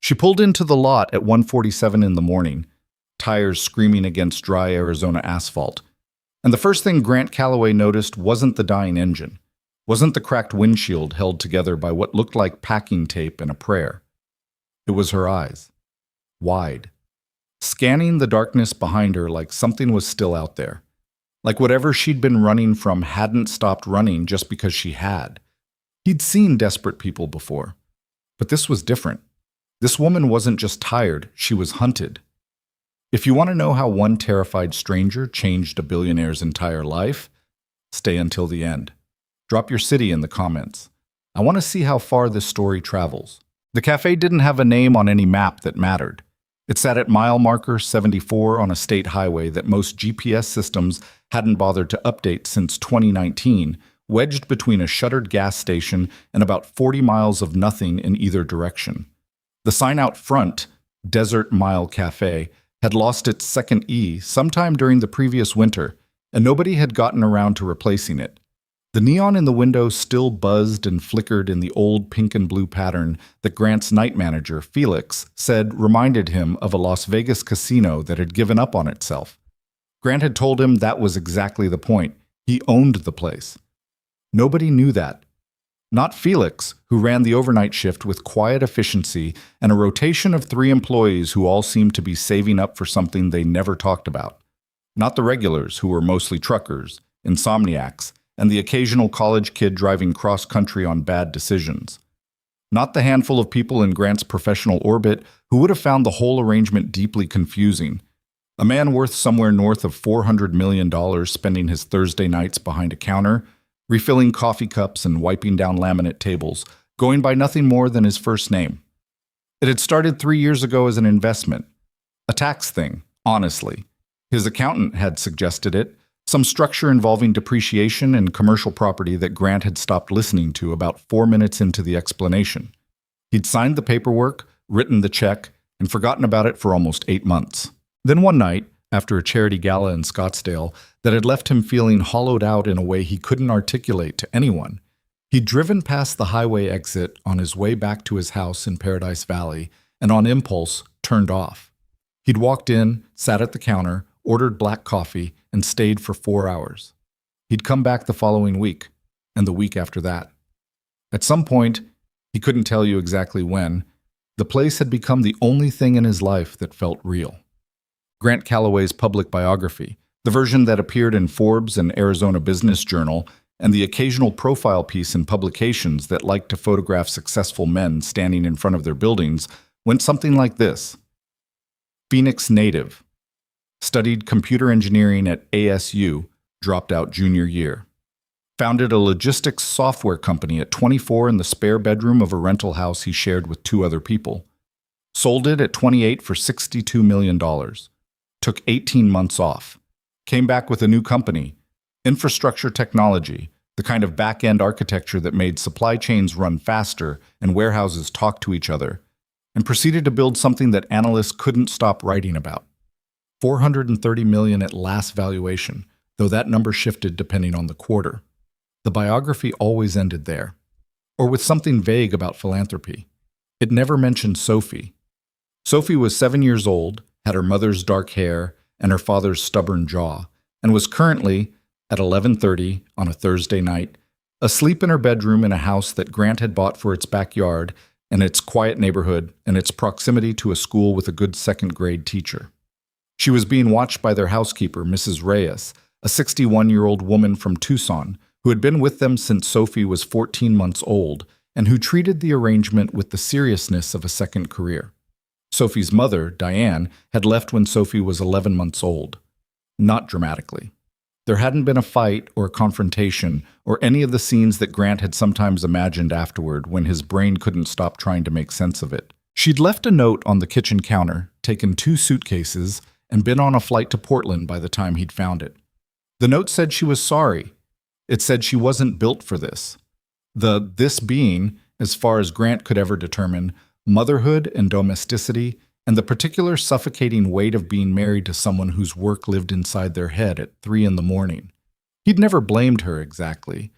She pulled into the lot at 1:47 in the morning, tires screaming against dry Arizona asphalt. And the first thing Grant Calloway noticed wasn't the dying engine, wasn't the cracked windshield held together by what looked like packing tape and a prayer. It was her eyes, wide, scanning the darkness behind her like something was still out there, like whatever she'd been running from hadn't stopped running just because she had. He'd seen desperate people before, but this was different. This woman wasn't just tired, she was hunted. If you want to know how one terrified stranger changed a billionaire's entire life, stay until the end. Drop your city in the comments. I want to see how far this story travels. The cafe didn't have a name on any map that mattered. It sat at mile marker 74 on a state highway that most GPS systems hadn't bothered to update since 2019, wedged between a shuttered gas station and about 40 miles of nothing in either direction. The sign out front, Desert Mile Cafe, had lost its second E sometime during the previous winter, and nobody had gotten around to replacing it. The neon in the window still buzzed and flickered in the old pink and blue pattern that Grant's night manager, Felix, said reminded him of a Las Vegas casino that had given up on itself. Grant had told him that was exactly the point. He owned the place. Nobody knew that. Not Felix, who ran the overnight shift with quiet efficiency and a rotation of 3 employees who all seemed to be saving up for something they never talked about. Not the regulars, who were mostly truckers, insomniacs, and the occasional college kid driving cross-country on bad decisions. Not the handful of people in Grant's professional orbit who would have found the whole arrangement deeply confusing. A man worth somewhere north of $400 million spending his Thursday nights behind a counter, refilling coffee cups and wiping down laminate tables, going by nothing more than his first name. It had started 3 years ago as an investment. A tax thing, honestly. His accountant had suggested it, some structure involving depreciation and commercial property that Grant had stopped listening to about 4 minutes into the explanation. He'd signed the paperwork, written the check, and forgotten about it for almost 8 months. Then one night, after a charity gala in Scottsdale that had left him feeling hollowed out in a way he couldn't articulate to anyone, he'd driven past the highway exit on his way back to his house in Paradise Valley and on impulse turned off. He'd walked in, sat at the counter, ordered black coffee, and stayed for 4 hours. He'd come back the following week, and the week after that. At some point, he couldn't tell you exactly when, the place had become the only thing in his life that felt real. Grant Calloway's public biography, the version that appeared in Forbes and Arizona Business Journal, and the occasional profile piece in publications that liked to photograph successful men standing in front of their buildings, went something like this. Phoenix native. Studied computer engineering at ASU, dropped out junior year. Founded a logistics software company at 24 in the spare bedroom of a rental house he shared with 2 other people. Sold it at 28 for $62 million. Took 18 months off. Came back with a new company, infrastructure technology, the kind of back-end architecture that made supply chains run faster and warehouses talk to each other, and proceeded to build something that analysts couldn't stop writing about. $430 million at last valuation, though that number shifted depending on the quarter. The biography always ended there, or with something vague about philanthropy. It never mentioned Sophie. Sophie was 7 years old, had her mother's dark hair and her father's stubborn jaw, and was currently, at 11:30 on a Thursday night, asleep in her bedroom in a house that Grant had bought for its backyard and its quiet neighborhood and its proximity to a school with a good second-grade teacher. She was being watched by their housekeeper, Mrs. Reyes, a 61-year-old woman from Tucson who had been with them since Sophie was 14 months old and who treated the arrangement with the seriousness of a second career. Sophie's mother, Diane, had left when Sophie was 11 months old. Not dramatically. There hadn't been a fight or a confrontation or any of the scenes that Grant had sometimes imagined afterward when his brain couldn't stop trying to make sense of it. She'd left a note on the kitchen counter, taken 2 suitcases, and been on a flight to Portland by the time he'd found it. The note said she was sorry. It said she wasn't built for this. This being, as far as Grant could ever determine, motherhood and domesticity, and the particular suffocating weight of being married to someone whose work lived inside their head at 3 in the morning. He'd never blamed her exactly,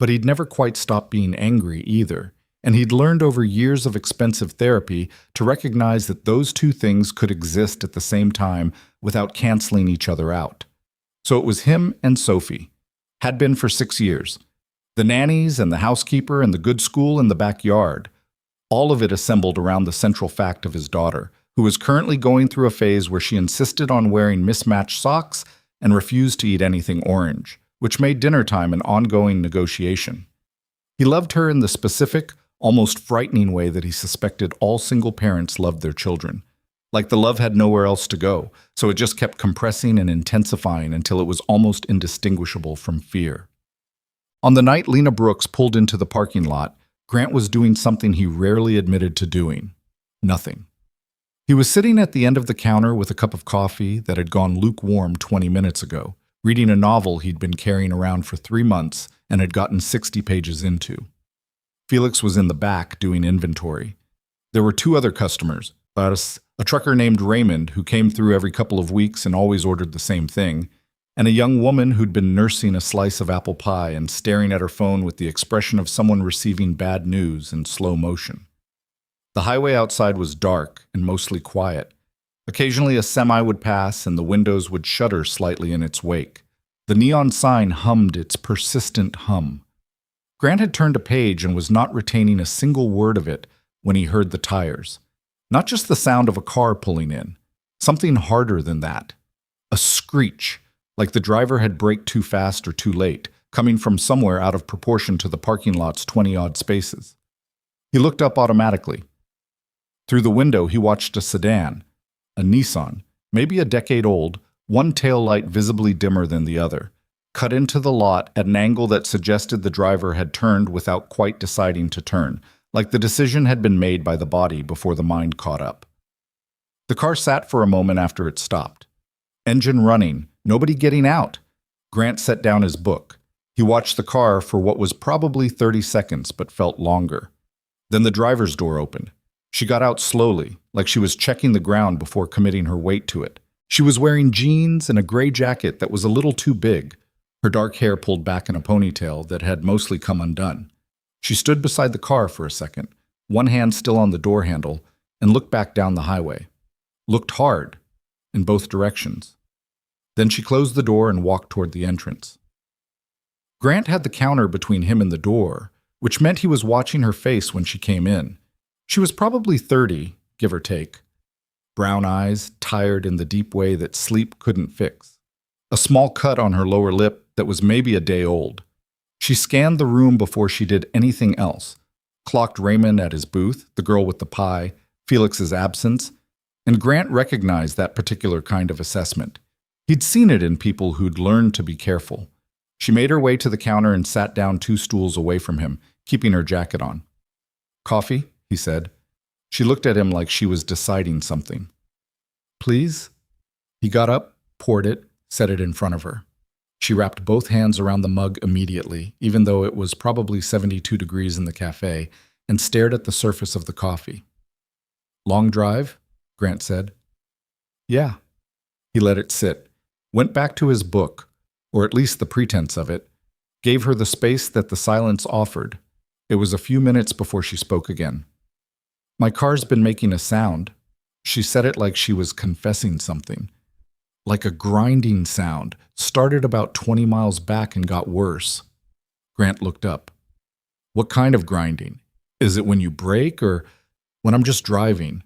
but he'd never quite stopped being angry either. and he'd learned over years of expensive therapy to recognize that those two things could exist at the same time without canceling each other out. So it was him and Sophie. Had been for 6 years. The nannies and the housekeeper and the good school in the backyard. All of it assembled around the central fact of his daughter, who was currently going through a phase where she insisted on wearing mismatched socks and refused to eat anything orange, which made dinner time an ongoing negotiation. He loved her in the specific, almost frightening way that he suspected all single parents loved their children. Like the love had nowhere else to go, so it just kept compressing and intensifying until it was almost indistinguishable from fear. On the night Lena Brooks pulled into the parking lot, Grant was doing something he rarely admitted to doing. Nothing. He was sitting at the end of the counter with a cup of coffee that had gone lukewarm 20 minutes ago, reading a novel he'd been carrying around for 3 months and had gotten 60 pages into. Felix was in the back doing inventory. There were 2 other customers, a trucker named Raymond who came through every couple of weeks and always ordered the same thing, and a young woman who'd been nursing a slice of apple pie and staring at her phone with the expression of someone receiving bad news in slow motion. The highway outside was dark and mostly quiet. Occasionally a semi would pass and the windows would shudder slightly in its wake. The neon sign hummed its persistent hum. Grant had turned a page and was not retaining a single word of it when he heard the tires. Not just the sound of a car pulling in. Something harder than that. A screech, like the driver had braked too fast or too late, coming from somewhere out of proportion to the parking lot's 20-odd spaces. He looked up automatically. Through the window, he watched a sedan, a Nissan, maybe a decade old, one tail light visibly dimmer than the other, cut into the lot at an angle that suggested the driver had turned without quite deciding to turn, like the decision had been made by the body before the mind caught up. The car sat for a moment after it stopped. Engine running, nobody getting out. Grant set down his book. He watched the car for what was probably 30 seconds, but felt longer. Then the driver's door opened. She got out slowly, like she was checking the ground before committing her weight to it. She was wearing jeans and a gray jacket that was a little too big, her dark hair pulled back in a ponytail that had mostly come undone. She stood beside the car for a second, one hand still on the door handle, and looked back down the highway. Looked hard, in both directions. Then she closed the door and walked toward the entrance. Grant had the counter between him and the door, which meant he was watching her face when she came in. She was probably 30, give or take. Brown eyes, tired in the deep way that sleep couldn't fix. A small cut on her lower lip that was maybe a day old. She scanned the room before she did anything else, clocked Raymond at his booth, the girl with the pie, Felix's absence, and Grant recognized that particular kind of assessment. He'd seen it in people who'd learned to be careful. She made her way to the counter and sat down 2 stools away from him, keeping her jacket on. "Coffee?" he said. She looked at him like she was deciding something. "Please?" He got up, poured it, set it in front of her. She wrapped both hands around the mug immediately, even though it was probably 72 degrees in the café, and stared at the surface of the coffee. "Long drive?" Grant said. "Yeah." He let it sit, went back to his book, or at least the pretense of it, gave her the space that the silence offered. It was a few minutes before she spoke again. "My car's been making a sound." She said it like she was confessing something. Like a grinding sound, started about 20 miles back and got worse. Grant looked up. "What kind of grinding? Is it when you brake or when I'm just driving?"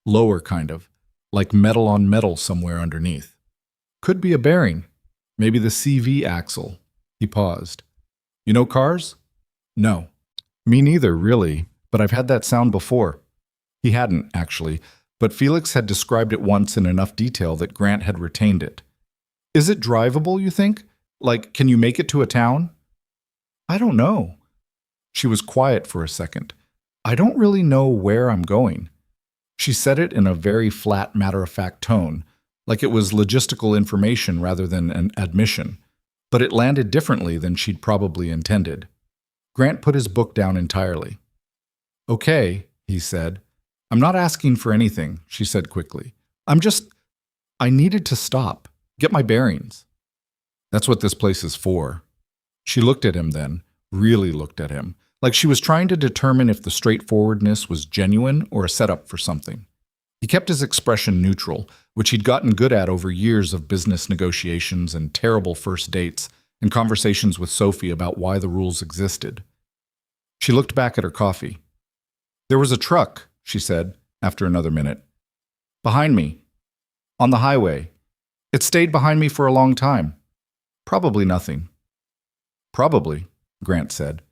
"Lower kind of, like metal on metal somewhere underneath." "Could be a bearing. Maybe the CV axle." He paused. "You know cars?" "No." "Me neither, really, but I've had that sound before." He hadn't, actually, but Felix had described it once in enough detail that Grant had retained it. "Is it drivable, you think? Like, can you make it to a town?" "I don't know." She was quiet for a second. "I don't really know where I'm going." She said it in a very flat, matter-of-fact tone, like it was logistical information rather than an admission, but it landed differently than she'd probably intended. Grant put his book down entirely. "Okay," he said. "I'm not asking for anything," she said quickly. I needed to stop, get my bearings." "That's what this place is for." She looked at him then, really looked at him, like she was trying to determine if the straightforwardness was genuine or a setup for something. He kept his expression neutral, which he'd gotten good at over years of business negotiations and terrible first dates and conversations with Sophie about why the rules existed. She looked back at her coffee. "There was a truck," she said, after another minute. "Behind me. On the highway. It stayed behind me for a long time. Probably nothing." "Probably," Grant said.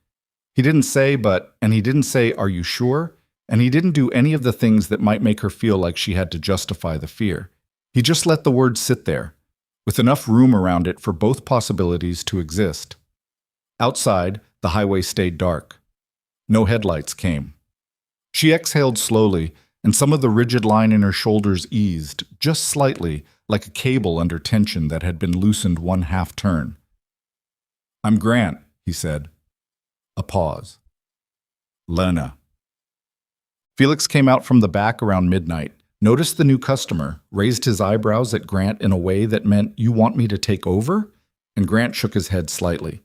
He didn't say but, and he didn't say, "Are you sure?" And he didn't do any of the things that might make her feel like she had to justify the fear. He just let the word sit there, with enough room around it for both possibilities to exist. Outside, the highway stayed dark. No headlights came. She exhaled slowly, and some of the rigid line in her shoulders eased, just slightly, like a cable under tension that had been loosened one half turn. "I'm Grant," he said. A pause. "Lena." Felix came out from the back around midnight, noticed the new customer, raised his eyebrows at Grant in a way that meant, "You want me to take over?" And Grant shook his head slightly.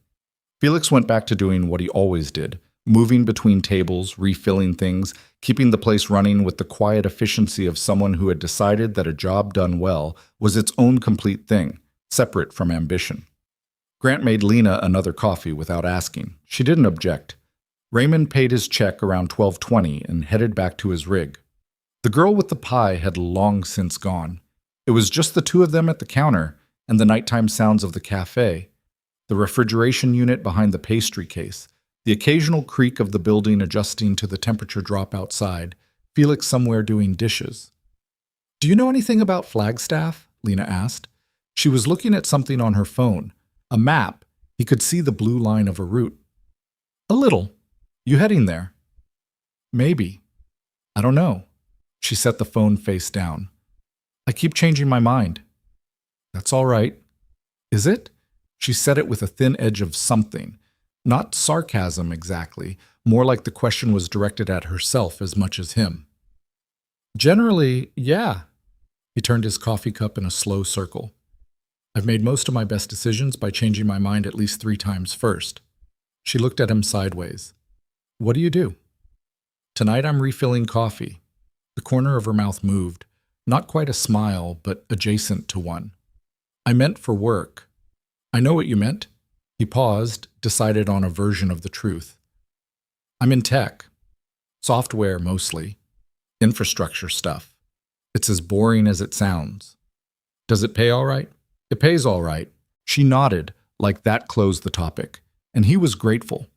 Felix went back to doing what he always did, moving between tables, refilling things, keeping the place running with the quiet efficiency of someone who had decided that a job done well was its own complete thing, separate from ambition. Grant made Lena another coffee without asking. She didn't object. Raymond paid his check around 12:20 and headed back to his rig. The girl with the pie had long since gone. It was just the two of them at the counter and the nighttime sounds of the café, the refrigeration unit behind the pastry case, the occasional creak of the building adjusting to the temperature drop outside, Felix somewhere doing dishes. "Do you know anything about Flagstaff?" Lena asked. She was looking at something on her phone, a map. He could see the blue line of a route. "A little. You heading there?" "Maybe. I don't know." She set the phone face down. "I keep changing my mind." "That's all right." "Is it?" She said it with a thin edge of something. Not sarcasm exactly, more like the question was directed at herself as much as him. "Generally, yeah." He turned his coffee cup in a slow circle. "I've made most of my best decisions by changing my mind at least 3 times first." She looked at him sideways. "What do you do?" "Tonight I'm refilling coffee." The corner of her mouth moved, not quite a smile, but adjacent to one. "I meant for work." "I know what you meant." He paused, decided on a version of the truth. "I'm in tech. Software mostly. Infrastructure stuff. It's as boring as it sounds." "Does it pay all right?" "It pays all right." She nodded, like that closed the topic, and he was grateful.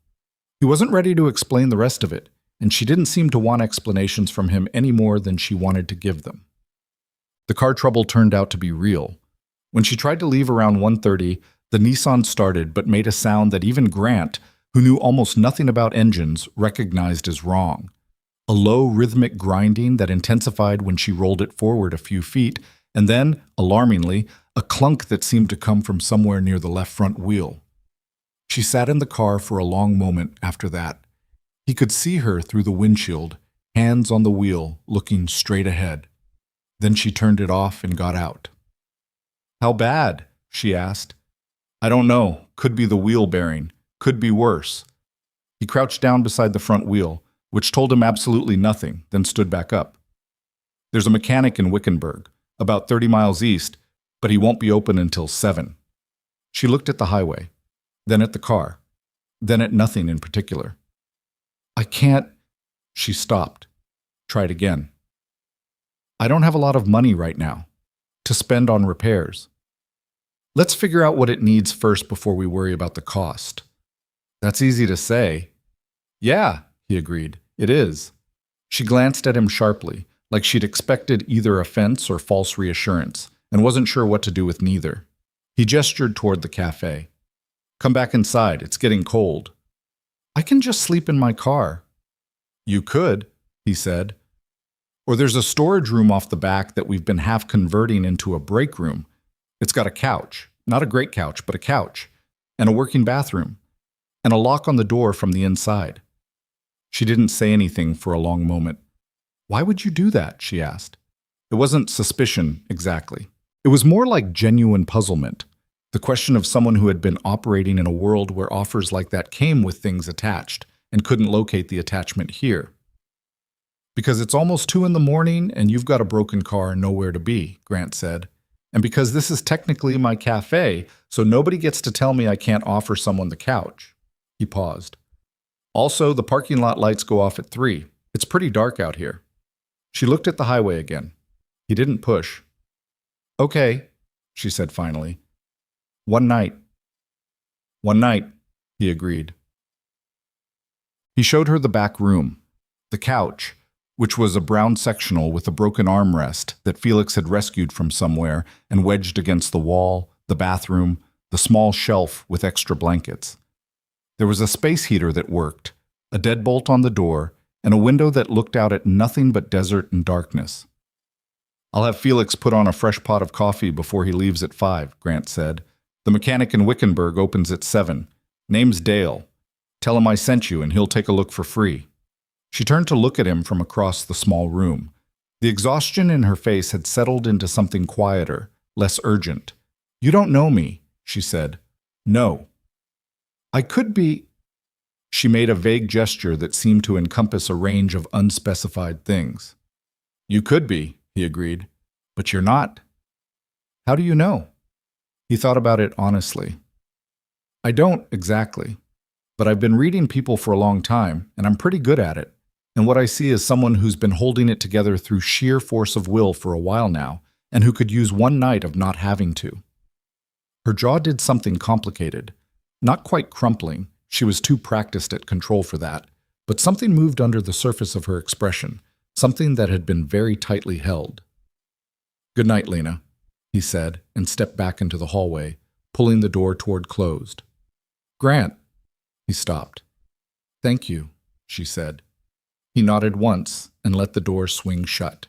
He wasn't ready to explain the rest of it, and she didn't seem to want explanations from him any more than she wanted to give them. The car trouble turned out to be real. When she tried to leave around 1:30, the Nissan started but made a sound that even Grant, who knew almost nothing about engines, recognized as wrong. A low, rhythmic grinding that intensified when she rolled it forward a few feet, and then, alarmingly, a clunk that seemed to come from somewhere near the left front wheel. She sat in the car for a long moment after that. He could see her through the windshield, hands on the wheel, looking straight ahead. Then she turned it off and got out. "How bad?" she asked. "I don't know. Could be the wheel bearing. Could be worse." He crouched down beside the front wheel, which told him absolutely nothing, then stood back up. "There's a mechanic in Wickenburg, about 30 miles east, but he won't be open until 7. She looked at the highway, then at the car, then at nothing in particular. "I can't." She stopped. Tried again. "I don't have a lot of money right now to spend on repairs. Let's figure out what it needs first before we worry about the cost." "That's easy to say." "Yeah," he agreed. "It is." She glanced at him sharply, like she'd expected either offense or false reassurance, and wasn't sure what to do with neither. He gestured toward the café. "Come back inside. It's getting cold." "I can just sleep in my car." "You could," he said. "Or there's a storage room off the back that we've been half converting into a break room. It's got a couch, not a great couch, but a couch, and a working bathroom, and a lock on the door from the inside." She didn't say anything for a long moment. "Why would you do that?" she asked. It wasn't suspicion, exactly. It was more like genuine puzzlement, the question of someone who had been operating in a world where offers like that came with things attached, and couldn't locate the attachment here. Because it's almost 2 in the morning and you've got a broken car and nowhere to be, Grant said. And because this is technically my cafe, so nobody gets to tell me I can't offer someone the couch. He paused. Also, the parking lot lights go off at 3. It's pretty dark out here. She looked at the highway again. He didn't push. Okay, she said finally. One night. One night, he agreed. He showed her the back room, the couch, which was a brown sectional with a broken armrest that Felix had rescued from somewhere and wedged against the wall, the bathroom, the small shelf with extra blankets. There was a space heater that worked, a deadbolt on the door, and a window that looked out at nothing but desert and darkness. I'll have Felix put on a fresh pot of coffee before he leaves at 5, Grant said. The mechanic in Wickenburg opens at 7. Name's Dale. Tell him I sent you and he'll take a look for free. She turned to look at him from across the small room. The exhaustion in her face had settled into something quieter, less urgent. You don't know me, she said. No. I could be... She made a vague gesture that seemed to encompass a range of unspecified things. You could be, he agreed, but you're not. How do you know? He thought about it honestly. I don't exactly, but I've been reading people for a long time, and I'm pretty good at it. And what I see is someone who's been holding it together through sheer force of will for a while now, and who could use one night of not having to. Her jaw did something complicated, not quite crumpling. She was too practiced at control for that, but something moved under the surface of her expression, something that had been very tightly held. Good night, Lena, he said, and stepped back into the hallway, pulling the door toward closed. Grant, he stopped. Thank you, she said. He nodded once and let the door swing shut.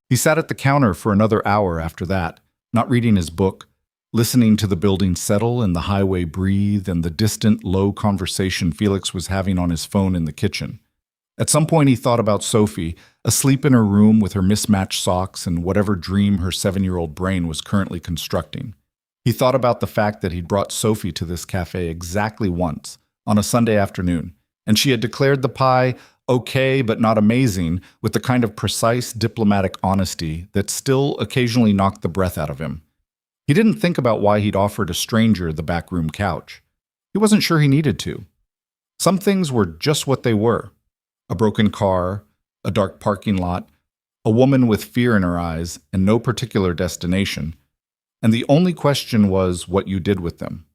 He sat at the counter for another hour after that, not reading his book, listening to the building settle and the highway breathe and the distant, low conversation Felix was having on his phone in the kitchen. At some point he thought about Sophie, asleep in her room with her mismatched socks and whatever dream her 7-year-old brain was currently constructing. He thought about the fact that he'd brought Sophie to this cafe exactly once, on a Sunday afternoon, and she had declared the pie okay but not amazing with the kind of precise diplomatic honesty that still occasionally knocked the breath out of him. He didn't think about why he'd offered a stranger the backroom couch. He wasn't sure he needed to. Some things were just what they were. A broken car, a dark parking lot, a woman with fear in her eyes and no particular destination, and the only question was what you did with them.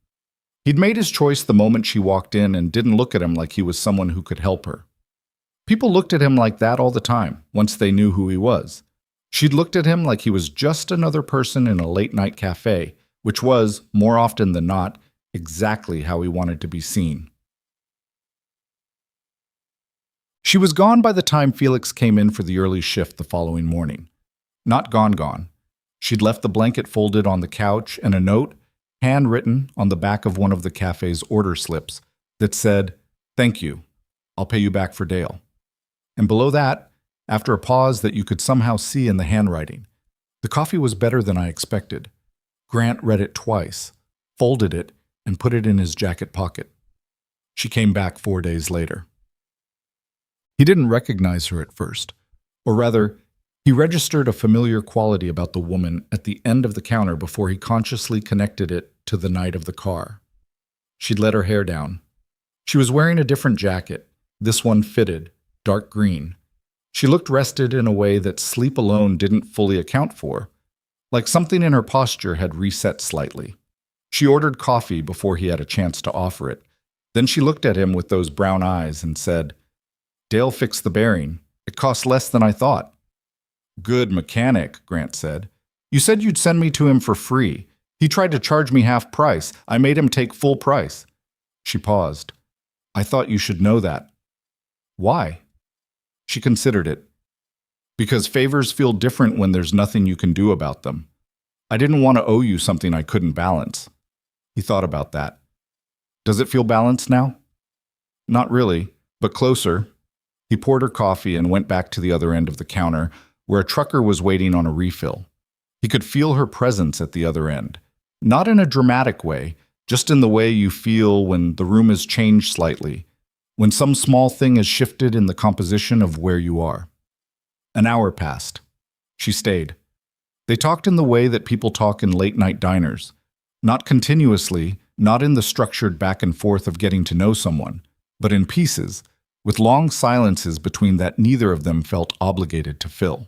He'd made his choice the moment she walked in and didn't look at him like he was someone who could help her. People looked at him like that all the time, once they knew who he was. She'd looked at him like he was just another person in a late-night cafe, which was, more often than not, exactly how he wanted to be seen. She was gone by the time Felix came in for the early shift the following morning. Not gone. She'd left the blanket folded on the couch and a note, handwritten on the back of one of the cafe's order slips, that said, "Thank you. I'll pay you back for Dale." And below that, after a pause that you could somehow see in the handwriting, "The coffee was better than I expected." Grant read it twice, folded it, and put it in his jacket pocket. She came back 4 days later. He didn't recognize her at first, or rather, he registered a familiar quality about the woman at the end of the counter before he consciously connected it to the night of the car. She'd let her hair down. She was wearing a different jacket, this one fitted, dark green. She looked rested in a way that sleep alone didn't fully account for, like something in her posture had reset slightly. She ordered coffee before he had a chance to offer it. Then she looked at him with those brown eyes and said, "Dale fixed the bearing. It cost less than I thought." "Good mechanic," Grant said. "You said you'd send me to him for free. He tried to charge me half price. I made him take full price." She paused. "I thought you should know that." "Why?" She considered it. "Because favors feel different when there's nothing you can do about them. I didn't want to owe you something I couldn't balance." He thought about that. "Does it feel balanced now?" "Not really, but closer." He poured her coffee and went back to the other end of the counter, where a trucker was waiting on a refill. He could feel her presence at the other end. Not in a dramatic way, just in the way you feel when the room has changed slightly, when some small thing has shifted in the composition of where you are. An hour passed. She stayed. They talked in the way that people talk in late-night diners, not continuously, not in the structured back and forth of getting to know someone, but in pieces, with long silences between that neither of them felt obligated to fill.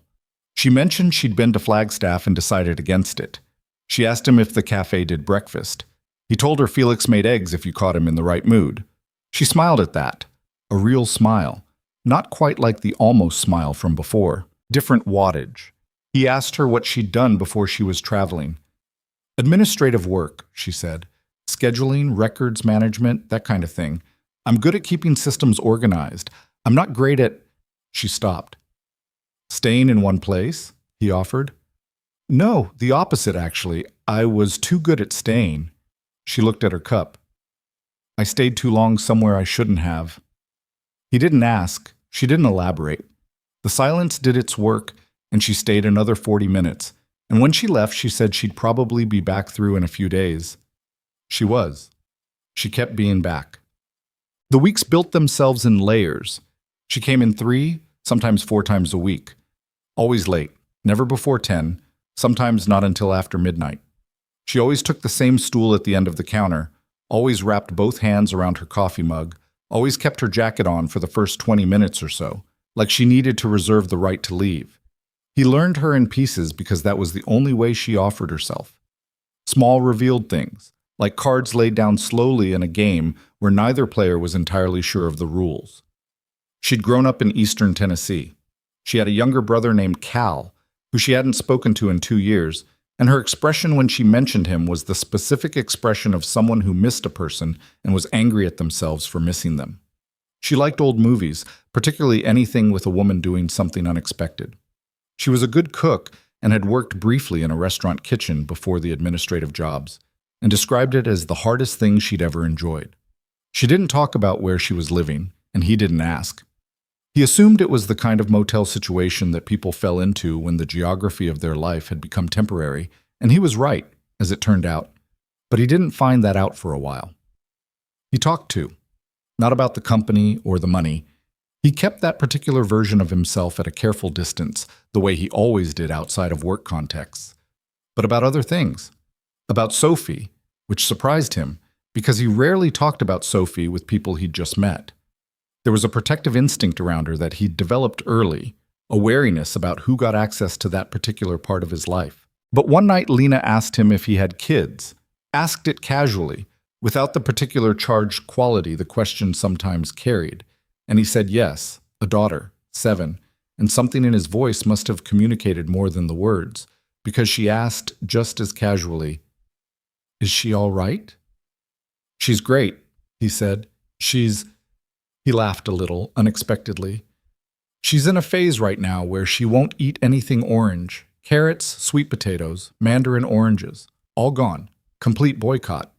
She mentioned she'd been to Flagstaff and decided against it. She asked him if the café did breakfast. He told her Felix made eggs if you caught him in the right mood. She smiled at that. A real smile. Not quite like the almost smile from before. Different wattage. He asked her what she'd done before she was traveling. Administrative work, she said. Scheduling, records management, that kind of thing. I'm good at keeping systems organized. I'm not great at... She stopped. Staying in one place? He offered. No, the opposite, actually. I was too good at staying. She looked at her cup. I stayed too long somewhere I shouldn't have. He didn't ask. She didn't elaborate. The silence did its work, and she stayed another 40 minutes. And when she left, she said she'd probably be back through in a few days. She was. She kept being back. The weeks built themselves in layers. She came in 3, sometimes 4 times a week. Always late, never before 10, sometimes not until after midnight. She always took the same stool at the end of the counter, always wrapped both hands around her coffee mug, always kept her jacket on for the first 20 minutes or so, like she needed to reserve the right to leave. He learned her in pieces because that was the only way she offered herself. Small revealed things, like cards laid down slowly in a game where neither player was entirely sure of the rules. She'd grown up in eastern Tennessee. She had a younger brother named Cal, who she hadn't spoken to in 2 years, and her expression when she mentioned him was the specific expression of someone who missed a person and was angry at themselves for missing them. She liked old movies, particularly anything with a woman doing something unexpected. She was a good cook and had worked briefly in a restaurant kitchen before the administrative jobs, and described it as the hardest thing she'd ever enjoyed. She didn't talk about where she was living, and he didn't ask. He assumed it was the kind of motel situation that people fell into when the geography of their life had become temporary, and he was right, as it turned out. But he didn't find that out for a while. He talked too, not about the company or the money. He kept that particular version of himself at a careful distance, the way he always did outside of work contexts. But about other things. About Sophie, which surprised him, because he rarely talked about Sophie with people he'd just met. There was a protective instinct around her that he'd developed early, a wariness about who got access to that particular part of his life. But one night Lena asked him if he had kids, asked it casually, without the particular charged quality the question sometimes carried, and he said yes, a daughter, 7, and something in his voice must have communicated more than the words, because she asked just as casually, "Is she all right?" "She's great," he said. He laughed a little, unexpectedly. "She's in a phase right now where she won't eat anything orange. Carrots, sweet potatoes, mandarin oranges. All gone. Complete boycott."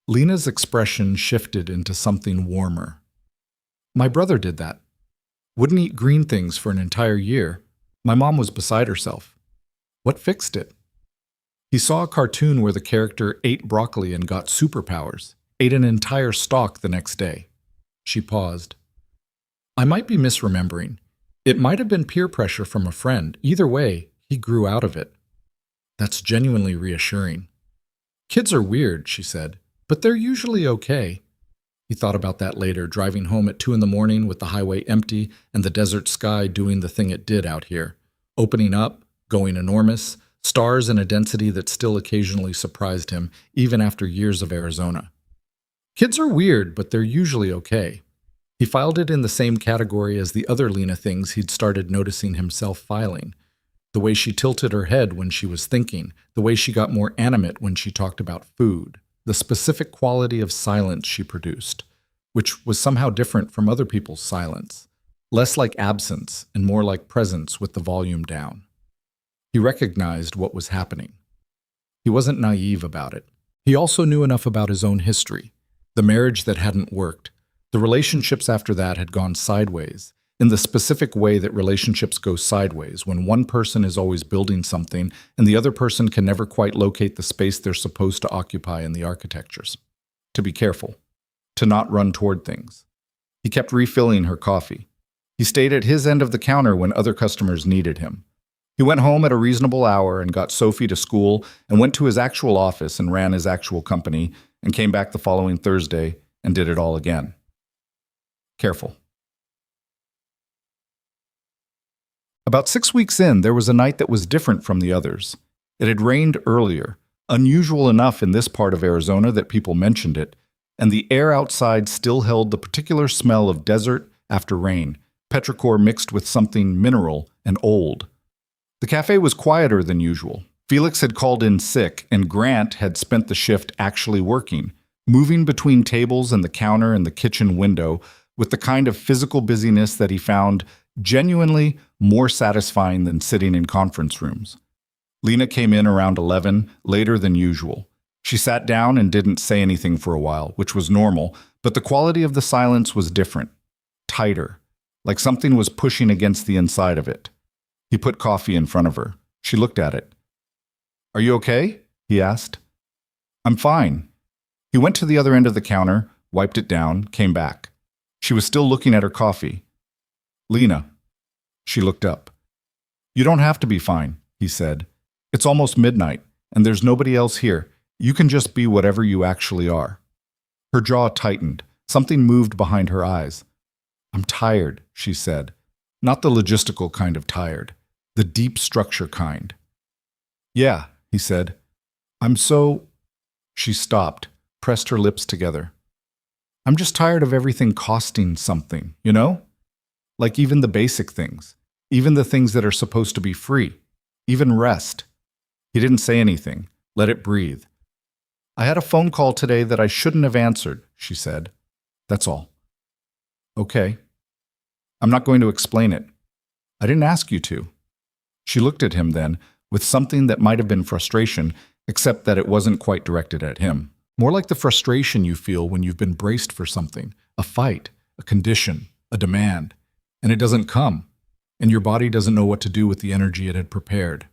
Lena's expression shifted into something warmer. "My brother did that. Wouldn't eat green things for an entire year. My mom was beside herself. What fixed it?" He saw a cartoon where the character ate broccoli and got superpowers, ate an entire stalk the next day. She paused. "I might be misremembering. It might have been peer pressure from a friend. Either way, he grew out of it." "That's genuinely reassuring." "Kids are weird," she said, "but they're usually okay." He thought about that later, driving home at 2 in the morning with the highway empty and the desert sky doing the thing it did out here. Opening up, going enormous, stars in a density that still occasionally surprised him, even after years of Arizona. Kids are weird, but they're usually okay. He filed it in the same category as the other Lena things he'd started noticing himself filing. The way she tilted her head when she was thinking, the way she got more animate when she talked about food, the specific quality of silence she produced, which was somehow different from other people's silence, less like absence and more like presence with the volume down. He recognized what was happening. He wasn't naive about it. He also knew enough about his own history. The marriage that hadn't worked, the relationships after that had gone sideways, in the specific way that relationships go sideways when one person is always building something and the other person can never quite locate the space they're supposed to occupy in the architectures. To be careful. To not run toward things. He kept refilling her coffee. He stayed at his end of the counter when other customers needed him. He went home at a reasonable hour and got Sophie to school and went to his actual office and ran his actual company and came back the following Thursday and did it all again. Careful. About 6 weeks in, there was a night that was different from the others. It had rained earlier, unusual enough in this part of Arizona that people mentioned it, and the air outside still held the particular smell of desert after rain, petrichor mixed with something mineral and old. The cafe was quieter than usual. Felix had called in sick, and Grant had spent the shift actually working, moving between tables and the counter and the kitchen window with the kind of physical busyness that he found genuinely more satisfying than sitting in conference rooms. Lena came in around 11, later than usual. She sat down and didn't say anything for a while, which was normal, but the quality of the silence was different, tighter, like something was pushing against the inside of it. He put coffee in front of her. She looked at it. "Are you okay?" he asked. "I'm fine." He went to the other end of the counter, wiped it down, came back. She was still looking at her coffee. "Lena." She looked up. "You don't have to be fine," he said. "It's almost midnight, and there's nobody else here. You can just be whatever you actually are." Her jaw tightened. Something moved behind her eyes. "I'm tired," she said. Not the logistical kind of tired, the deep structure kind. "Yeah," he said. "I'm so—" She stopped, pressed her lips together. "I'm just tired of everything costing something, you know? Like even the basic things, even the things that are supposed to be free, even rest." He didn't say anything, let it breathe. "I had a phone call today that I shouldn't have answered," she said. "That's all." "Okay. I'm not going to explain it. I didn't ask you to." She looked at him then, with something that might have been frustration, except that it wasn't quite directed at him. More like the frustration you feel when you've been braced for something, a fight, a condition, a demand, and it doesn't come, and your body doesn't know what to do with the energy it had prepared.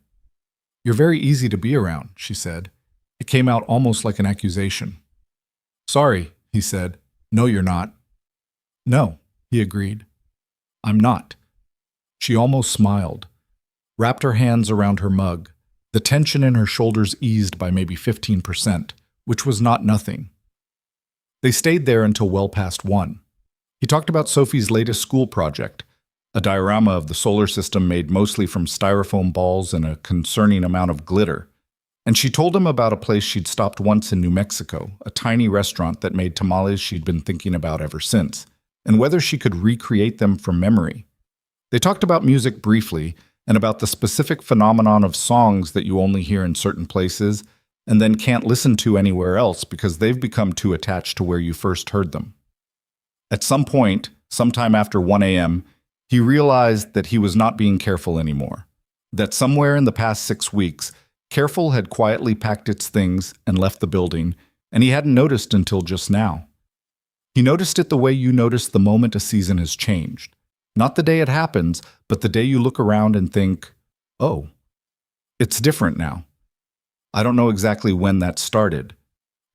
"You're very easy to be around," she said. It came out almost like an accusation. "Sorry," he said. "No, you're not." "No," he agreed. "I'm not." She almost smiled, wrapped her hands around her mug. The tension in her shoulders eased by maybe 15%, which was not nothing. They stayed there until well past 1. He talked about Sophie's latest school project, a diorama of the solar system made mostly from styrofoam balls and a concerning amount of glitter. And she told him about a place she'd stopped once in New Mexico, a tiny restaurant that made tamales she'd been thinking about ever since, and whether she could recreate them from memory. They talked about music briefly, and about the specific phenomenon of songs that you only hear in certain places and then can't listen to anywhere else because they've become too attached to where you first heard them. At some point, sometime after 1 a.m., he realized that he was not being careful anymore, that somewhere in the past 6 weeks, Careful had quietly packed its things and left the building, and he hadn't noticed until just now. He noticed it the way you notice the moment a season has changed. Not the day it happens, but the day you look around and think, "Oh, it's different now." I don't know exactly when that started.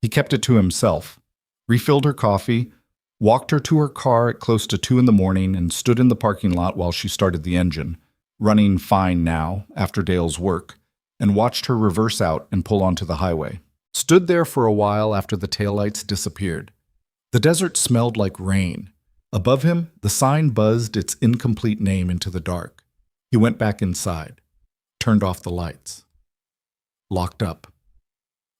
He kept it to himself, refilled her coffee, walked her to her car at close to 2 in the morning, and stood in the parking lot while she started the engine, running fine now after Dale's work, and watched her reverse out and pull onto the highway. Stood there for a while after the taillights disappeared. The desert smelled like rain. Above him, the sign buzzed its incomplete name into the dark. He went back inside, turned off the lights. Locked up.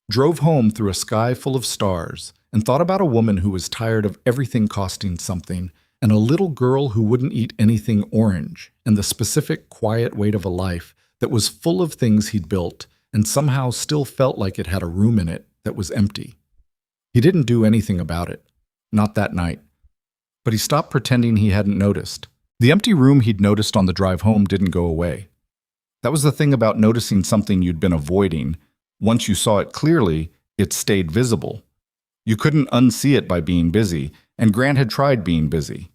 Drove home through a sky full of stars and thought about a woman who was tired of everything costing something and a little girl who wouldn't eat anything orange and the specific quiet weight of a life that was full of things he'd built and somehow still felt like it had a room in it that was empty. He didn't do anything about it. Not that night. But he stopped pretending he hadn't noticed. The empty room he'd noticed on the drive home didn't go away. That was the thing about noticing something you'd been avoiding. Once you saw it clearly, it stayed visible. You couldn't unsee it by being busy, and Grant had tried being busy.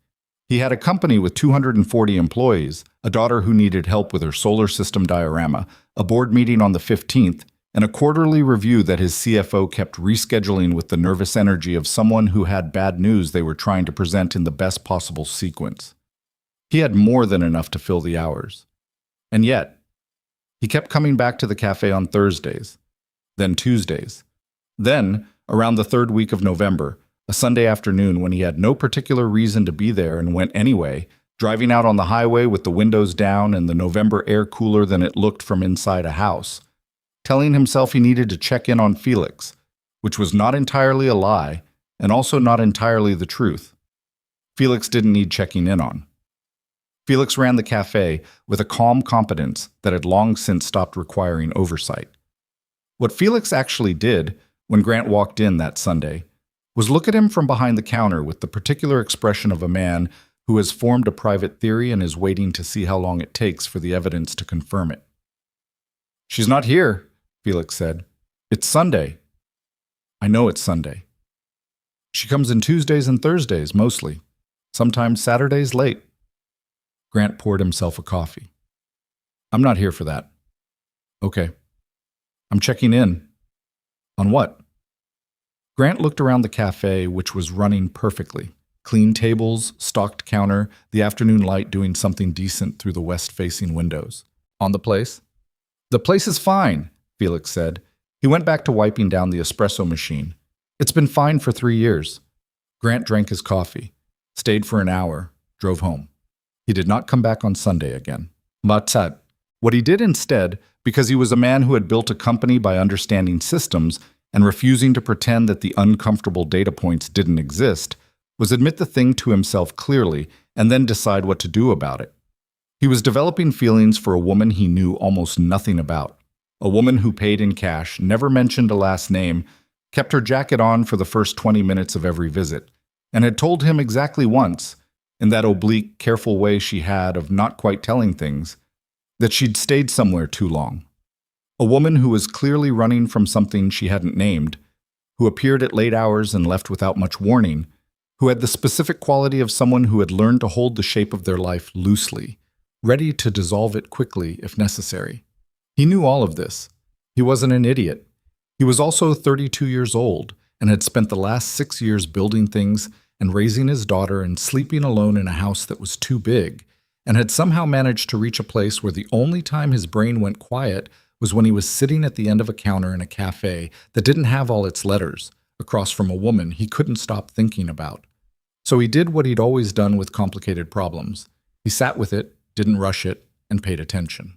He had a company with 240 employees, a daughter who needed help with her solar system diorama, a board meeting on the 15th, and a quarterly review that his CFO kept rescheduling with the nervous energy of someone who had bad news they were trying to present in the best possible sequence. He had more than enough to fill the hours. And yet, he kept coming back to the cafe on Thursdays, then Tuesdays. Then, around the third week of November, a Sunday afternoon when he had no particular reason to be there and went anyway, driving out on the highway with the windows down and the November air cooler than it looked from inside a house, telling himself he needed to check in on Felix, which was not entirely a lie and also not entirely the truth. Felix didn't need checking in on. Felix ran the cafe with a calm competence that had long since stopped requiring oversight. What Felix actually did when Grant walked in that Sunday was look at him from behind the counter with the particular expression of a man who has formed a private theory and is waiting to see how long it takes for the evidence to confirm it. "She's not here," Felix said. "It's Sunday." "I know it's Sunday." "She comes in Tuesdays and Thursdays, mostly. Sometimes Saturdays late." Grant poured himself a coffee. "I'm not here for that." "Okay. I'm checking in." "On what?" Grant looked around the cafe, which was running perfectly. Clean tables, stocked counter, the afternoon light doing something decent through the west-facing windows. "On the place?" "The place is fine," Felix said. He went back to wiping down the espresso machine. "It's been fine for 3 years." Grant drank his coffee, stayed for an hour, drove home. He did not come back on Sunday again. Matzat. What he did instead, because he was a man who had built a company by understanding systems and refusing to pretend that the uncomfortable data points didn't exist, was admit the thing to himself clearly and then decide what to do about it. He was developing feelings for a woman he knew almost nothing about, a woman who paid in cash, never mentioned a last name, kept her jacket on for the first 20 minutes of every visit, and had told him exactly once, in that oblique, careful way she had of not quite telling things, that she'd stayed somewhere too long. A woman who was clearly running from something she hadn't named, who appeared at late hours and left without much warning, who had the specific quality of someone who had learned to hold the shape of their life loosely, ready to dissolve it quickly if necessary. He knew all of this. He wasn't an idiot. He was also 32 years old and had spent the last 6 years building things and raising his daughter and sleeping alone in a house that was too big, and had somehow managed to reach a place where the only time his brain went quiet was when he was sitting at the end of a counter in a cafe that didn't have all its letters, across from a woman he couldn't stop thinking about. So he did what he'd always done with complicated problems. He sat with it, didn't rush it, and paid attention.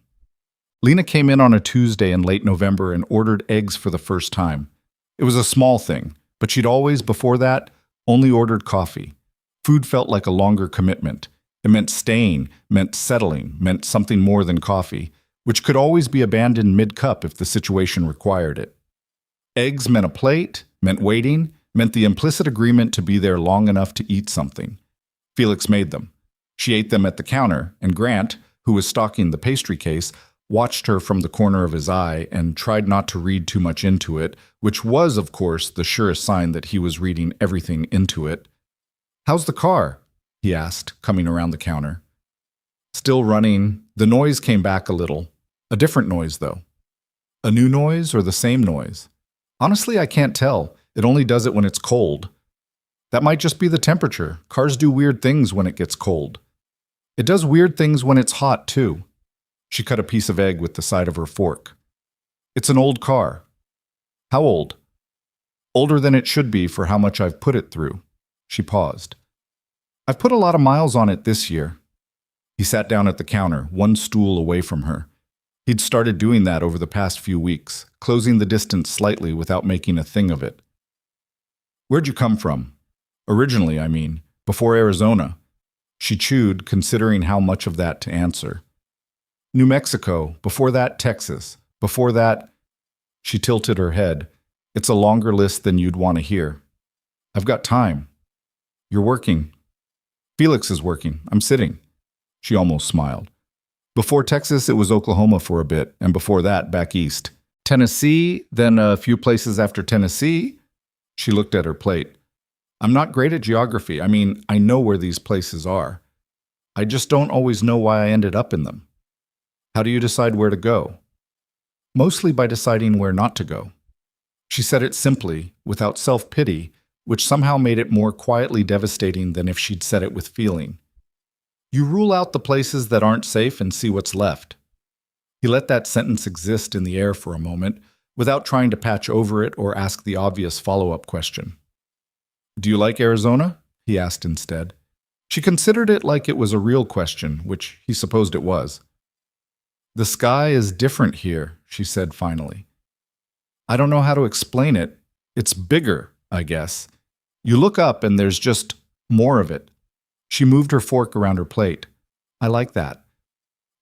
Lena came in on a Tuesday in late November and ordered eggs for the first time. It was a small thing, but she'd always, before that, only ordered coffee. Food felt like a longer commitment. It meant staying, meant settling, meant something more than coffee, which could always be abandoned mid-cup if the situation required it. Eggs meant a plate, meant waiting, meant the implicit agreement to be there long enough to eat something. Felix made them. She ate them at the counter, and Grant, who was stocking the pastry case, watched her from the corner of his eye and tried not to read too much into it, which was, of course, the surest sign that he was reading everything into it. "How's the car?" he asked, coming around the counter. "Still running." The noise came back a little. A different noise, though. A new noise or the same noise? "Honestly, I can't tell. It only does it when it's cold." "That might just be the temperature. Cars do weird things when it gets cold." "It does weird things when it's hot, too." She cut a piece of egg with the side of her fork. "It's an old car." "How old?" "Older than it should be for how much I've put it through." She paused. "I've put a lot of miles on it this year." He sat down at the counter, one stool away from her. He'd started doing that over the past few weeks, closing the distance slightly without making a thing of it. "Where'd you come from? Originally, I mean, before Arizona." She chewed, considering how much of that to answer. "New Mexico, before that Texas, before that—" She tilted her head. "It's a longer list than you'd want to hear." "I've got time." "You're working." "Felix is working. I'm sitting." She almost smiled. "Before Texas, it was Oklahoma for a bit, and before that, back east. Tennessee, then a few places after Tennessee." She looked at her plate. "I'm not great at geography. I mean, I know where these places are. I just don't always know why I ended up in them. How do you decide where to go? Mostly by deciding where not to go. She said it simply, without self-pity, which somehow made it more quietly devastating than if she'd said it with feeling. You rule out the places that aren't safe and see what's left. He let that sentence exist in the air for a moment, without trying to patch over it or ask the obvious follow-up question. Do you like Arizona? He asked instead. She considered it like it was a real question, which he supposed it was. The sky is different here, she said finally. I don't know how to explain it. It's bigger, I guess. You look up and there's just more of it. She moved her fork around her plate. I like that.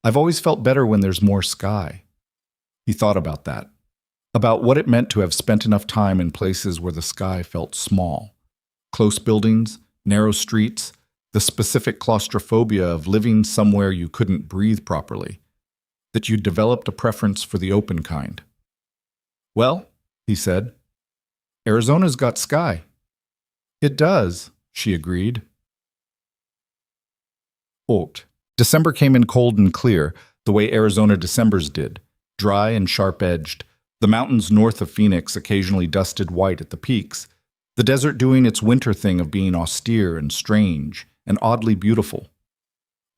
I've always felt better when there's more sky. He thought about that, about what it meant to have spent enough time in places where the sky felt small. Close buildings, narrow streets, the specific claustrophobia of living somewhere you couldn't breathe properly, that you'd developed a preference for the open kind. Well, he said, Arizona's got sky. It does, she agreed. Quote, December came in cold and clear, the way Arizona Decembers did, dry and sharp-edged, the mountains north of Phoenix occasionally dusted white at the peaks, the desert doing its winter thing of being austere and strange and oddly beautiful.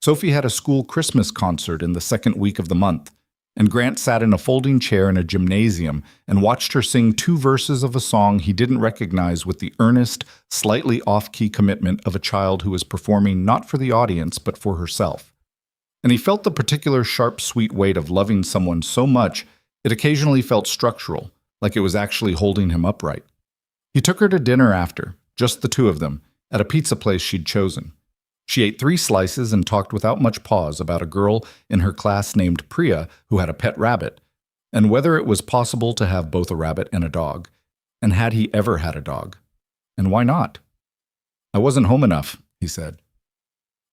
Sophie had a school Christmas concert in the second week of the month, and Grant sat in a folding chair in a gymnasium and watched her sing 2 verses of a song he didn't recognize with the earnest, slightly off-key commitment of a child who was performing not for the audience but for herself. And he felt the particular sharp, sweet weight of loving someone so much it occasionally felt structural, like it was actually holding him upright. He took her to dinner after, just the 2 of them, at a pizza place she'd chosen. She ate 3 slices and talked without much pause about a girl in her class named Priya who had a pet rabbit, and whether it was possible to have both a rabbit and a dog, and had he ever had a dog, and why not? I wasn't home enough, he said.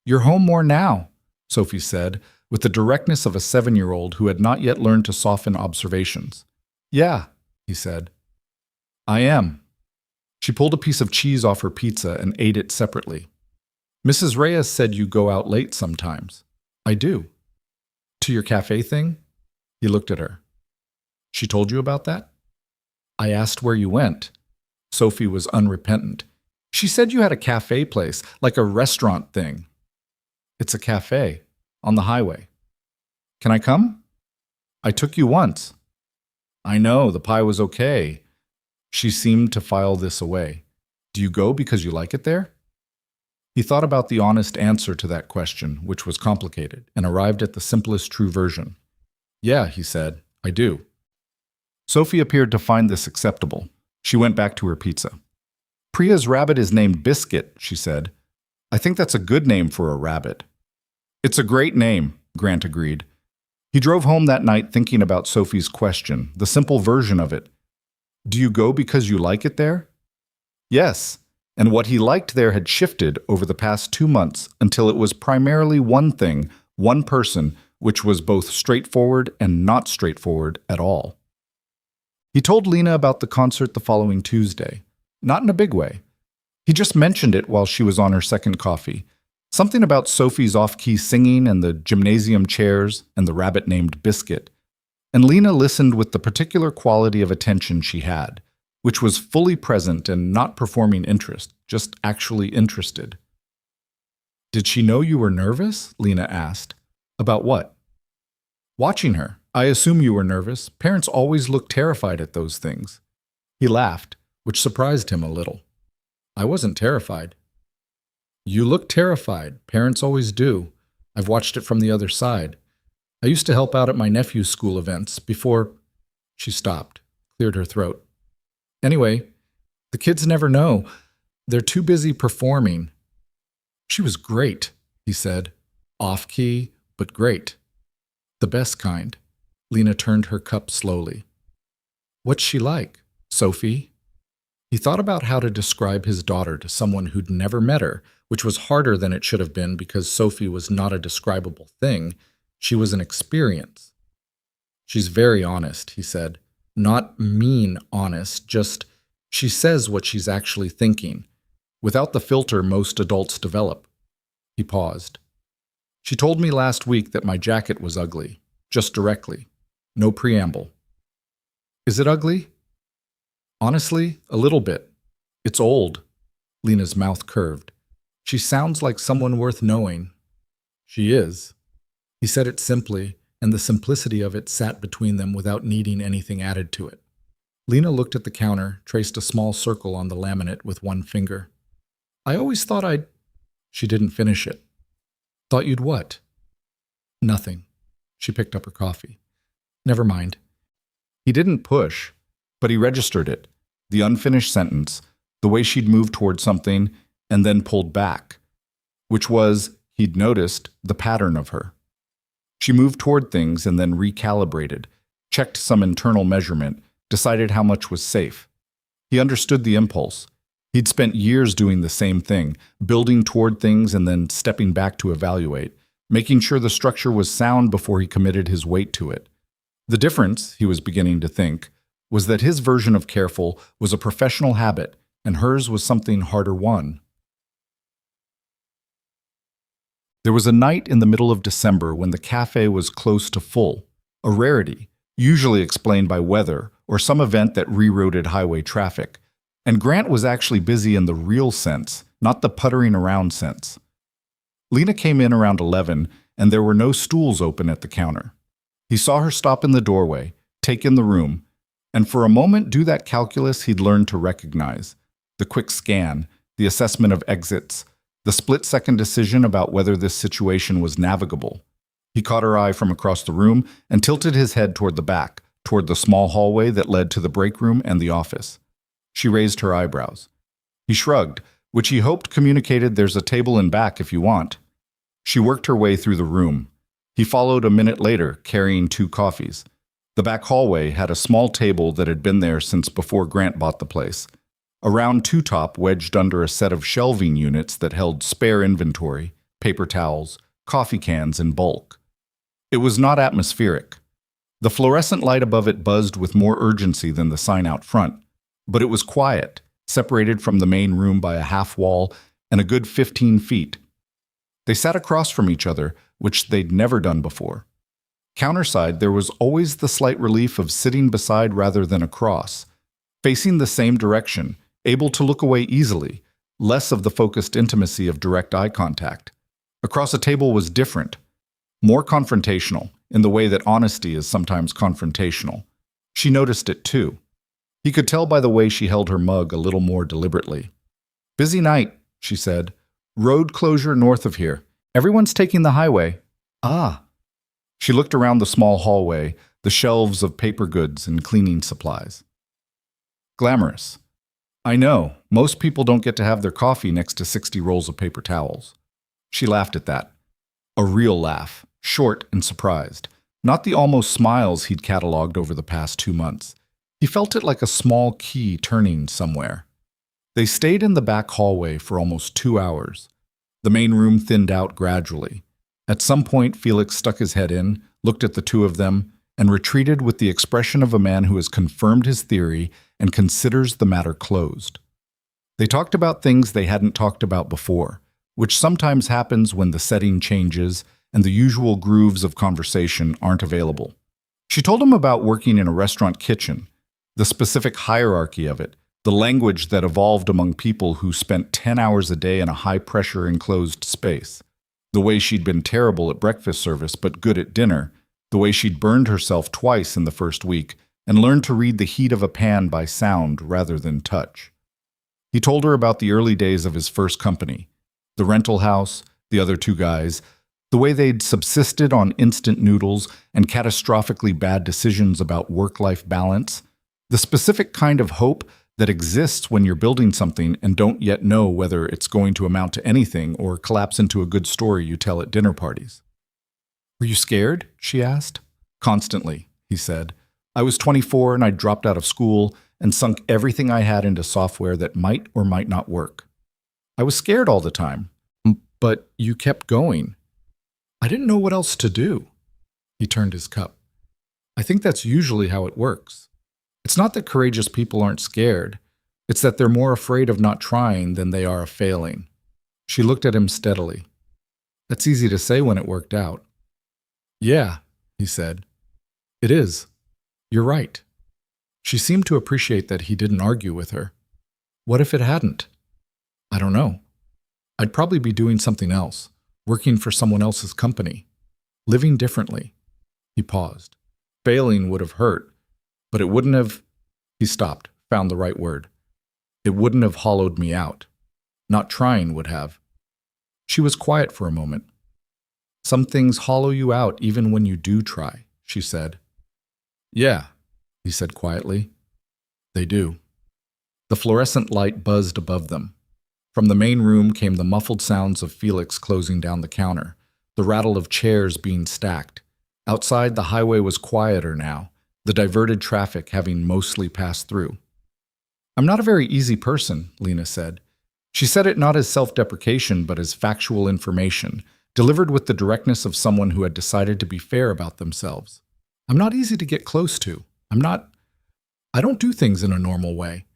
You're home more now, Sophie said, with the directness of a 7-year-old who had not yet learned to soften observations. Yeah, he said. I am. She pulled a piece of cheese off her pizza and ate it separately. Mrs. Reyes said you go out late sometimes. I do. To your cafe thing? He looked at her. She told you about that? I asked where you went. Sophie was unrepentant. She said you had a cafe place, like a restaurant thing. It's a cafe, on the highway. Can I come? I took you once. I know, the pie was okay. She seemed to file this away. Do you go because you like it there? He thought about the honest answer to that question, which was complicated, and arrived at the simplest true version. Yeah, he said, I do. Sophie appeared to find this acceptable. She went back to her pizza. Priya's rabbit is named Biscuit, she said. I think that's a good name for a rabbit. It's a great name, Grant agreed. He drove home that night thinking about Sophie's question, the simple version of it. Do you go because you like it there? Yes. And what he liked there had shifted over the past 2 months until it was primarily one thing, one person, which was both straightforward and not straightforward at all. He told Lena about the concert the following Tuesday, not in a big way. He just mentioned it while she was on her second coffee. Something about Sophie's off-key singing and the gymnasium chairs and the rabbit named Biscuit. And Lena listened with the particular quality of attention she had, which was fully present and not performing interest, just actually interested. Did she know you were nervous? Lena asked. About what? Watching her. I assume you were nervous. Parents always look terrified at those things. He laughed, which surprised him a little. I wasn't terrified. You look terrified. Parents always do. I've watched it from the other side. I used to help out at my nephew's school events before... She stopped, cleared her throat. Anyway, the kids never know. They're too busy performing. She was great, he said. Off-key, but great. The best kind. Lena turned her cup slowly. What's she like, Sophie? He thought about how to describe his daughter to someone who'd never met her, which was harder than it should have been because Sophie was not a describable thing. She was an experience. She's very honest, he said. Not mean honest, just she says what she's actually thinking, without the filter most adults develop. He paused. She told me last week that my jacket was ugly, just directly. No preamble. Is it ugly? Honestly, a little bit. It's old. Lena's mouth curved. She sounds like someone worth knowing. She is. He said it simply, and the simplicity of it sat between them without needing anything added to it. Lena looked at the counter, traced a small circle on the laminate with one finger. I always thought I'd... She didn't finish it. Thought you'd what? Nothing. She picked up her coffee. Never mind. He didn't push, but he registered it, the unfinished sentence, the way she'd moved toward something and then pulled back, which was, he'd noticed, the pattern of her. She moved toward things and then recalibrated, checked some internal measurement, decided how much was safe. He understood the impulse. He'd spent years doing the same thing, building toward things and then stepping back to evaluate, making sure the structure was sound before he committed his weight to it. The difference, he was beginning to think, was that his version of careful was a professional habit and hers was something harder won. There was a night in the middle of December when the café was close to full, a rarity, usually explained by weather or some event that rerouted highway traffic. And Grant was actually busy in the real sense, not the puttering around sense. Lena came in around 11, and there were no stools open at the counter. He saw her stop in the doorway, take in the room, and for a moment do that calculus he'd learned to recognize. The quick scan, the assessment of exits, the split-second decision about whether this situation was navigable. He caught her eye from across the room and tilted his head toward the back, toward the small hallway that led to the break room and the office. She raised her eyebrows. He shrugged, which he hoped communicated there's a table in back if you want. She worked her way through the room. He followed a minute later, carrying 2 coffees. The back hallway had a small table that had been there since before Grant bought the place. A round two-top wedged under a set of shelving units that held spare inventory, paper towels, coffee cans in bulk. It was not atmospheric. The fluorescent light above it buzzed with more urgency than the sign out front, but it was quiet, separated from the main room by a half wall and a good 15 feet. They sat across from each other, which they'd never done before. Counterside, there was always the slight relief of sitting beside rather than across, facing the same direction, able to look away easily, less of the focused intimacy of direct eye contact. Across a table was different, more confrontational, in the way that honesty is sometimes confrontational. She noticed it too. He could tell by the way she held her mug a little more deliberately. Busy night, she said. Road closure north of here. Everyone's taking the highway. Ah. She looked around the small hallway, the shelves of paper goods and cleaning supplies. Glamorous. I know, most people don't get to have their coffee next to 60 rolls of paper towels. She laughed at that. A real laugh, short and surprised. Not the almost smiles he'd cataloged over the past 2 months. He felt it like a small key turning somewhere. They stayed in the back hallway for almost 2 hours. The main room thinned out gradually. At some point, Felix stuck his head in, looked at the two of them, and retreated with the expression of a man who has confirmed his theory and considers the matter closed. They talked about things they hadn't talked about before, which sometimes happens when the setting changes and the usual grooves of conversation aren't available. She told him about working in a restaurant kitchen, the specific hierarchy of it, the language that evolved among people who spent 10 hours a day in a high-pressure enclosed space, the way she'd been terrible at breakfast service but good at dinner, the way she'd burned herself twice in the first week and learned to read the heat of a pan by sound rather than touch. He told her about the early days of his first company, the rental house, the other 2 guys, the way they'd subsisted on instant noodles and catastrophically bad decisions about work-life balance, the specific kind of hope that exists when you're building something and don't yet know whether it's going to amount to anything or collapse into a good story you tell at dinner parties. Were you scared? She asked. Constantly, he said. I was 24 and I dropped out of school and sunk everything I had into software that might or might not work. I was scared all the time, but you kept going. I didn't know what else to do. He turned his cup. I think that's usually how it works. It's not that courageous people aren't scared. It's that they're more afraid of not trying than they are of failing. She looked at him steadily. That's easy to say when it worked out. Yeah, he said. It is. You're right. She seemed to appreciate that he didn't argue with her. What if it hadn't? I don't know. I'd probably be doing something else, working for someone else's company, living differently. He paused. Failing would have hurt, but it wouldn't have... He stopped, found the right word. It wouldn't have hollowed me out. Not trying would have. She was quiet for a moment. Some things hollow you out even when you do try, she said. Yeah, he said quietly. They do. The fluorescent light buzzed above them. From the main room came the muffled sounds of Felix closing down the counter, the rattle of chairs being stacked. Outside, the highway was quieter now, the diverted traffic having mostly passed through. I'm not a very easy person, Lena said. She said it not as self-deprecation, but as factual information, delivered with the directness of someone who had decided to be fair about themselves. I'm not easy to get close to. I don't do things in a normal way.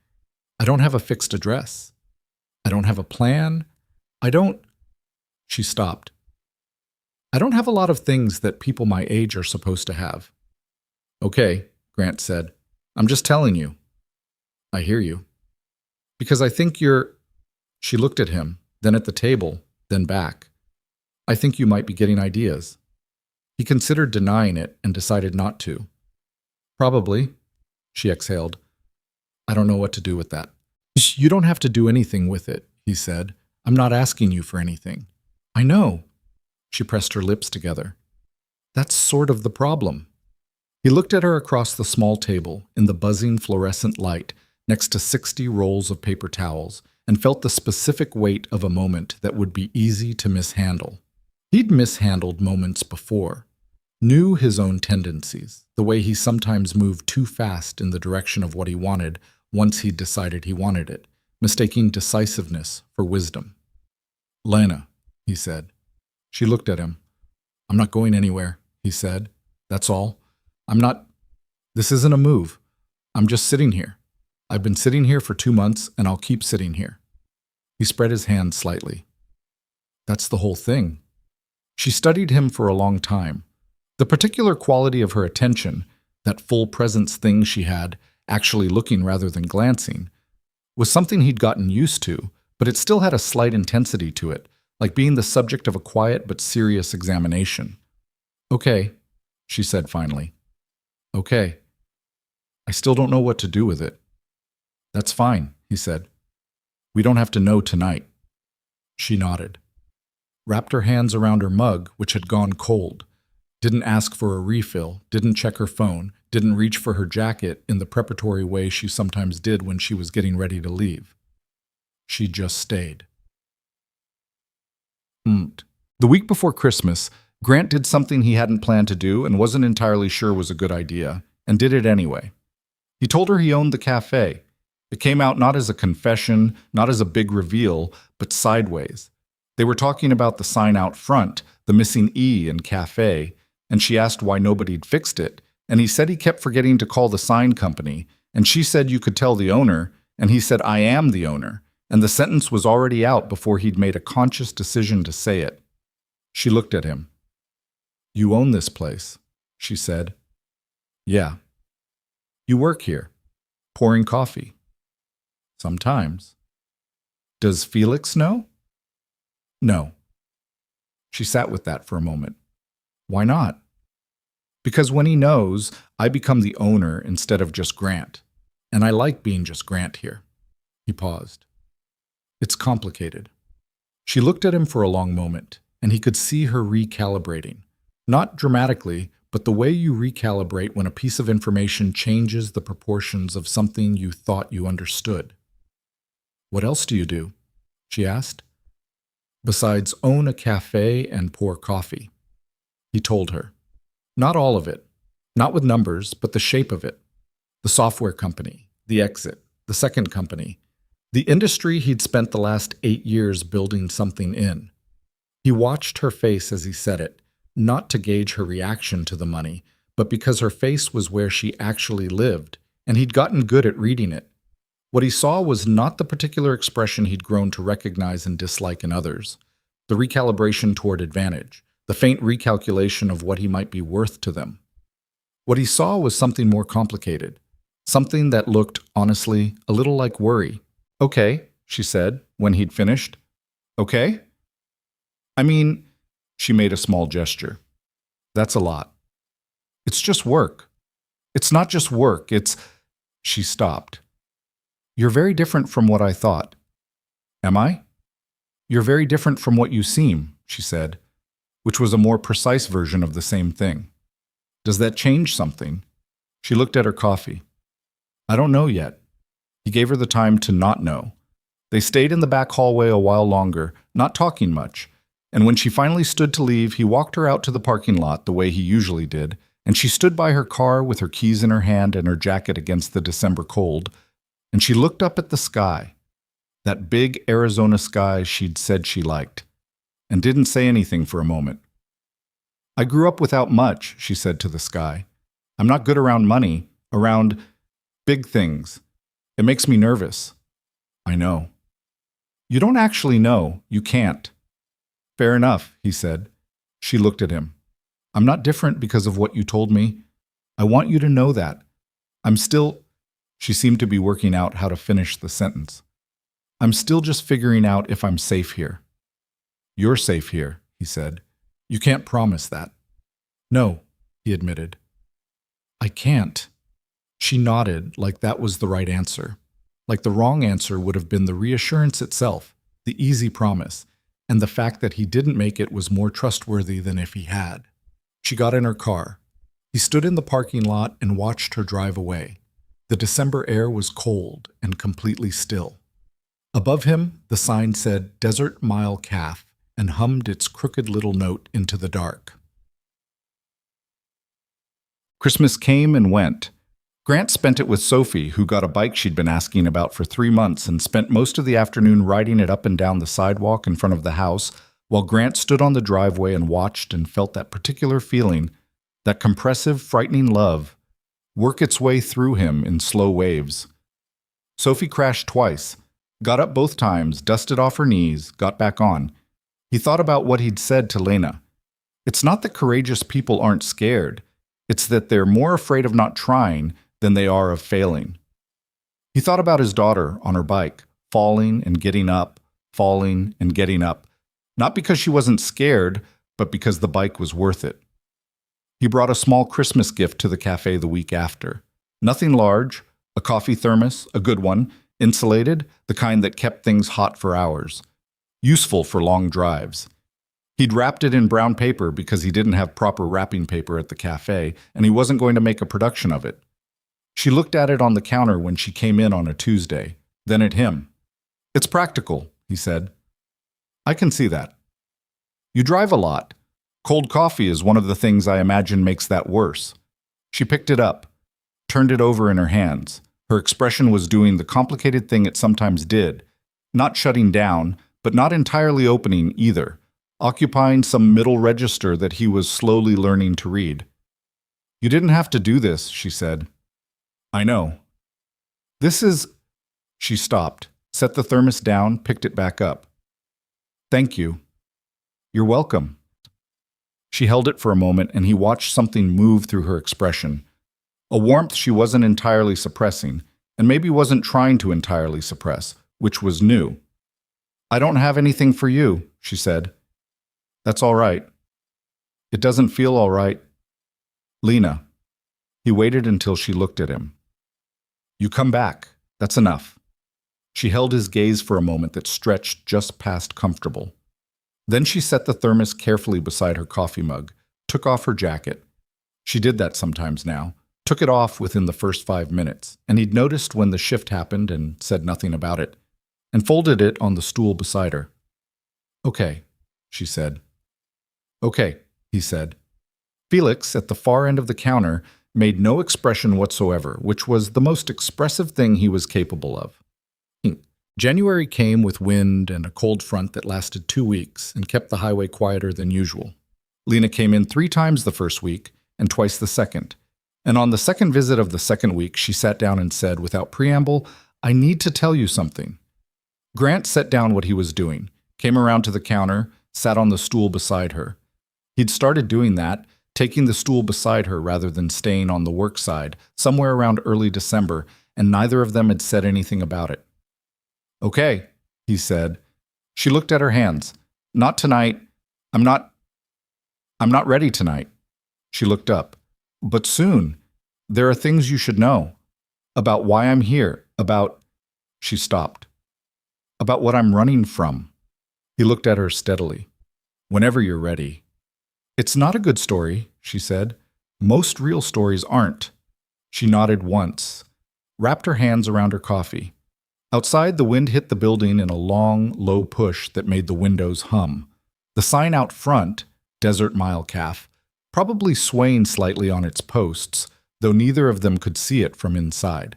I don't have a fixed address. I don't have a plan. She stopped. I don't have a lot of things that people my age are supposed to have. Okay, Grant said. I'm just telling you. I hear you. Because I think you're... She looked at him, then at the table, then back. I think you might be getting ideas. He considered denying it and decided not to. Probably, she exhaled. I don't know what to do with that. You don't have to do anything with it, he said. I'm not asking you for anything. I know. She pressed her lips together. That's sort of the problem. He looked at her across the small table in the buzzing fluorescent light next to 60 rolls of paper towels and felt the specific weight of a moment that would be easy to mishandle. He'd mishandled moments before, knew his own tendencies, the way he sometimes moved too fast in the direction of what he wanted once he'd decided he wanted it, mistaking decisiveness for wisdom. Lena, he said. She looked at him. I'm not going anywhere, he said. That's all. This isn't a move. I'm just sitting here. I've been sitting here for 2 months, and I'll keep sitting here. He spread his hand slightly. That's the whole thing. She studied him for a long time. The particular quality of her attention, that full presence thing she had, actually looking rather than glancing, was something he'd gotten used to, but it still had a slight intensity to it, like being the subject of a quiet but serious examination. Okay, she said finally. Okay. I still don't know what to do with it. That's fine, he said. We don't have to know tonight. She nodded. Wrapped her hands around her mug, which had gone cold. Didn't ask for a refill, didn't check her phone, didn't reach for her jacket in the preparatory way she sometimes did when she was getting ready to leave. She just stayed. The week before Christmas, Grant did something he hadn't planned to do and wasn't entirely sure was a good idea, and did it anyway. He told her he owned the café. It came out not as a confession, not as a big reveal, but sideways. They were talking about the sign out front, the missing E in café, and she asked why nobody'd fixed it, and he said he kept forgetting to call the sign company, and she said you could tell the owner, and he said I am the owner, and the sentence was already out before he'd made a conscious decision to say it. She looked at him. You own this place, she said. Yeah. You work here, pouring coffee. Sometimes. Does Felix know? No. She sat with that for a moment. Why not? Because when he knows, I become the owner instead of just Grant. And I like being just Grant here. He paused. It's complicated. She looked at him for a long moment, and he could see her recalibrating. Not dramatically, but the way you recalibrate when a piece of information changes the proportions of something you thought you understood. What else do you do? She asked. Besides own a cafe and pour coffee. He told her. Not all of it. Not with numbers, but the shape of it. The software company, the exit, the second company, the industry he'd spent the last 8 years building something in. He watched her face as he said it, not to gauge her reaction to the money, but because her face was where she actually lived, and he'd gotten good at reading it. What he saw was not the particular expression he'd grown to recognize and dislike in others, the recalibration toward advantage, the faint recalculation of what he might be worth to them. What he saw was something more complicated, something that looked, honestly, a little like worry. "Okay," she said, when he'd finished. "Okay?" "I mean," she made a small gesture. "That's a lot. It's just work. It's not just work, it's—" She stopped. "You're very different from what I thought." "Am I?" "You're very different from what you seem," she said, which was a more precise version of the same thing. "Does that change something?" She looked at her coffee. "I don't know yet." He gave her the time to not know. They stayed in the back hallway a while longer, not talking much, and when she finally stood to leave, he walked her out to the parking lot the way he usually did, and she stood by her car with her keys in her hand and her jacket against the December cold, and she looked up at the sky, that big Arizona sky she'd said she liked, and didn't say anything for a moment. "I grew up without much," she said to the sky. "I'm not good around money, around big things. It makes me nervous." "I know." "You don't actually know. You can't." "Fair enough," he said. She looked at him. "I'm not different because of what you told me. I want you to know that. I'm still—" She seemed to be working out how to finish the sentence. "I'm still just figuring out if I'm safe here." "You're safe here," he said. "You can't promise that." "No," he admitted. "I can't." She nodded like that was the right answer. Like the wrong answer would have been the reassurance itself, the easy promise, and the fact that he didn't make it was more trustworthy than if he had. She got in her car. He stood in the parking lot and watched her drive away. The December air was cold and completely still. Above him, the sign said Desert Mile Calf and hummed its crooked little note into the dark. Christmas came and went. Grant spent it with Sophie, who got a bike she'd been asking about for 3 months and spent most of the afternoon riding it up and down the sidewalk in front of the house, while Grant stood on the driveway and watched and felt that particular feeling, that compressive, frightening love, work its way through him in slow waves. Sophie crashed twice, got up both times, dusted off her knees, got back on. He thought about what he'd said to Lena. It's not that courageous people aren't scared. It's that they're more afraid of not trying than they are of failing. He thought about his daughter on her bike, falling and getting up, falling and getting up, not because she wasn't scared, but because the bike was worth it. He brought a small Christmas gift to the cafe the week after. Nothing large, a coffee thermos, a good one, insulated, the kind that kept things hot for hours. Useful for long drives. He'd wrapped it in brown paper because he didn't have proper wrapping paper at the cafe, and he wasn't going to make a production of it. She looked at it on the counter when she came in on a Tuesday, then at him. "It's practical," he said. "I can see that. You drive a lot. Cold coffee is one of the things I imagine makes that worse." She picked it up, turned it over in her hands. Her expression was doing the complicated thing it sometimes did, not shutting down, but not entirely opening either, occupying some middle register that he was slowly learning to read. "You didn't have to do this," she said. "I know. This is—" She stopped, set the thermos down, picked it back up. "Thank you." "You're welcome." She held it for a moment, and he watched something move through her expression. A warmth she wasn't entirely suppressing, and maybe wasn't trying to entirely suppress, which was new. "I don't have anything for you," she said. "That's all right." "It doesn't feel all right." "Lena." He waited until she looked at him. "You come back. That's enough." She held his gaze for a moment that stretched just past comfortable. Then she set the thermos carefully beside her coffee mug, took off her jacket. She did that sometimes now, took it off within the first 5 minutes, and he'd noticed when the shift happened and said nothing about it, and folded it on the stool beside her. "Okay," she said. "Okay," he said. Felix, at the far end of the counter, made no expression whatsoever, which was the most expressive thing he was capable of. January came with wind and a cold front that lasted 2 weeks and kept the highway quieter than usual. Lena came in 3 times the first week and twice the second. And on the second visit of the second week, she sat down and said, without preamble, "I need to tell you something." Grant set down what he was doing, came around to the counter, sat on the stool beside her. He'd started doing that, taking the stool beside her rather than staying on the work side, somewhere around early December, and neither of them had said anything about it. "Okay," he said. She looked at her hands. "Not tonight. I'm not ready tonight." She looked up. "But soon. There are things you should know. About why I'm here. About—" She stopped. "About what I'm running from." He looked at her steadily. "Whenever you're ready." "It's not a good story," she said. "Most real stories aren't." She nodded once, wrapped her hands around her coffee. Outside, the wind hit the building in a long, low push that made the windows hum. The sign out front, Desert Mile Caf, probably swaying slightly on its posts, though neither of them could see it from inside.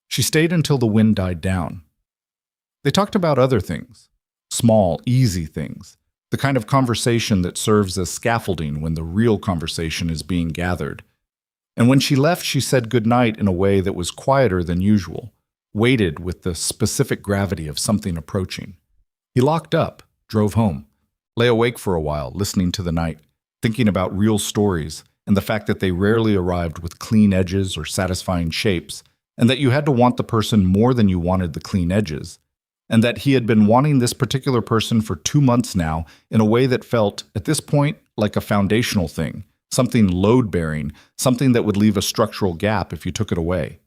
She stayed until the wind died down. They talked about other things, small, easy things, the kind of conversation that serves as scaffolding when the real conversation is being gathered. And when she left, she said goodnight in a way that was quieter than usual, weighted with the specific gravity of something approaching. He locked up, drove home, lay awake for a while, listening to the night, thinking about real stories and the fact that they rarely arrived with clean edges or satisfying shapes, and that you had to want the person more than you wanted the clean edges, and that he had been wanting this particular person for 2 months now in a way that felt, at this point, like a foundational thing, something load-bearing, something that would leave a structural gap if you took it away.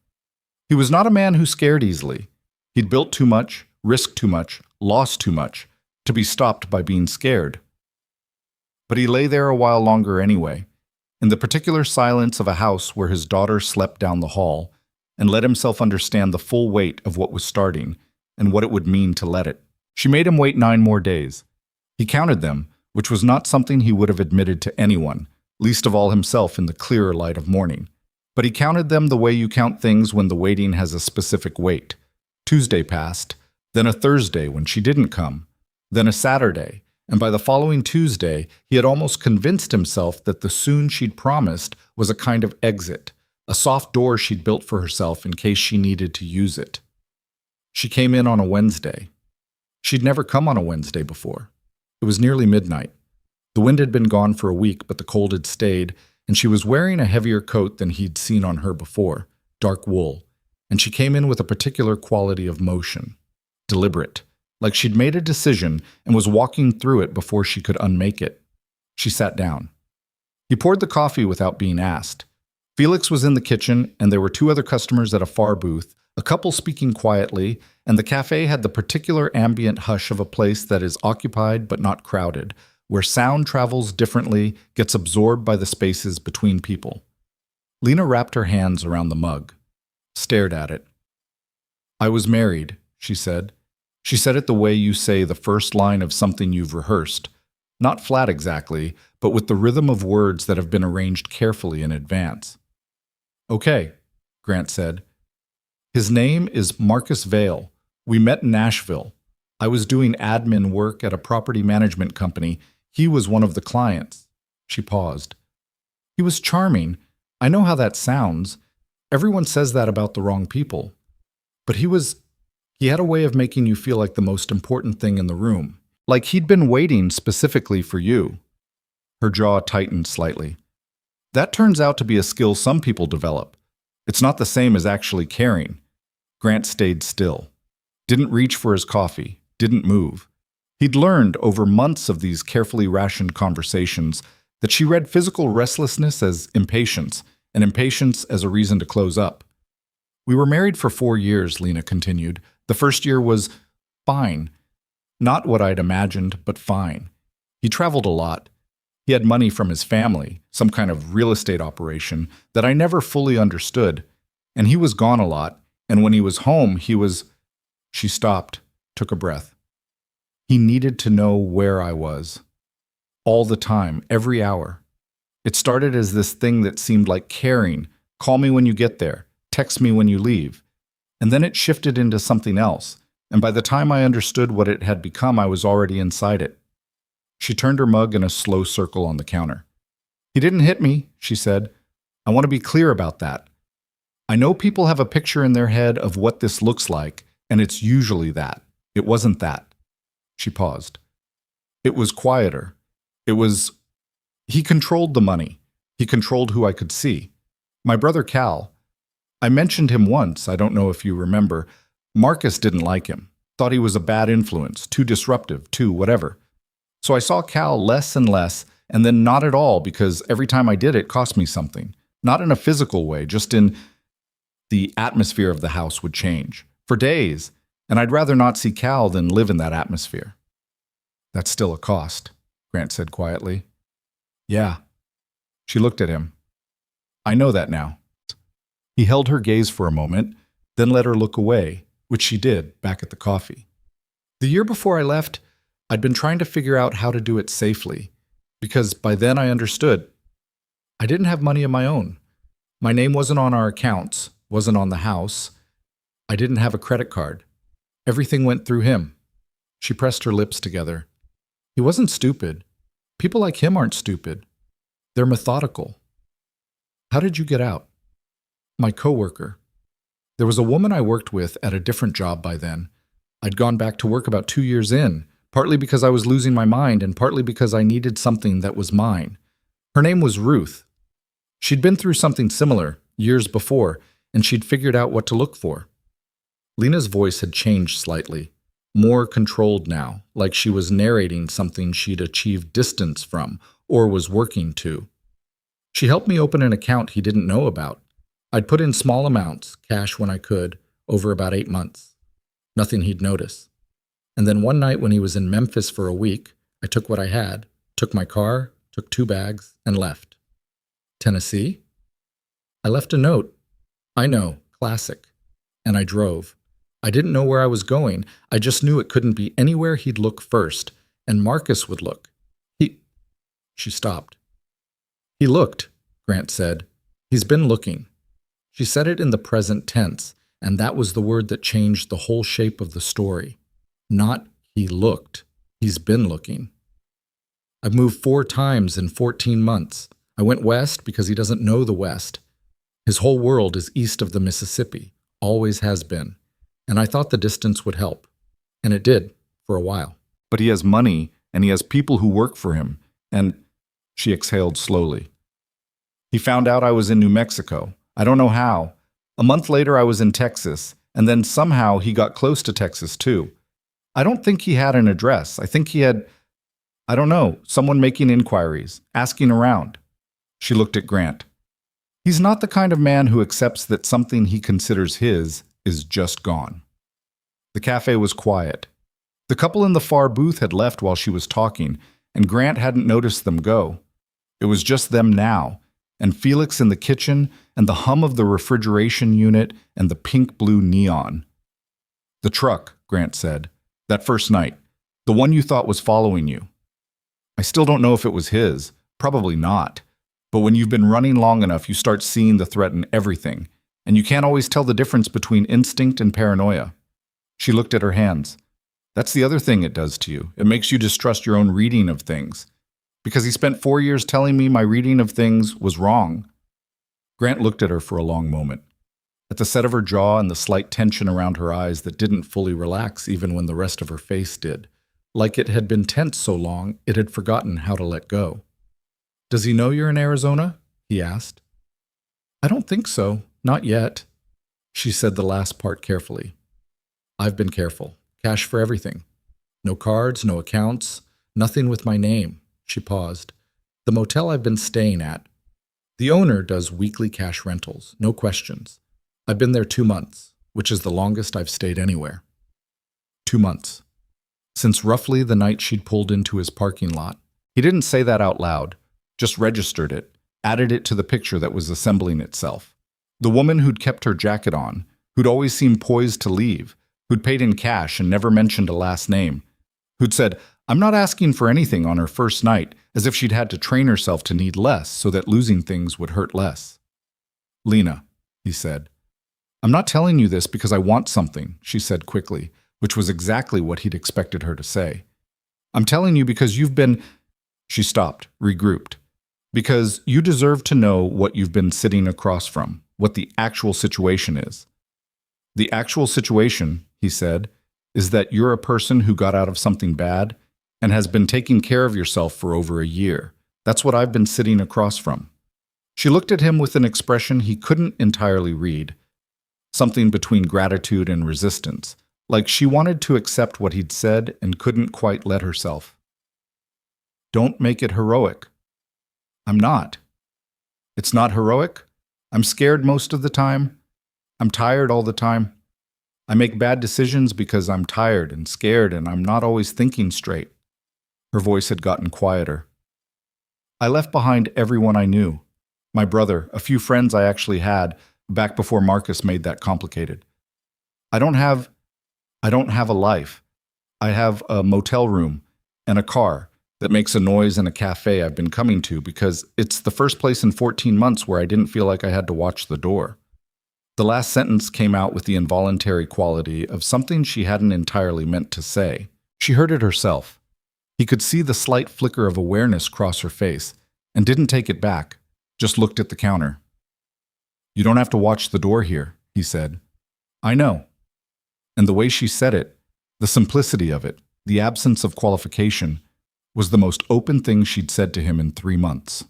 He was not a man who scared easily. He'd built too much, risked too much, lost too much, to be stopped by being scared. But he lay there a while longer anyway, in the particular silence of a house where his daughter slept down the hall, and let himself understand the full weight of what was starting and what it would mean to let it. She made him wait 9 more days. He counted them, which was not something he would have admitted to anyone, least of all himself in the clearer light of morning. But he counted them the way you count things when the waiting has a specific weight. Tuesday passed, then a Thursday when she didn't come, then a Saturday, and by the following Tuesday, he had almost convinced himself that the soon she'd promised was a kind of exit, a soft door she'd built for herself in case she needed to use it. She came in on a Wednesday. She'd never come on a Wednesday before. It was nearly midnight. The wind had been gone for a week, but the cold had stayed, and she was wearing a heavier coat than he'd seen on her before, dark wool, and she came in with a particular quality of motion, deliberate, like she'd made a decision and was walking through it before she could unmake it. She sat down. He poured the coffee without being asked. Felix was in the kitchen, and there were 2 other customers at a far booth, a couple speaking quietly, and the cafe had the particular ambient hush of a place that is occupied but not crowded, where sound travels differently, gets absorbed by the spaces between people. Lena wrapped her hands around the mug, stared at it. "I was married," she said. She said it the way you say the first line of something you've rehearsed, not flat exactly, but with the rhythm of words that have been arranged carefully in advance. "Okay," Grant said. "His name is Marcus Vale. We met in Nashville. I was doing admin work at a property management company. He was one of the clients." She paused. "He was charming. I know how that sounds. Everyone says that about the wrong people. But he had a way of making you feel like the most important thing in the room. Like he'd been waiting specifically for you." Her jaw tightened slightly. "That turns out to be a skill some people develop. It's not the same as actually caring." Grant stayed still. Didn't reach for his coffee. Didn't move. He'd learned over months of these carefully rationed conversations that she read physical restlessness as impatience, and impatience as a reason to close up. "We were married for 4 years, Lena continued. The first year was fine. Not what I'd imagined, but fine. He traveled a lot. He had money from his family, some kind of real estate operation that I never fully understood. And he was gone a lot, and when he was home, he was—" She stopped, took a breath. "He needed to know where I was. All the time, every hour. It started as this thing that seemed like caring. Call me when you get there. Text me when you leave. And then it shifted into something else, and by the time I understood what it had become, I was already inside it." She turned her mug in a slow circle on the counter. "He didn't hit me," she said. "I want to be clear about that. I know people have a picture in their head of what this looks like, and it's usually that. It wasn't that." She paused. It was quieter. It was... He controlled the money. He controlled who I could see. My brother Cal, I mentioned him once, I don't know if you remember. Marcus didn't like him, thought he was a bad influence, too disruptive, too whatever. So I saw Cal less and less, and then not at all, because every time I did it cost me something. Not in a physical way, just in the atmosphere of the house would change. For days, and I'd rather not see Cal than live in that atmosphere. That's still a cost, Grant said quietly. Yeah. She looked at him. I know that now. He held her gaze for a moment, then let her look away, which she did, back at the coffee. The year before I left, I'd been trying to figure out how to do it safely, because by then I understood. I didn't have money of my own. My name wasn't on our accounts, wasn't on the house. I didn't have a credit card. Everything went through him. She pressed her lips together. He wasn't stupid. People like him aren't stupid. They're methodical. How did you get out? My coworker. There was a woman I worked with at a different job by then. I'd gone back to work about 2 years in, partly because I was losing my mind and partly because I needed something that was mine. Her name was Ruth. She'd been through something similar years before, and she'd figured out what to look for. Lena's voice had changed slightly, more controlled now, like she was narrating something she'd achieved distance from or was working to. She helped me open an account he didn't know about. I'd put in small amounts, cash when I could, over about 8 months. Nothing he'd notice. And then one night when he was in Memphis for a week, I took what I had, took my car, took 2 bags, and left. Tennessee? I left a note. I know, classic. And I drove. I didn't know where I was going. I just knew it couldn't be anywhere he'd look first, and Marcus would look. She stopped. He looked, Grant said. He's been looking. She said it in the present tense, and that was the word that changed the whole shape of the story. Not he looked. He's been looking. I've moved 4 times in 14 months. I went west because he doesn't know the West. His whole world is east of the Mississippi, always has been. And I thought the distance would help. And it did, for a while. But he has money, and he has people who work for him, and... She exhaled slowly. He found out I was in New Mexico. I don't know how. A month later I was in Texas, and then somehow he got close to Texas too. I don't think he had an address. I think he had, I don't know, someone making inquiries, asking around. She looked at Grant. He's not the kind of man who accepts that something he considers his is just gone. The cafe was quiet. The couple in the far booth had left while she was talking, and Grant hadn't noticed them go. It was just them now, and Felix in the kitchen, and the hum of the refrigeration unit, and the pink-blue neon. The truck, Grant said, that first night, the one you thought was following you. I still don't know if it was his, probably not. But when you've been running long enough, you start seeing the threat in everything, and you can't always tell the difference between instinct and paranoia. She looked at her hands. That's the other thing it does to you. It makes you distrust your own reading of things. Because he spent 4 years telling me my reading of things was wrong. Grant looked at her for a long moment. At the set of her jaw and the slight tension around her eyes that didn't fully relax even when the rest of her face did. Like it had been tense so long, it had forgotten how to let go. Does he know you're in Arizona? He asked. I don't think so. Not yet. She said the last part carefully. I've been careful. Cash for everything. No cards, no accounts, nothing with my name. She paused. The motel I've been staying at. The owner does weekly cash rentals, no questions. I've been there 2 months, which is the longest I've stayed anywhere. 2 months. Since roughly the night she'd pulled into his parking lot. He didn't say that out loud, just registered it, added it to the picture that was assembling itself. The woman who'd kept her jacket on, who'd always seemed poised to leave, who'd paid in cash and never mentioned a last name, who'd said, I'm not asking for anything on her first night, as if she'd had to train herself to need less so that losing things would hurt less. Lena, he said. I'm not telling you this because I want something, she said quickly, which was exactly what he'd expected her to say. I'm telling you because you've been... She stopped, regrouped. Because you deserve to know what you've been sitting across from, what the actual situation is. The actual situation, he said, is that you're a person who got out of something bad, and has been taking care of yourself for over a year. That's what I've been sitting across from." She looked at him with an expression he couldn't entirely read, something between gratitude and resistance, like she wanted to accept what he'd said and couldn't quite let herself. "Don't make it heroic." "I'm not." "It's not heroic? I'm scared most of the time. I'm tired all the time. I make bad decisions because I'm tired and scared and I'm not always thinking straight." Her voice had gotten quieter. "I left behind everyone I knew. My brother, a few friends I actually had, back before Marcus made that complicated. I don't have a life. I have a motel room and a car that makes a noise and a cafe I've been coming to because it's the first place in 14 months where I didn't feel like I had to watch the door." The last sentence came out with the involuntary quality of something she hadn't entirely meant to say. She heard it herself. He could see the slight flicker of awareness cross her face and didn't take it back, just looked at the counter. "You don't have to watch the door here," he said. "I know." And the way she said it, the simplicity of it, the absence of qualification, was the most open thing she'd said to him in 3 months.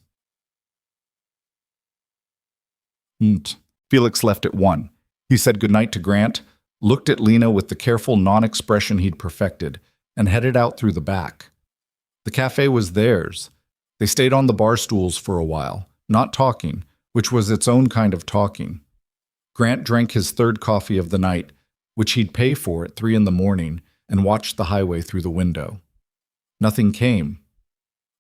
Felix left at 1. He said goodnight to Grant, looked at Lena with the careful non-expression he'd perfected, and headed out through the back. The cafe was theirs. They stayed on the bar stools for a while, not talking, which was its own kind of talking. Grant drank his third coffee of the night, which he'd pay for at 3 in the morning, and watched the highway through the window. Nothing came.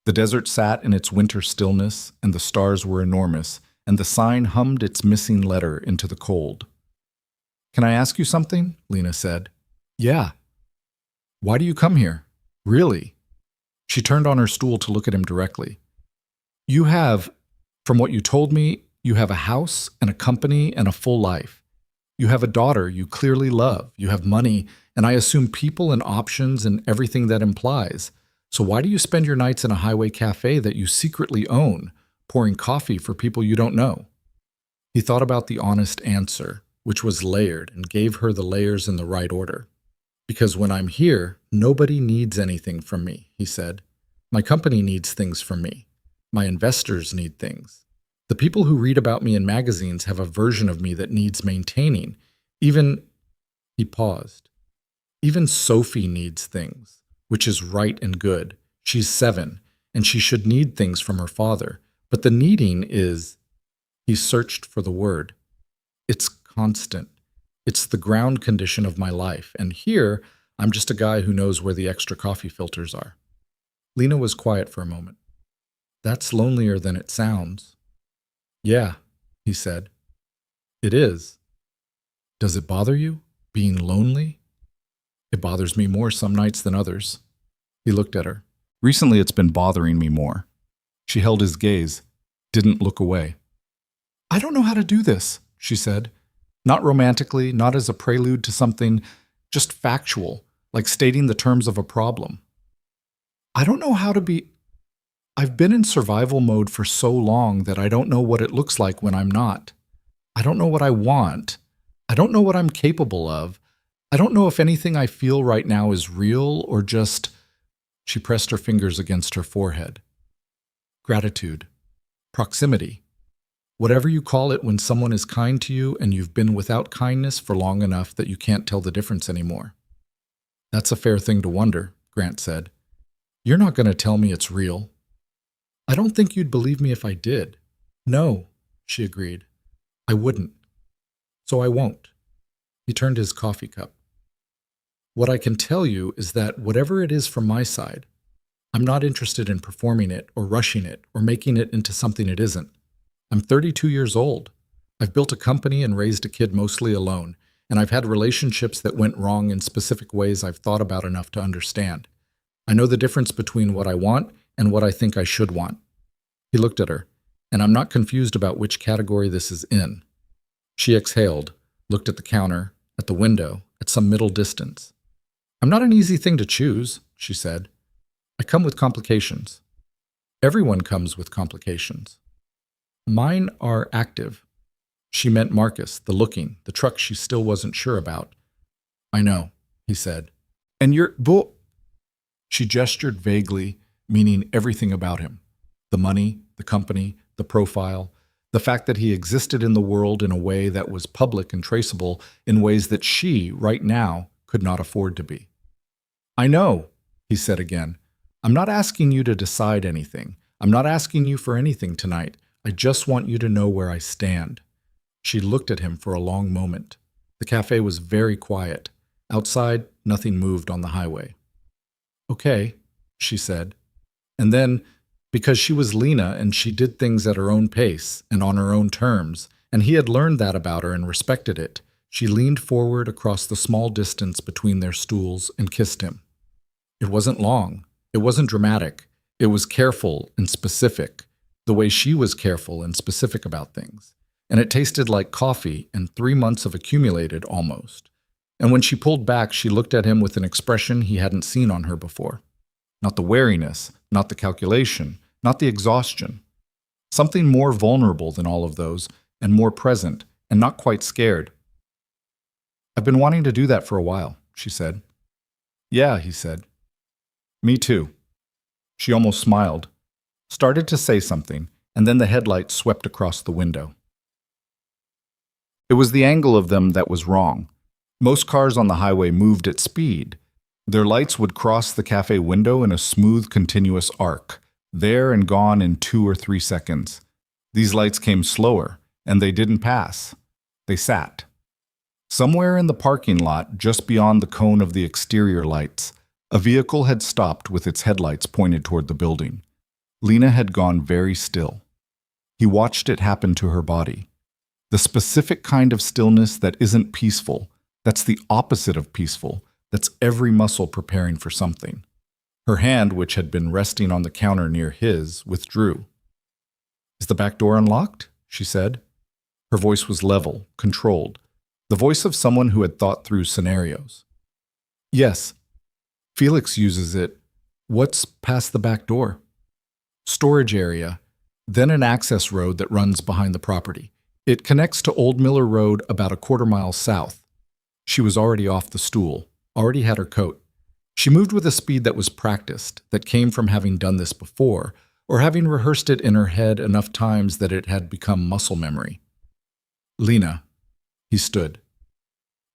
The desert sat in its winter stillness, and the stars were enormous, and the sign hummed its missing letter into the cold. "Can I ask you something?" Lena said. "Yeah." "Why do you come here? Really?" She turned on her stool to look at him directly. "You have, from what you told me, you have a house and a company and a full life. You have a daughter you clearly love. You have money, and I assume people and options and everything that implies. So why do you spend your nights in a highway cafe that you secretly own, pouring coffee for people you don't know?" He thought about the honest answer, which was layered, and gave her the layers in the right order. "Because when I'm here, nobody needs anything from me," he said. "My company needs things from me. My investors need things. The people who read about me in magazines have a version of me that needs maintaining. He paused. "Even Sophie needs things, which is right and good. She's 7, and she should need things from her father. But the needing is," he searched for the word, "it's constant. It's the ground condition of my life, and here I'm just a guy who knows where the extra coffee filters are." Lena was quiet for a moment. "That's lonelier than it sounds." "Yeah," he said. "It is." "Does it bother you, being lonely?" "It bothers me more some nights than others." He looked at her. "Recently it's been bothering me more." She held his gaze, didn't look away. "I don't know how to do this," she said. Not romantically, not as a prelude to something, just factual, like stating the terms of a problem. "I don't know how to be... I've been in survival mode for so long that I don't know what it looks like when I'm not. I don't know what I want. I don't know what I'm capable of. I don't know if anything I feel right now is real or just..." She pressed her fingers against her forehead. "Gratitude. Proximity. Whatever you call it when someone is kind to you and you've been without kindness for long enough that you can't tell the difference anymore." "That's a fair thing to wonder," Grant said. "You're not going to tell me it's real." "I don't think you'd believe me if I did." "No," she agreed. "I wouldn't. So I won't." He turned his coffee cup. "What I can tell you is that whatever it is from my side, I'm not interested in performing it or rushing it or making it into something it isn't. I'm 32 years old. I've built a company and raised a kid mostly alone, and I've had relationships that went wrong in specific ways I've thought about enough to understand. I know the difference between what I want and what I think I should want." He looked at her, "And I'm not confused about which category this is in." She exhaled, looked at the counter, at the window, at some middle distance. "I'm not an easy thing to choose," she said. "I come with complications. Everyone comes with complications. Mine are active." She meant Marcus, the looking, the truck she still wasn't sure about. "I know," he said. "And you're She gestured vaguely, meaning everything about him. The money, the company, the profile, the fact that he existed in the world in a way that was public and traceable in ways that she, right now, could not afford to be. I know, he said again. I'm not asking you to decide anything. I'm not asking you for anything tonight. I just want you to know where I stand. She looked at him for a long moment. The cafe was very quiet. Outside, nothing moved on the highway. Okay, she said. And then, because she was Lena and she did things at her own pace and on her own terms, and he had learned that about her and respected it, she leaned forward across the small distance between their stools and kissed him. It wasn't long. It wasn't dramatic. It was careful and specific, the way she was careful and specific about things. And it tasted like coffee and 3 months of accumulated almost. And when she pulled back, she looked at him with an expression he hadn't seen on her before. Not the wariness, not the calculation, not the exhaustion. Something more vulnerable than all of those, and more present, and not quite scared. I've been wanting to do that for a while, she said. Yeah, he said. Me too. She almost smiled, started to say something, and then the headlights swept across the window. It was the angle of them that was wrong. Most cars on the highway moved at speed. Their lights would cross the cafe window in a smooth, continuous arc, there and gone in 2 or 3 seconds. These lights came slower, and they didn't pass. They sat. Somewhere in the parking lot, just beyond the cone of the exterior lights, a vehicle had stopped with its headlights pointed toward the building. Lena had gone very still. He watched it happen to her body. The specific kind of stillness that isn't peaceful, that's the opposite of peaceful, that's every muscle preparing for something. Her hand, which had been resting on the counter near his, withdrew. Is the back door unlocked? She said. Her voice was level, controlled, the voice of someone who had thought through scenarios. Yes. Felix uses it. What's past the back door? Storage area, then an access road that runs behind the property. It connects to Old Miller Road about a quarter mile south. She was already off the stool, already had her coat. She moved with a speed that was practiced, that came from having done this before, or having rehearsed it in her head enough times that it had become muscle memory. Lena, he stood.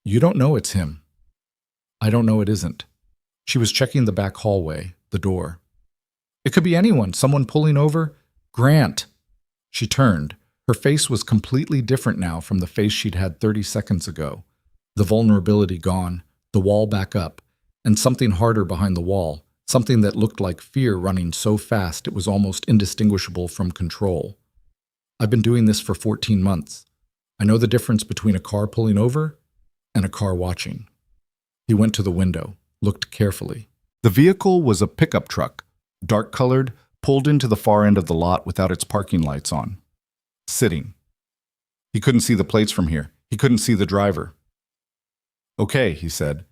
You don't know it's him. I don't know it isn't. She was checking the back hallway, the door. It could be anyone, someone pulling over. Grant. She turned. Her face was completely different now from the face she'd had 30 seconds ago. The vulnerability gone, the wall back up, and something harder behind the wall, something that looked like fear running so fast it was almost indistinguishable from control. I've been doing this for 14 months. I know the difference between a car pulling over and a car watching. He went to the window, looked carefully. The vehicle was a pickup truck, dark-colored, pulled into the far end of the lot without its parking lights on. Sitting. He couldn't see the plates from here. He couldn't see the driver. Okay, he said.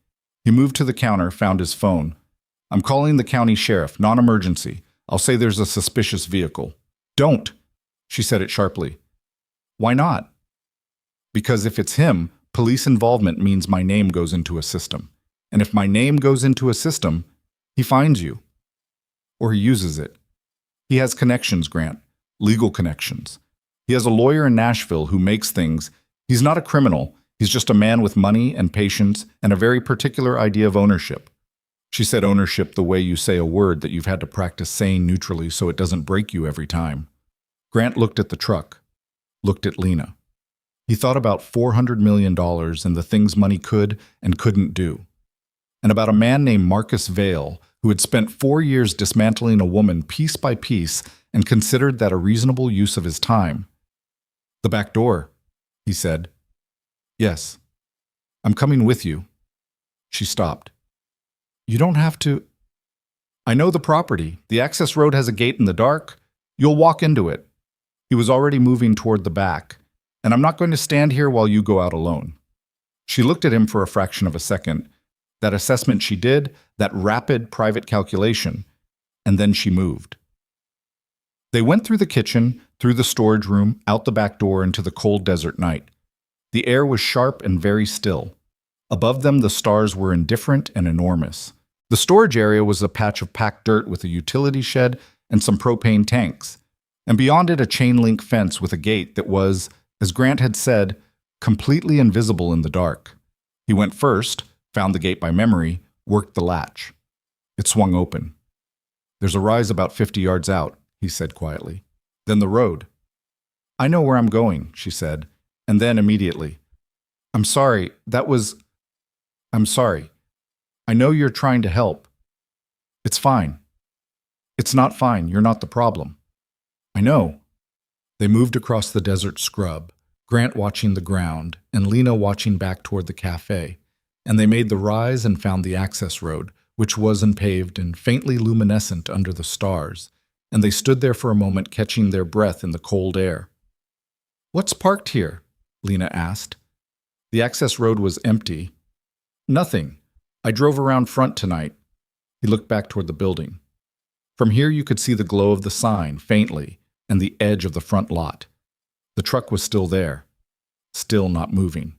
He moved to the counter, found his phone. I'm calling the county sheriff, non-emergency. I'll say there's a suspicious vehicle. Don't, she said it sharply. Why not? Because if it's him, police involvement means my name goes into a system. And if my name goes into a system, he finds you. Or he uses it. He has connections, Grant. Legal connections. He has a lawyer in Nashville who makes things. He's not a criminal. He's just a man with money and patience and a very particular idea of ownership. She said ownership the way you say a word that you've had to practice saying neutrally so it doesn't break you every time. Grant looked at the truck, looked at Lena. He thought about $400 million and the things money could and couldn't do. And about a man named Marcus Vale who had spent 4 years dismantling a woman piece by piece and considered that a reasonable use of his time. The back door, he said. Yes. I'm coming with you. She stopped. You don't have to. I know the property. The access road has a gate in the dark. You'll walk into it. He was already moving toward the back. And I'm not going to stand here while you go out alone. She looked at him for a fraction of a second. That assessment she did, that rapid private calculation, and then she moved. They went through the kitchen, through the storage room, out the back door into the cold desert night. The air was sharp and very still. Above them the stars were indifferent and enormous. The storage area was a patch of packed dirt with a utility shed and some propane tanks, and beyond it a chain-link fence with a gate that was, as Grant had said, completely invisible in the dark. He went first, found the gate by memory, worked the latch. It swung open. "There's a rise about 50 yards out," he said quietly. "Then the road." "I know where I'm going," she said, and then immediately, I'm sorry, I'm sorry. I know you're trying to help. It's fine. It's not fine, you're not the problem. I know." They moved across the desert scrub, Grant watching the ground and Lena watching back toward the café, and they made the rise and found the access road, which was unpaved and faintly luminescent under the stars, and they stood there for a moment catching their breath in the cold air. "What's parked here?" Lena asked. The access road was empty. "Nothing. I drove around front tonight." He looked back toward the building. From here you could see the glow of the sign, faintly, and the edge of the front lot. The truck was still there, still not moving.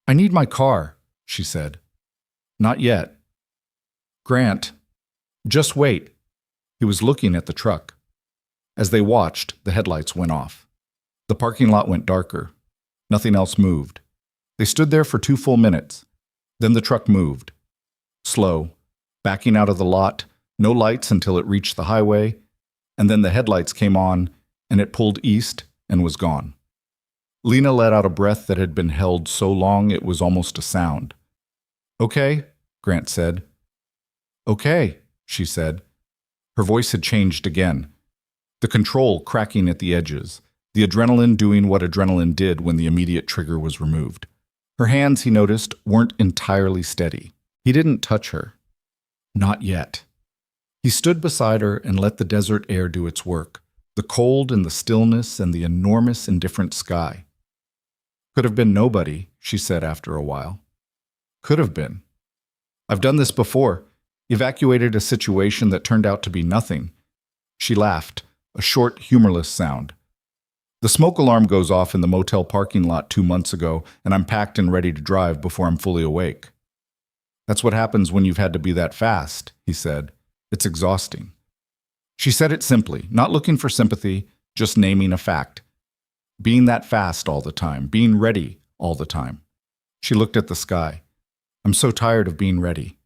"I need my car," she said. "Not yet." "Grant, just wait." He was looking at the truck. As they watched, the headlights went off. The parking lot went darker. Nothing else moved. They stood there for 2 full minutes. Then the truck moved. Slow, backing out of the lot, no lights until it reached the highway, and then the headlights came on, and it pulled east and was gone. Lena let out a breath that had been held so long it was almost a sound. "Okay," Grant said. "Okay," she said. Her voice had changed again. The control cracking at the edges, the adrenaline doing what adrenaline did when the immediate trigger was removed. Her hands, he noticed, weren't entirely steady. He didn't touch her. Not yet. He stood beside her and let the desert air do its work, the cold and the stillness and the enormous indifferent sky. "Could have been nobody," she said after a while. "Could have been. I've done this before, evacuated a situation that turned out to be nothing." She laughed, a short, humorless sound. "The smoke alarm goes off in the motel parking lot 2 months ago, and I'm packed and ready to drive before I'm fully awake." "That's what happens when you've had to be that fast," he said. "It's exhausting." She said it simply, not looking for sympathy, just naming a fact. Being that fast all the time, being ready all the time. She looked at the sky. "I'm so tired of being ready."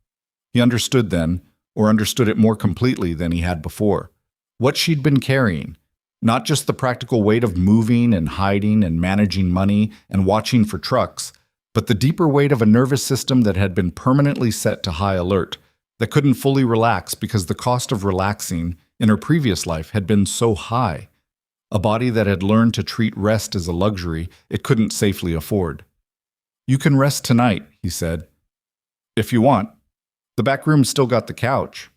He understood then, or understood it more completely than he had before. What she'd been carrying. Not just the practical weight of moving and hiding and managing money and watching for trucks, but the deeper weight of a nervous system that had been permanently set to high alert, that couldn't fully relax because the cost of relaxing in her previous life had been so high. A body that had learned to treat rest as a luxury it couldn't safely afford. "You can rest tonight," he said. "If you want. The back room's still got the couch."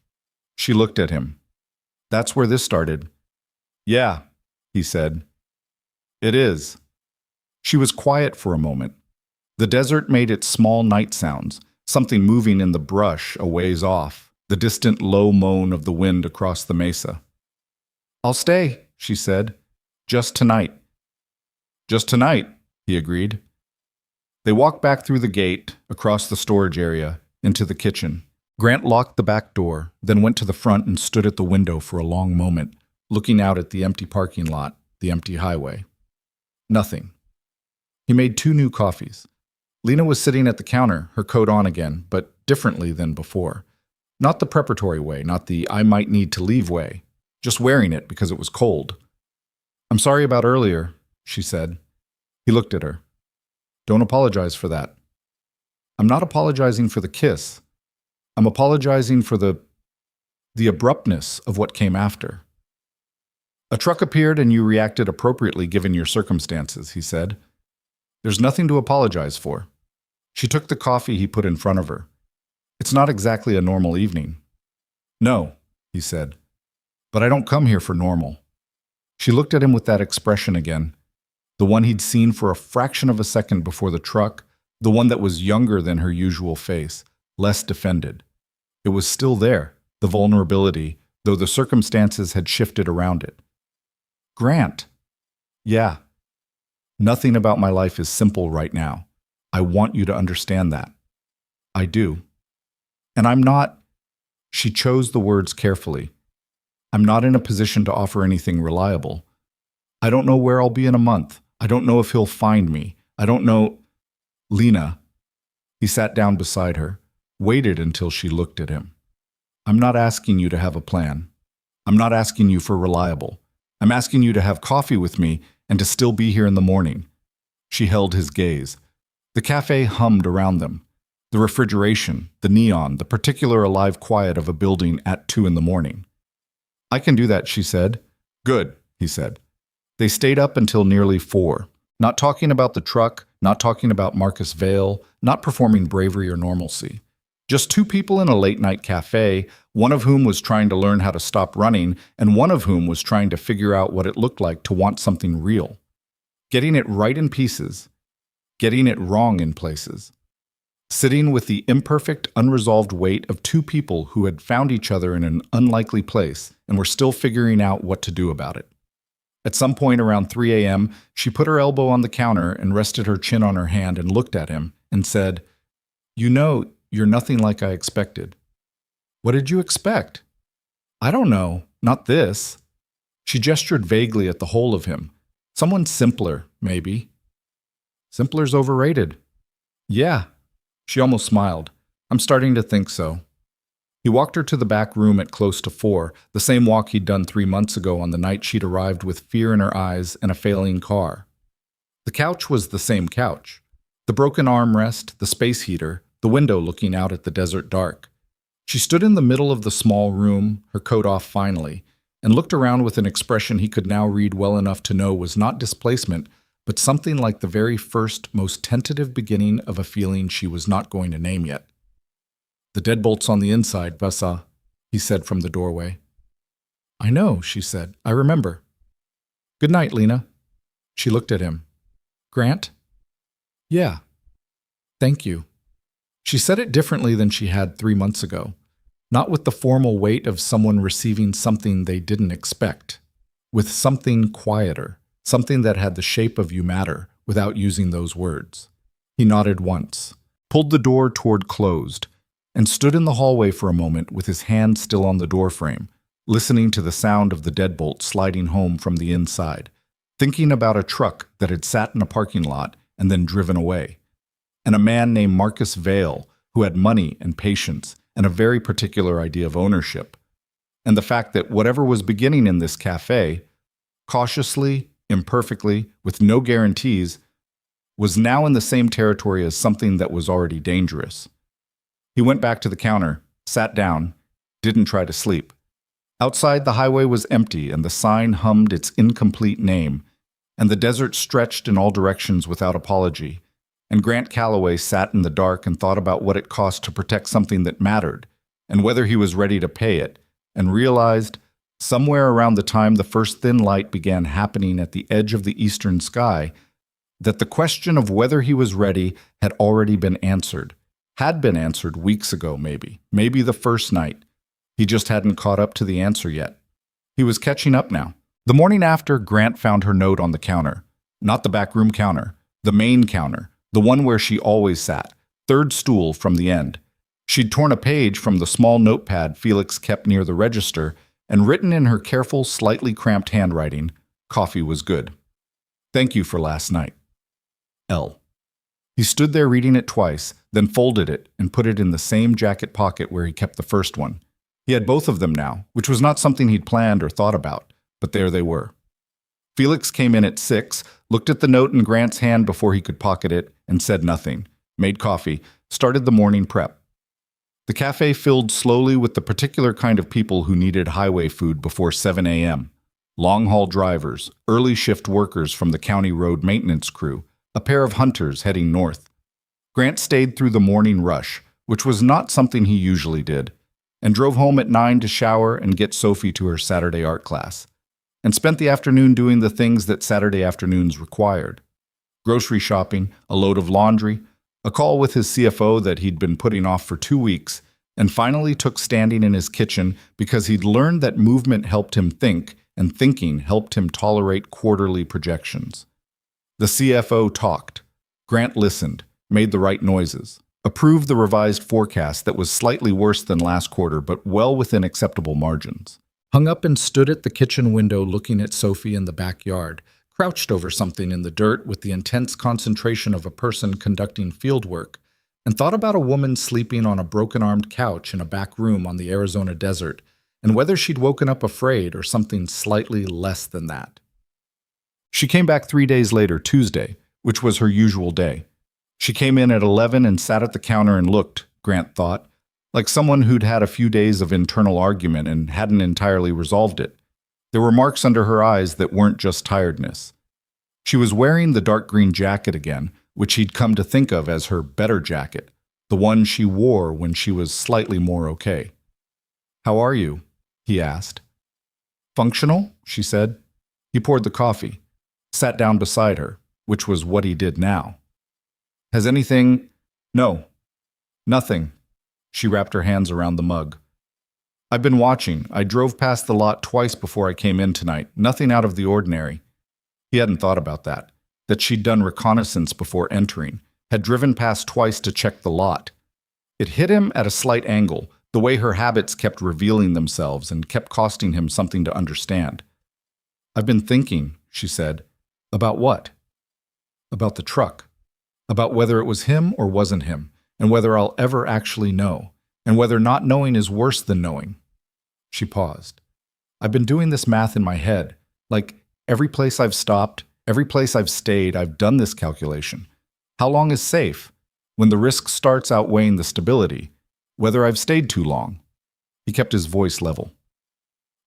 She looked at him. "That's where this started." "Yeah," he said. "It is." She was quiet for a moment. The desert made its small night sounds, something moving in the brush a ways off, the distant low moan of the wind across the mesa. "I'll stay," she said. "Just tonight." "Just tonight," he agreed. They walked back through the gate, across the storage area, into the kitchen. Grant locked the back door, then went to the front and stood at the window for a long moment, looking out at the empty parking lot, the empty highway. Nothing. He made 2 new coffees. Lena was sitting at the counter, her coat on again, but differently than before. Not the preparatory way, not the I might need to leave way, just wearing it because it was cold. "I'm sorry about earlier," she said. He looked at her. "Don't apologize for that." "I'm not apologizing for the kiss. I'm apologizing for the abruptness of what came after." "A truck appeared and you reacted appropriately given your circumstances," he said. "There's nothing to apologize for." She took the coffee he put in front of her. "It's not exactly a normal evening." "No," he said. "But I don't come here for normal." She looked at him with that expression again, the one he'd seen for a fraction of a second before the truck, the one that was younger than her usual face, less defended. It was still there, the vulnerability, though the circumstances had shifted around it. "Grant." "Yeah. Nothing about my life is simple right now. I want you to understand that." "I do." And I'm not, she chose the words carefully. I'm not in a position to offer anything reliable. I don't know where I'll be in a month. I don't know if he'll find me. I don't know. Lena. He sat down beside her, waited until she looked at him. I'm not asking you to have a plan. I'm not asking you for reliable. I'm asking you to have coffee with me and to still be here in the morning. She held his gaze. The cafe hummed around them. The refrigeration, the neon, the particular alive quiet of a building at 2 in the morning. I can do that, she said. Good, he said. They stayed up until nearly 4, not talking about the truck, not talking about Marcus Vale, not performing bravery or normalcy. Just two people in a late-night cafe, one of whom was trying to learn how to stop running, and one of whom was trying to figure out what it looked like to want something real. Getting it right in pieces, getting it wrong in places. Sitting with the imperfect, unresolved weight of two people who had found each other in an unlikely place and were still figuring out what to do about it. At some point around 3 a.m., she put her elbow on the counter and rested her chin on her hand and looked at him and said, "You know, you're nothing like I expected." "What did you expect?" "I don't know. Not this." She gestured vaguely at the whole of him. "Someone simpler, maybe." "Simpler's overrated." "Yeah." She almost smiled. "I'm starting to think so." He walked her to the back room at close to 4, the same walk he'd done 3 months ago on the night she'd arrived with fear in her eyes and a failing car. The couch was the same couch. The broken armrest, the space heater, the window looking out at the desert dark. She stood in the middle of the small room, her coat off finally, and looked around with an expression he could now read well enough to know was not displacement, but something like the very first, most tentative beginning of a feeling she was not going to name yet. "The deadbolt's on the inside, Vasa," he said from the doorway. "I know," she said. "I remember." "Good night, Lena." She looked at him. "Grant?" "Yeah." "Thank you." She said it differently than she had 3 months ago, not with the formal weight of someone receiving something they didn't expect, with something quieter, something that had the shape of "you matter," without using those words. He nodded once, pulled the door toward closed, and stood in the hallway for a moment with his hand still on the doorframe, listening to the sound of the deadbolt sliding home from the inside, thinking about a truck that had sat in a parking lot and then driven away, and a man named Marcus Vale who had money and patience and a very particular idea of ownership, and the fact that whatever was beginning in this cafe, cautiously, imperfectly, with no guarantees, was now in the same territory as something that was already dangerous. He went back to the counter, sat down, didn't try to sleep. Outside, the highway was empty and the sign hummed its incomplete name, and the desert stretched in all directions without apology, and Grant Calloway sat in the dark and thought about what it cost to protect something that mattered, and whether he was ready to pay it, and realized, somewhere around the time the first thin light began happening at the edge of the eastern sky, that the question of whether he was ready had already been answered. Had been answered weeks ago, maybe the first night. He just hadn't caught up to the answer yet. He was catching up now. The morning after, Grant found her note on the counter. Not the backroom counter, the main counter, the one where she always sat, third stool from the end. She'd torn a page from the small notepad Felix kept near the register and written in her careful, slightly cramped handwriting, "Coffee was good. Thank you for last night. L." He stood there reading it twice, then folded it and put it in the same jacket pocket where he kept the first one. He had both of them now, which was not something he'd planned or thought about, but there they were. Felix came in at 6, looked at the note in Grant's hand before he could pocket it, and said nothing, made coffee, started the morning prep. The cafe filled slowly with the particular kind of people who needed highway food before 7 a.m. Long-haul drivers, early shift workers from the county road maintenance crew, a pair of hunters heading north. Grant stayed through the morning rush, which was not something he usually did, and drove home at 9 to shower and get Sophie to her Saturday art class, and spent the afternoon doing the things that Saturday afternoons required. Grocery shopping, a load of laundry, a call with his CFO that he'd been putting off for 2 weeks, and finally took standing in his kitchen because he'd learned that movement helped him think, and thinking helped him tolerate quarterly projections. The CFO talked. Grant listened, made the right noises, approved the revised forecast that was slightly worse than last quarter but well within acceptable margins. Hung up and stood at the kitchen window looking at Sophie in the backyard, crouched over something in the dirt with the intense concentration of a person conducting field work, and thought about a woman sleeping on a broken-armed couch in a back room on the Arizona desert, and whether she'd woken up afraid or something slightly less than that. She came back 3 days later, Tuesday, which was her usual day. She came in at 11 and sat at the counter and looked, Grant thought, like someone who'd had a few days of internal argument and hadn't entirely resolved it. There were marks under her eyes that weren't just tiredness. She was wearing the dark green jacket again, which he'd come to think of as her better jacket, the one she wore when she was slightly more okay. "How are you?" he asked. "Functional," she said. He poured the coffee, sat down beside her, which was what he did now. "Has anything—" "No. Nothing." She wrapped her hands around the mug. "I've been watching. I drove past the lot twice before I came in tonight. Nothing out of the ordinary." He hadn't thought about that she'd done reconnaissance before entering, had driven past twice to check the lot. It hit him at a slight angle, the way her habits kept revealing themselves and kept costing him something to understand. "I've been thinking," she said. "About what?" "About the truck. About whether it was him or wasn't him, and whether I'll ever actually know, and whether not knowing is worse than knowing." She paused. "I've been doing this math in my head, like every place I've stopped, every place I've stayed, I've done this calculation. How long is safe? When the risk starts outweighing the stability. Whether I've stayed too long." He kept his voice level.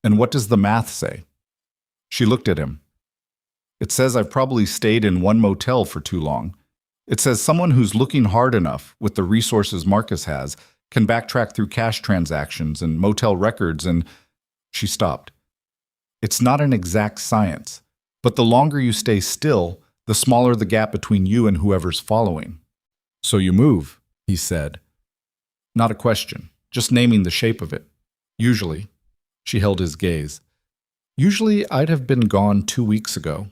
"And what does the math say?" She looked at him. "It says I've probably stayed in one motel for too long. It says someone who's looking hard enough with the resources Marcus has can backtrack through cash transactions and motel records and—" She stopped. "It's not an exact science, but the longer you stay still, the smaller the gap between you and whoever's following." "So you move," he said. Not a question, just naming the shape of it. "Usually." She held his gaze. "Usually I'd have been gone 2 weeks ago."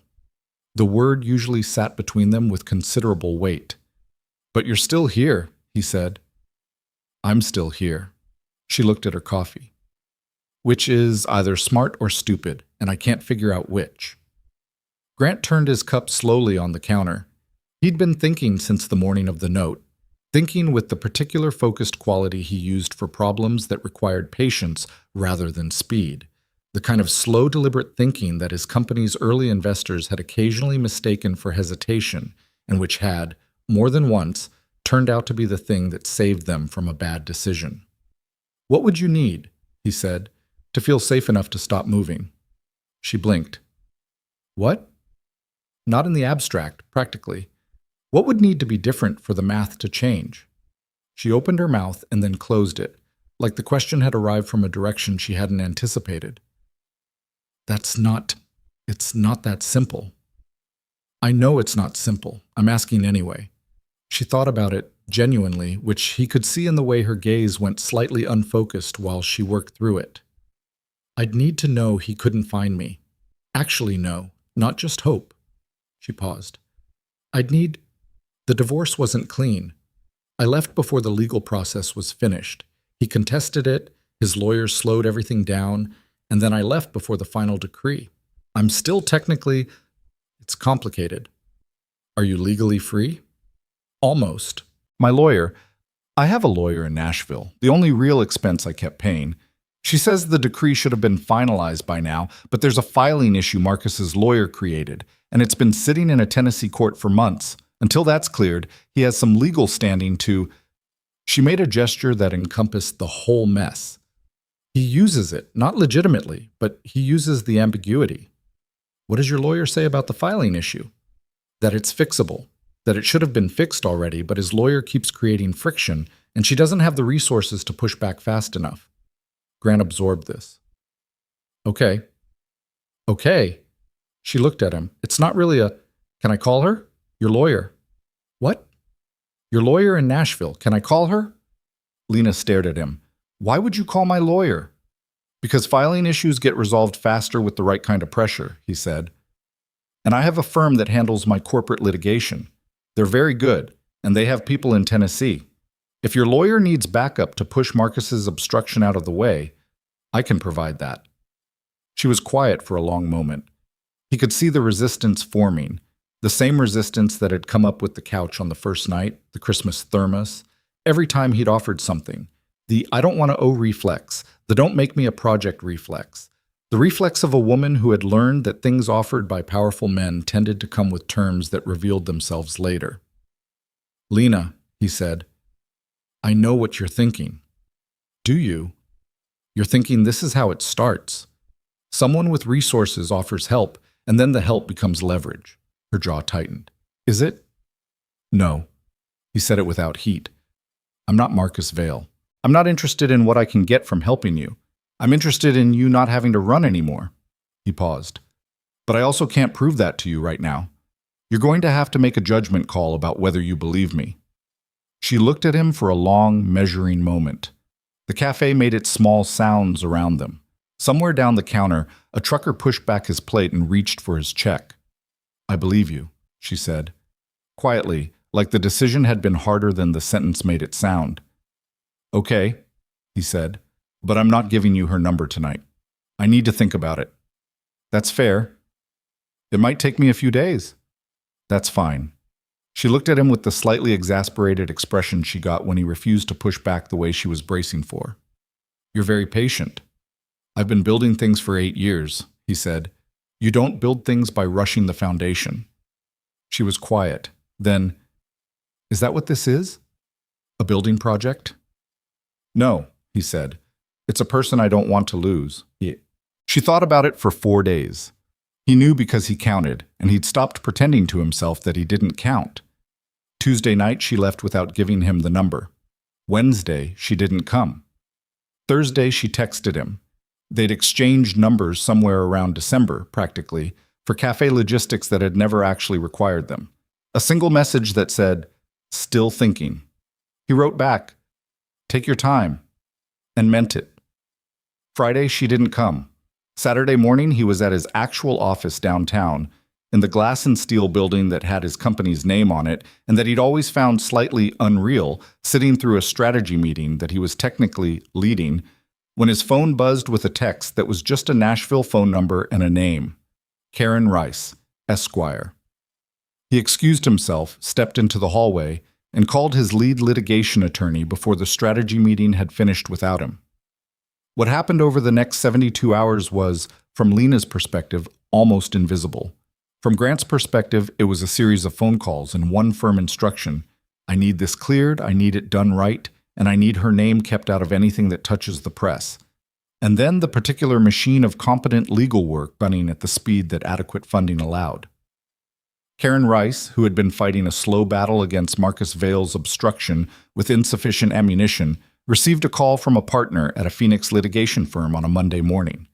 The word usually sat between them with considerable weight. "But you're still here," he said. "I'm still here." She looked at her coffee. "Which is either smart or stupid, and I can't figure out which." Grant turned his cup slowly on the counter. He'd been thinking since the morning of the note, thinking with the particular focused quality he used for problems that required patience rather than speed, the kind of slow, deliberate thinking that his company's early investors had occasionally mistaken for hesitation and which had, more than once, turned out to be the thing that saved them from a bad decision. "What would you need," he said, "to feel safe enough to stop moving?" She blinked. "What?" "Not in the abstract, practically. What would need to be different for the math to change?" She opened her mouth and then closed it, like the question had arrived from a direction she hadn't anticipated. It's not that simple." "I know it's not simple. I'm asking anyway." She thought about it genuinely, which he could see in the way her gaze went slightly unfocused while she worked through it. "I'd need to know he couldn't find me. Actually know, not just hope." She paused. The divorce wasn't clean. I left before the legal process was finished. He contested it, his lawyers slowed everything down, and then I left before the final decree. I'm still technically— It's complicated." "Are you legally free?" "Almost. I have a lawyer in Nashville, the only real expense I kept paying. She says the decree should have been finalized by now, but there's a filing issue Marcus's lawyer created, and it's been sitting in a Tennessee court for months. Until that's cleared, he has some legal standing to—" She made a gesture that encompassed the whole mess. "He uses it, not legitimately, but he uses the ambiguity." "What does your lawyer say about the filing issue?" "That it's fixable, that it should have been fixed already, but his lawyer keeps creating friction, and she doesn't have the resources to push back fast enough." Grant absorbed this. Okay. She looked at him. "It's not really a— Can I call her? Your lawyer." "What?" "Your lawyer in Nashville. Can I call her?" Lena stared at him. "Why would you call my lawyer?" "Because filing issues get resolved faster with the right kind of pressure," he said. "And I have a firm that handles my corporate litigation. They're very good, and they have people in Tennessee. If your lawyer needs backup to push Marcus's obstruction out of the way, I can provide that. She was quiet for a long moment. He could see the resistance forming, the same resistance that had come up with the couch on the first night, the Christmas thermos, every time he'd offered something. The I don't want to owe reflex, the don't make me a project reflex. The reflex of a woman who had learned that things offered by powerful men tended to come with terms that revealed themselves later. Lena, he said, I know what you're thinking. Do you? You're thinking this is how it starts. Someone with resources offers help, and then the help becomes leverage. Her jaw tightened. Is it? No. He said it without heat. I'm not Marcus Vale. I'm not interested in what I can get from helping you. I'm interested in you not having to run anymore. He paused. But I also can't prove that to you right now. You're going to have to make a judgment call about whether you believe me. She looked at him for a long, measuring moment. The cafe made its small sounds around them. Somewhere down the counter, a trucker pushed back his plate and reached for his check. I believe you, she said, quietly, like the decision had been harder than the sentence made it sound. Okay, he said, but I'm not giving you her number tonight. I need to think about it. That's fair. It might take me a few days. That's fine. She looked at him with the slightly exasperated expression she got when he refused to push back the way she was bracing for. You're very patient. I've been building things for 8 years, he said. You don't build things by rushing the foundation. She was quiet. Then, is that what this is? A building project? No, he said. It's a person I don't want to lose. She thought about it for 4 days. He knew because he counted, and he'd stopped pretending to himself that he didn't count. Tuesday night, she left without giving him the number. Wednesday, she didn't come. Thursday, she texted him. They'd exchanged numbers somewhere around December, practically, for cafe logistics that had never actually required them. A single message that said, "Still thinking." He wrote back, "Take your time," and meant it. Friday, she didn't come. Saturday morning, he was at his actual office downtown, in the glass and steel building that had his company's name on it and that he'd always found slightly unreal, sitting through a strategy meeting that he was technically leading, when his phone buzzed with a text that was just a Nashville phone number and a name. Karen Rice, Esquire. He excused himself, stepped into the hallway, and called his lead litigation attorney before the strategy meeting had finished without him. What happened over the next 72 hours was, from Lena's perspective, almost invisible. From Grant's perspective, it was a series of phone calls and one firm instruction. I need this cleared, I need it done right, and I need her name kept out of anything that touches the press. And then the particular machine of competent legal work running at the speed that adequate funding allowed. Karen Rice, who had been fighting a slow battle against Marcus Vale's obstruction with insufficient ammunition, received a call from a partner at a Phoenix litigation firm on a Monday morning.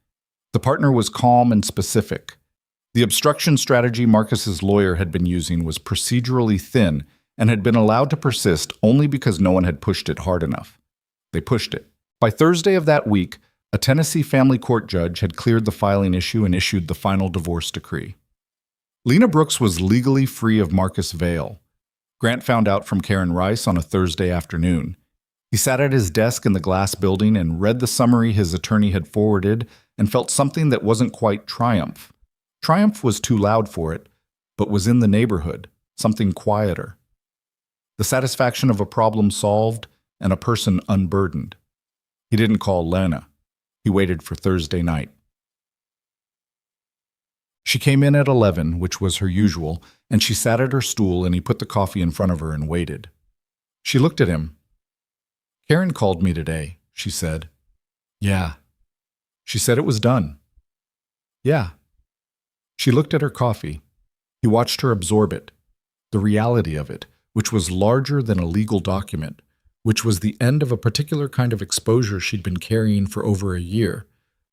The partner was calm and specific. The obstruction strategy Marcus's lawyer had been using was procedurally thin and had been allowed to persist only because no one had pushed it hard enough. They pushed it. By Thursday of that week, a Tennessee family court judge had cleared the filing issue and issued the final divorce decree. Lena Brooks was legally free of Marcus Vale. Grant found out from Karen Rice on a Thursday afternoon. He sat at his desk in the glass building and read the summary his attorney had forwarded and felt something that wasn't quite triumph. Triumph was too loud for it, but was in the neighborhood, something quieter. The satisfaction of a problem solved and a person unburdened. He didn't call Lena. He waited for Thursday night. She came in at 11, which was her usual, and she sat at her stool and he put the coffee in front of her and waited. She looked at him. Karen called me today, she said. Yeah. She said it was done. Yeah. She looked at her coffee. He watched her absorb it, the reality of it, which was larger than a legal document, which was the end of a particular kind of exposure she'd been carrying for over a year,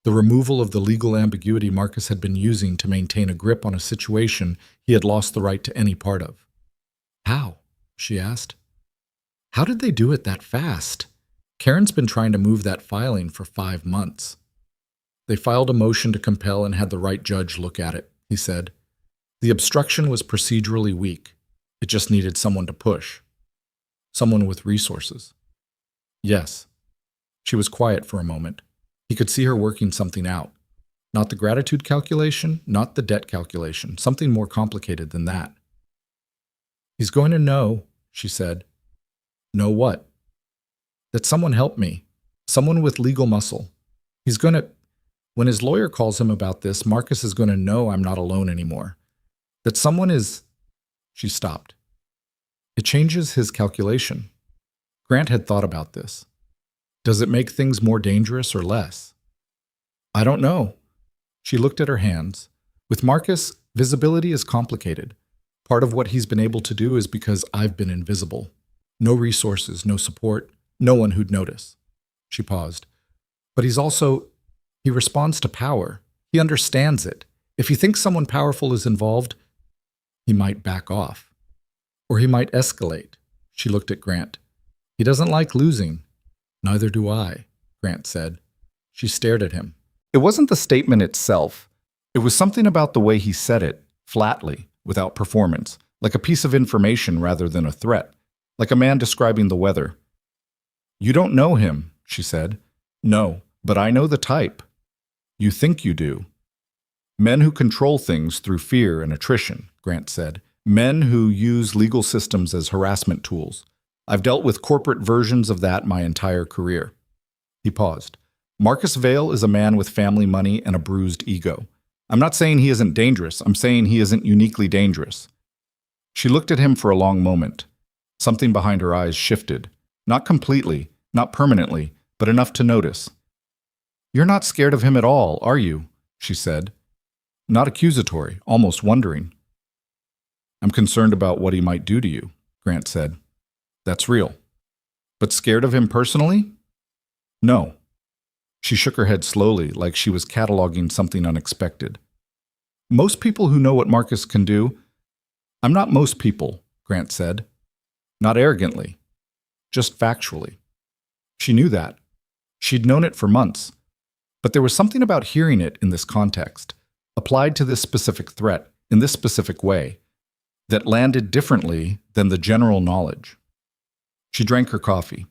the removal of the legal ambiguity Marcus had been using to maintain a grip on a situation he had lost the right to any part of. How? She asked. How did they do it that fast? Karen's been trying to move that filing for 5 months. They filed a motion to compel and had the right judge look at it, he said. The obstruction was procedurally weak. It just needed someone to push. Someone with resources. Yes. She was quiet for a moment. He could see her working something out. Not the gratitude calculation, not the debt calculation, something more complicated than that. He's going to know, she said. Know what? That someone helped me. Someone with legal muscle. He's going to... When his lawyer calls him about this, Marcus is going to know I'm not alone anymore. That someone is... She stopped. It changes his calculation. Grant had thought about this. Does it make things more dangerous or less? I don't know. She looked at her hands. With Marcus, visibility is complicated. Part of what he's been able to do is because I've been invisible. No resources, no support, no one who'd notice. She paused. But he responds to power. He understands it. If he thinks someone powerful is involved, he might back off. Or he might escalate. She looked at Grant. He doesn't like losing. Neither do I, Grant said. She stared at him. It wasn't the statement itself. It was something about the way he said it, flatly, without performance, like a piece of information rather than a threat, like a man describing the weather. You don't know him, she said. No, but I know the type. You think you do. Men who control things through fear and attrition, Grant said. Men who use legal systems as harassment tools. I've dealt with corporate versions of that my entire career. He paused. Marcus Vail is a man with family money and a bruised ego. I'm not saying he isn't dangerous. I'm saying he isn't uniquely dangerous. She looked at him for a long moment. Something behind her eyes shifted. Not completely, not permanently, but enough to notice. You're not scared of him at all, are you? She said. Not accusatory, almost wondering. I'm concerned about what he might do to you, Grant said. That's real. But scared of him personally? No. She shook her head slowly, like she was cataloging something unexpected. Most people who know what Marcus can do... I'm not most people, Grant said. Not arrogantly. Just factually. She knew that. She'd known it for months. But there was something about hearing it in this context, applied to this specific threat, in this specific way, that landed differently than the general knowledge. She drank her coffee.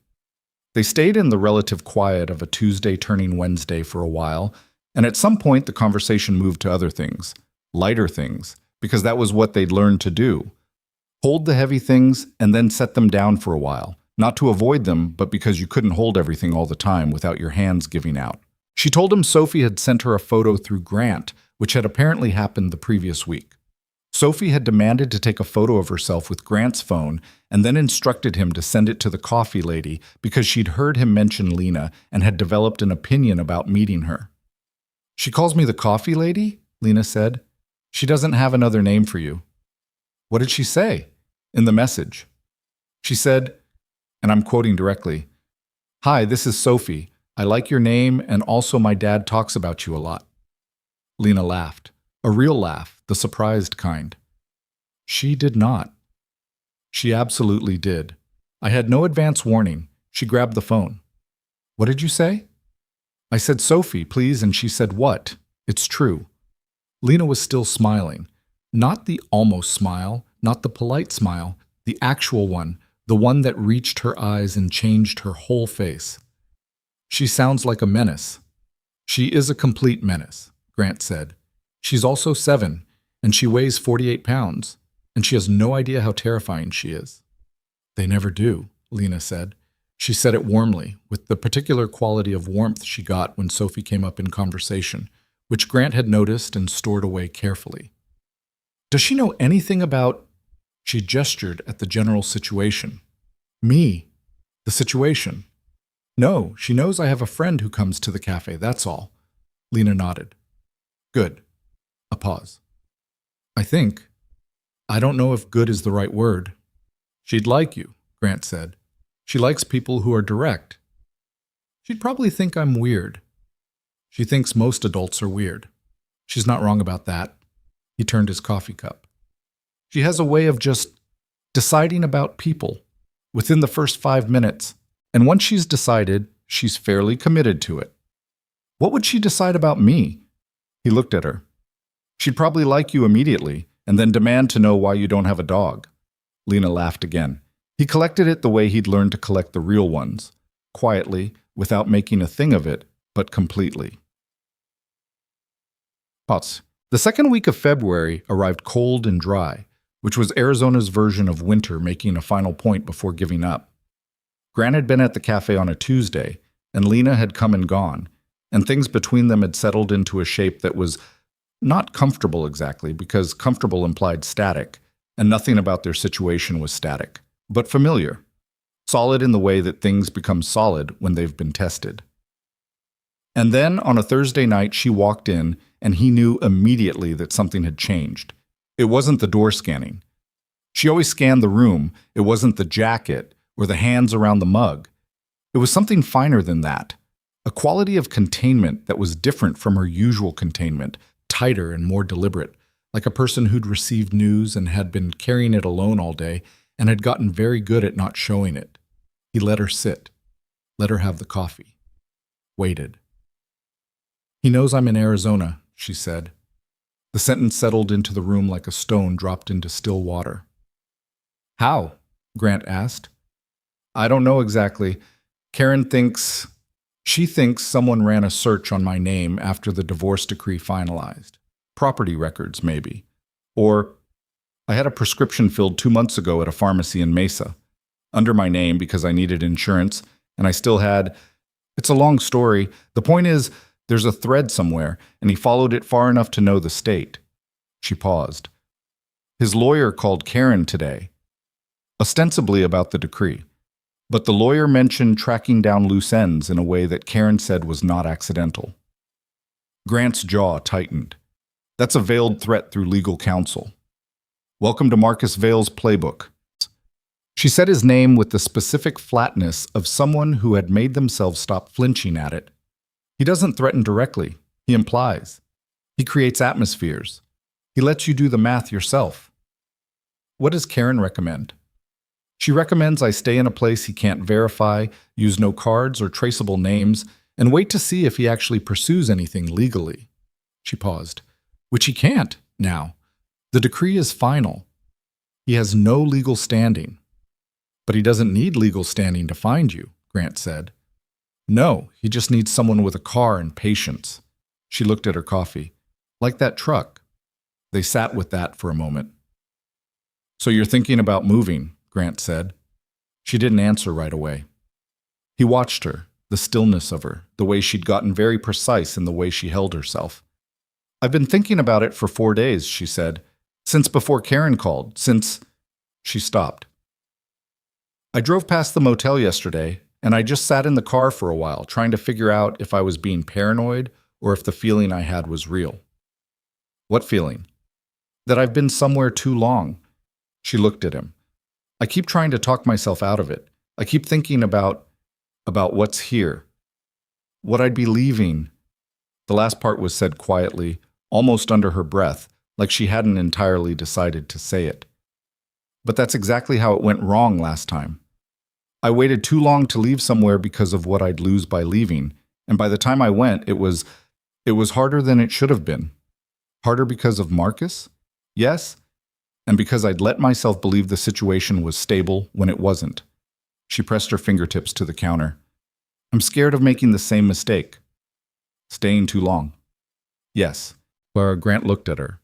They stayed in the relative quiet of a Tuesday turning Wednesday for a while, and at some point the conversation moved to other things, lighter things, because that was what they'd learned to do. Hold the heavy things and then set them down for a while, not to avoid them, but because you couldn't hold everything all the time without your hands giving out. She told him Sophie had sent her a photo through Grant, which had apparently happened the previous week. Sophie had demanded to take a photo of herself with Grant's phone and then instructed him to send it to the coffee lady because she'd heard him mention Lena and had developed an opinion about meeting her. She calls me the coffee lady? Lena said. She doesn't have another name for you. What did she say? In the message. She said, and I'm quoting directly, Hi, this is Sophie. I like your name and also my dad talks about you a lot. Lena laughed. A real laugh, the surprised kind. She did not. She absolutely did. I had no advance warning. She grabbed the phone. What did you say? I said, Sophie, please, and she said, what? It's true. Lena was still smiling. Not the almost smile, not the polite smile, the actual one, the one that reached her eyes and changed her whole face. She sounds like a menace. She is a complete menace, Grant said. She's also 7, and she weighs 48 pounds, and she has no idea how terrifying she is. They never do, Lena said. She said it warmly, with the particular quality of warmth she got when Sophie came up in conversation, which Grant had noticed and stored away carefully. Does she know anything about... She gestured at the general situation. Me. The situation. No, she knows I have a friend who comes to the cafe, that's all. Lena nodded. Good. A pause. I don't know if good is the right word. She'd like you, Grant said. She likes people who are direct. She'd probably think I'm weird. She thinks most adults are weird. She's not wrong about that. He turned his coffee cup. She has a way of just deciding about people within the first 5 minutes, and once she's decided, she's fairly committed to it. What would she decide about me? He looked at her. She'd probably like you immediately, and then demand to know why you don't have a dog. Lena laughed again. He collected it the way he'd learned to collect the real ones. quietly, without making a thing of it, but completely. Pause. The second week of February arrived cold and dry, which was Arizona's version of winter making a final point before giving up. Grant had been at the cafe on a Tuesday, and Lena had come and gone, and things between them had settled into a shape that was not comfortable exactly, because comfortable implied static, and nothing about their situation was static, but familiar, solid in the way that things become solid when they've been tested. And then, on a Thursday night, she walked in, and he knew immediately that something had changed. It wasn't the door scanning. She always scanned the room. It wasn't the jacket or the hands around the mug. It was something finer than that, a quality of containment that was different from her usual containment, tighter and more deliberate, like a person who'd received news and had been carrying it alone all day and had gotten very good at not showing it. He let her sit, let her have the coffee, waited. "He knows I'm in Arizona," she said. The sentence settled into the room like a stone dropped into still water. "How?" Grant asked. "I don't know exactly. She thinks someone ran a search on my name after the divorce decree finalized. Property records, maybe. Or I had a prescription filled 2 months ago at a pharmacy in Mesa, under my name because I needed insurance, and I still had... It's a long story. The point is, there's a thread somewhere, and he followed it far enough to know the state." She paused. "His lawyer called Karen today, ostensibly about the decree. But the lawyer mentioned tracking down loose ends in a way that Karen said was not accidental." Grant's jaw tightened. That's a veiled threat through legal counsel. "Welcome to Marcus Vale's playbook." She said his name with the specific flatness of someone who had made themselves stop flinching at it. He doesn't threaten directly, he implies. He creates atmospheres. He lets you do the math yourself. "What does Karen recommend?" "She recommends I stay in a place he can't verify, use no cards or traceable names, and wait to see if he actually pursues anything legally." She paused. "Which he can't, now. The decree is final. He has no legal standing." "But he doesn't need legal standing to find you," Grant said. "No, he just needs someone with a car and patience." She looked at her coffee. "Like that truck." They sat with that for a moment. "So you're thinking about moving," Grant said. She didn't answer right away. He watched her, the stillness of her, the way she'd gotten very precise in the way she held herself. "I've been thinking about it for 4 days," she said. "Since before Karen called, since..." She stopped. "I drove past the motel yesterday, and I just sat in the car for a while, trying to figure out if I was being paranoid or if the feeling I had was real." "What feeling?" "That I've been somewhere too long." She looked at him. "I keep trying to talk myself out of it. I keep thinking about what's here. What I'd be leaving." The last part was said quietly, almost under her breath, like she hadn't entirely decided to say it. "But that's exactly how it went wrong last time. I waited too long to leave somewhere because of what I'd lose by leaving, and by the time I went, it was harder than it should have been. Harder because of Marcus? Yes, and because I'd let myself believe the situation was stable when it wasn't." She pressed her fingertips to the counter. "I'm scared of making the same mistake." "Staying too long." "Yes." Grant looked at her.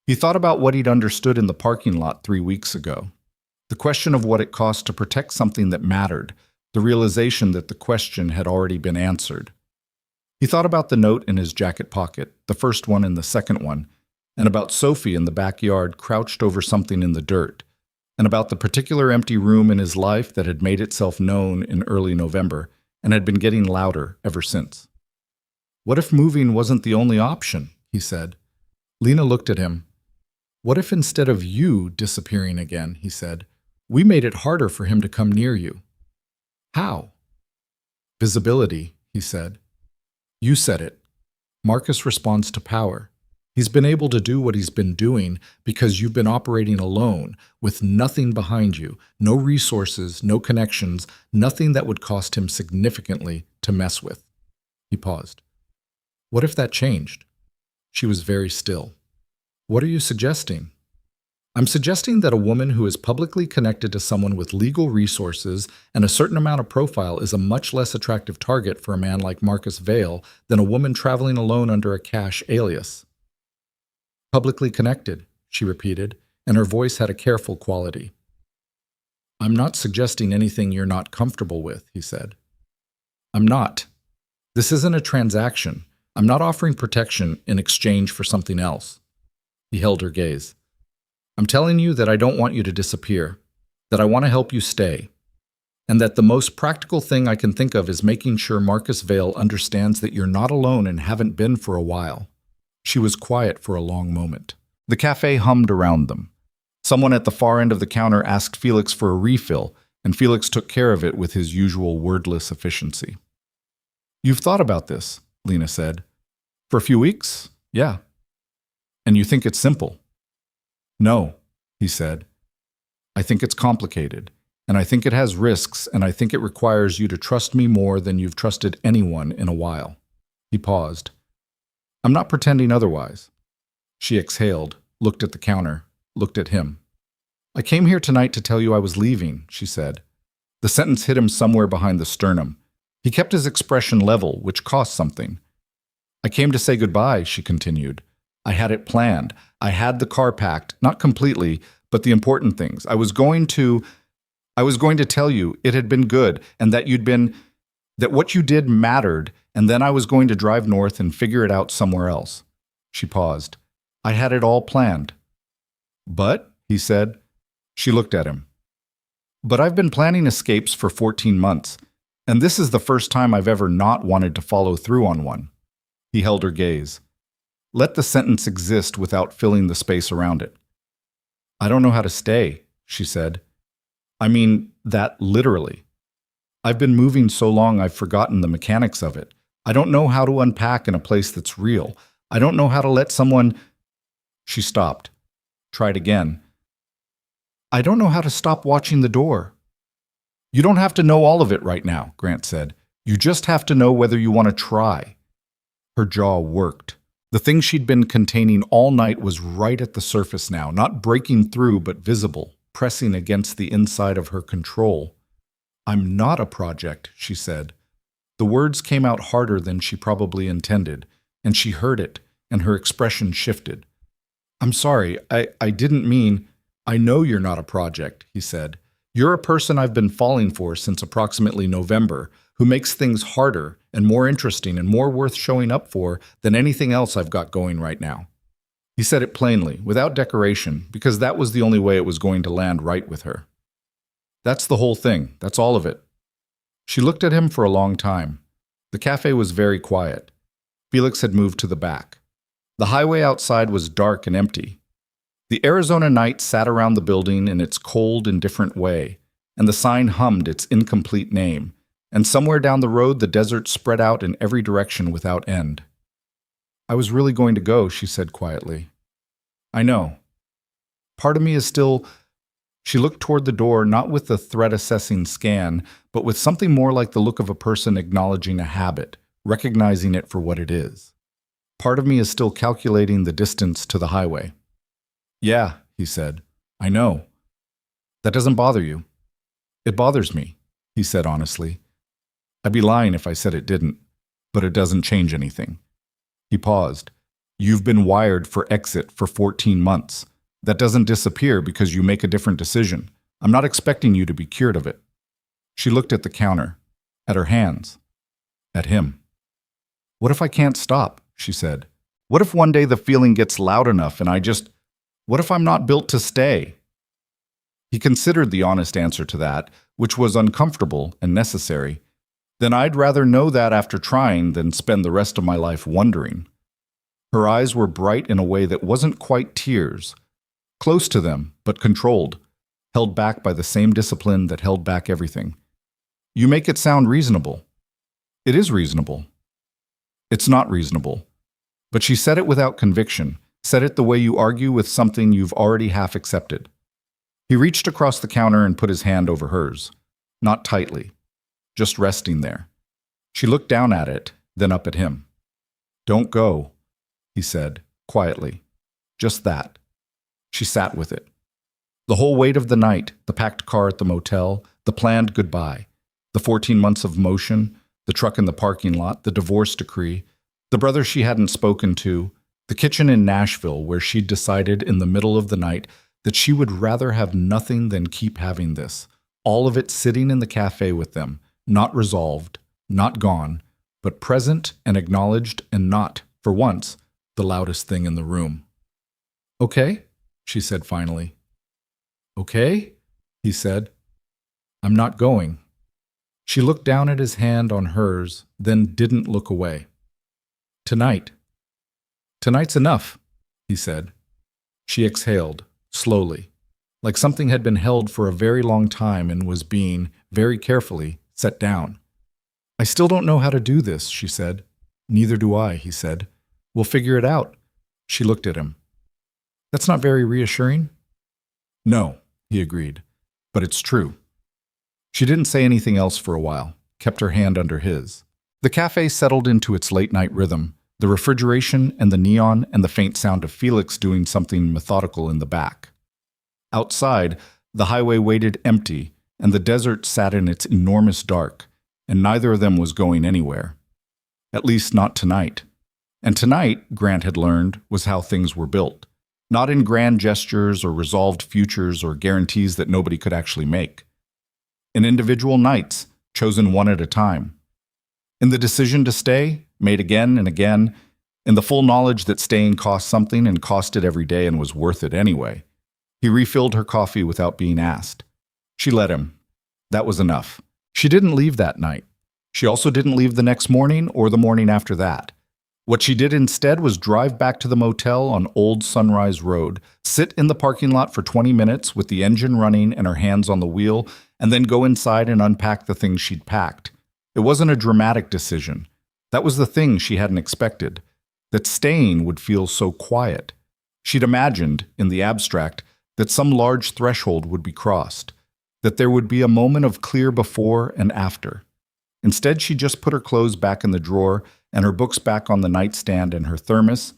He thought about what he'd understood in the parking lot 3 weeks ago. The question of what it cost to protect something that mattered, the realization that the question had already been answered. He thought about the note in his jacket pocket, the first one and the second one, and about Sophie in the backyard crouched over something in the dirt, and about the particular empty room in his life that had made itself known in early November and had been getting louder ever since. "What if moving wasn't the only option?" he said. Lena looked at him. "What if instead of you disappearing again," he said, "we made it harder for him to come near you?" "How?" "Visibility," he said. "You said it. Marcus responds to power. He's been able to do what he's been doing because you've been operating alone, with nothing behind you, no resources, no connections, nothing that would cost him significantly to mess with." He paused. "What if that changed?" She was very still. "What are you suggesting?" I'm suggesting that a woman who is publicly connected to someone with legal resources and a certain amount of profile is a much less attractive target for a man like Marcus Vale than a woman traveling alone under a cash alias. Publicly connected, she repeated, and her voice had a careful quality. I'm not suggesting anything you're not comfortable with, he said. I'm not. This isn't a transaction. I'm not offering protection in exchange for something else. He held her gaze. I'm telling you that I don't want you to disappear, that I want to help you stay, and that the most practical thing I can think of is making sure Marcus Vale understands that you're not alone and haven't been for a while. She was quiet for a long moment. The cafe hummed around them. Someone at the far end of the counter asked Felix for a refill, and Felix took care of it with his usual wordless efficiency. You've thought about this, Lena said. For a few weeks? Yeah. And you think it's simple? No, he said. I think it's complicated, and I think it has risks, and I think it requires you to trust me more than you've trusted anyone in a while. He paused. I'm not pretending otherwise. She exhaled, looked at the counter, looked at him. I came here tonight to tell you I was leaving, she said. The sentence hit him somewhere behind the sternum. He kept his expression level, which cost something. I came to say goodbye, she continued. I had it planned. I had the car packed, not completely, but the important things. I was going to tell you it had been good and that what you did mattered, and then I was going to drive north and figure it out somewhere else. She paused. I had it all planned. But, he said. She looked at him. But I've been planning escapes for 14 months, and this is the first time I've ever not wanted to follow through on one. He held her gaze. Let the sentence exist without filling the space around it. I don't know how to stay, she said. I mean that literally. I've been moving so long I've forgotten the mechanics of it. I don't know how to unpack in a place that's real. I don't know how to let someone... She stopped. Tried again. I don't know how to stop watching the door. You don't have to know all of it right now, Grant said. You just have to know whether you want to try. Her jaw worked. The thing she'd been containing all night was right at the surface now, not breaking through but visible, pressing against the inside of her control. I'm not a project, she said. The words came out harder than she probably intended, and she heard it, and her expression shifted. I'm sorry, I didn't mean... I know you're not a project, he said. You're a person I've been falling for since approximately November, who makes things harder and more interesting and more worth showing up for than anything else I've got going right now. He said it plainly, without decoration, because that was the only way it was going to land right with her. That's the whole thing. That's all of it. She looked at him for a long time. The cafe was very quiet. Felix had moved to the back. The highway outside was dark and empty. The Arizona night sat around the building in its cold, indifferent way, and the sign hummed its incomplete name, and somewhere down the road the desert spread out in every direction without end. I was really going to go, she said quietly. I know. Part of me is still... She looked toward the door, not with the threat-assessing scan, but with something more like the look of a person acknowledging a habit, recognizing it for what it is. Part of me is still calculating the distance to the highway. Yeah, he said. I know. That doesn't bother you. It bothers me, he said honestly. I'd be lying if I said it didn't, but it doesn't change anything. He paused. You've been wired for exit for 14 months. That doesn't disappear because you make a different decision. I'm not expecting you to be cured of it. She looked at the counter, at her hands, at him. What if I can't stop? She said. What if one day the feeling gets loud enough and what if I'm not built to stay? He considered the honest answer to that, which was uncomfortable and necessary. Then I'd rather know that after trying than spend the rest of my life wondering. Her eyes were bright in a way that wasn't quite tears, close to them, but controlled, held back by the same discipline that held back everything. You make it sound reasonable. It is reasonable. It's not reasonable. But she said it without conviction, said it the way you argue with something you've already half accepted. He reached across the counter and put his hand over hers, not tightly, just resting there. She looked down at it, then up at him. Don't go, he said, quietly. Just that. She sat with it, The whole weight of the night, the packed car at the motel, the planned goodbye, the 14 months of motion, the truck in the parking lot, the divorce decree, the brother she hadn't spoken to, the kitchen in Nashville where she'd decided in the middle of the night that she would rather have nothing than keep having this. All of it sitting in the cafe with them, not resolved, not gone, but present and acknowledged and not, for once, the loudest thing in the room. "Okay," she said finally. "Okay," he said. "I'm not going." She looked down at his hand on hers, then didn't look away. "Tonight." "Tonight's enough," he said. She exhaled, slowly, like something had been held for a very long time and was being, very carefully, set down. "I still don't know how to do this," she said. "Neither do I," he said. "We'll figure it out." She looked at him. "That's not very reassuring." "No," he agreed, "but it's true." She didn't say anything else for a while, kept her hand under his. The cafe settled into its late-night rhythm, the refrigeration and the neon and the faint sound of Felix doing something methodical in the back. Outside, the highway waited empty, and the desert sat in its enormous dark, and neither of them was going anywhere. At least not tonight. And tonight, Grant had learned, was how things were built. Not in grand gestures or resolved futures or guarantees that nobody could actually make. In individual nights, chosen one at a time. In the decision to stay, made again and again, in the full knowledge that staying cost something and cost it every day and was worth it anyway. He refilled her coffee without being asked. She let him. That was enough. She didn't leave that night. She also didn't leave the next morning or the morning after that. What she did instead was drive back to the motel on Old Sunrise Road, sit in the parking lot for 20 minutes with the engine running and her hands on the wheel, and then go inside and unpack the things she'd packed. It wasn't a dramatic decision. That was the thing she hadn't expected, that staying would feel so quiet. She'd imagined, in the abstract, that some large threshold would be crossed, that there would be a moment of clear before and after. Instead, she just put her clothes back in the drawer and her books back on the nightstand and her thermos,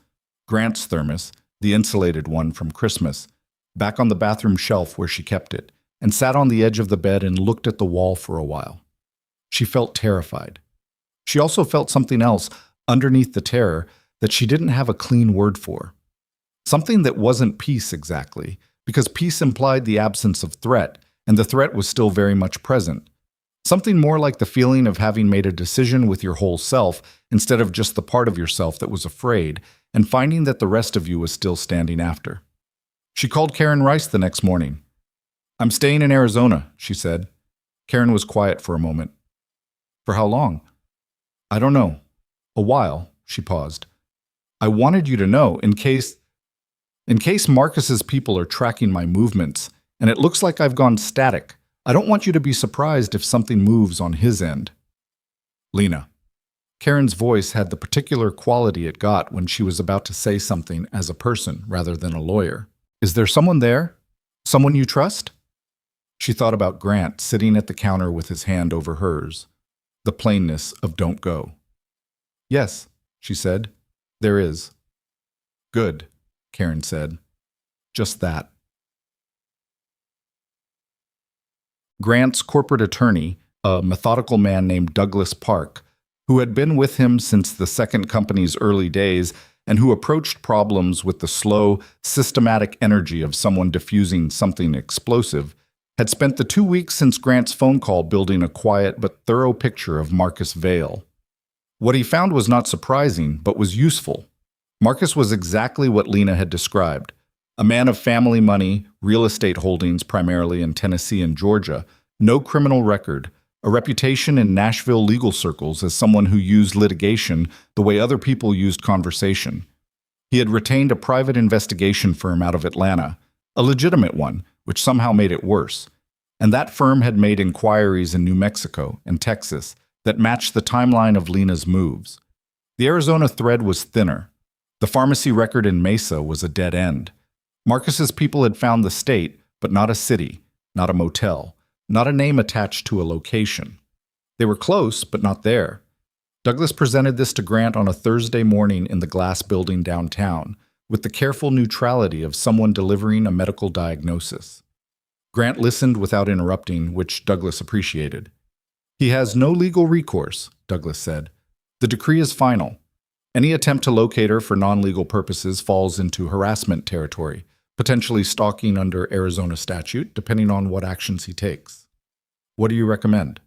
Grant's thermos, the insulated one from Christmas, back on the bathroom shelf where she kept it, and sat on the edge of the bed and looked at the wall for a while. She felt terrified. She also felt something else underneath the terror that she didn't have a clean word for. Something that wasn't peace exactly, because peace implied the absence of threat, and the threat was still very much present. Something more like the feeling of having made a decision with your whole self instead of just the part of yourself that was afraid, and finding that the rest of you was still standing after. She called Karen Rice the next morning. "I'm staying in Arizona," she said. Karen was quiet for a moment. "For how long?" "I don't know. A while," she paused. "I wanted you to know, in case Marcus's people are tracking my movements, and it looks like I've gone static. I don't want you to be surprised if something moves on his end." Lena. Karen's voice had the particular quality it got when she was about to say something as a person rather than a lawyer. "Is there someone there? Someone you trust?" She thought about Grant sitting at the counter with his hand over hers. The plainness of "don't go." "Yes," she said. "There is." "Good," Karen said. "Just that." Grant's corporate attorney, a methodical man named Douglas Park, who had been with him since the second company's early days and who approached problems with the slow, systematic energy of someone diffusing something explosive, had spent the 2 weeks since Grant's phone call building a quiet but thorough picture of Marcus Vail. What he found was not surprising, but was useful. Marcus was exactly what Lena had described. A man of family money, real estate holdings primarily in Tennessee and Georgia, no criminal record, a reputation in Nashville legal circles as someone who used litigation the way other people used conversation. He had retained a private investigation firm out of Atlanta, a legitimate one, which somehow made it worse. And that firm had made inquiries in New Mexico and Texas that matched the timeline of Lena's moves. The Arizona thread was thinner. The pharmacy record in Mesa was a dead end. Marcus's people had found the state, but not a city, not a motel, not a name attached to a location. They were close, but not there. Douglas presented this to Grant on a Thursday morning in the glass building downtown, with the careful neutrality of someone delivering a medical diagnosis. Grant listened without interrupting, which Douglas appreciated. He has no legal recourse, Douglas said. The decree is final. Any attempt to locate her for non-legal purposes falls into harassment territory, potentially stalking under Arizona statute, depending on what actions he takes. What do you recommend?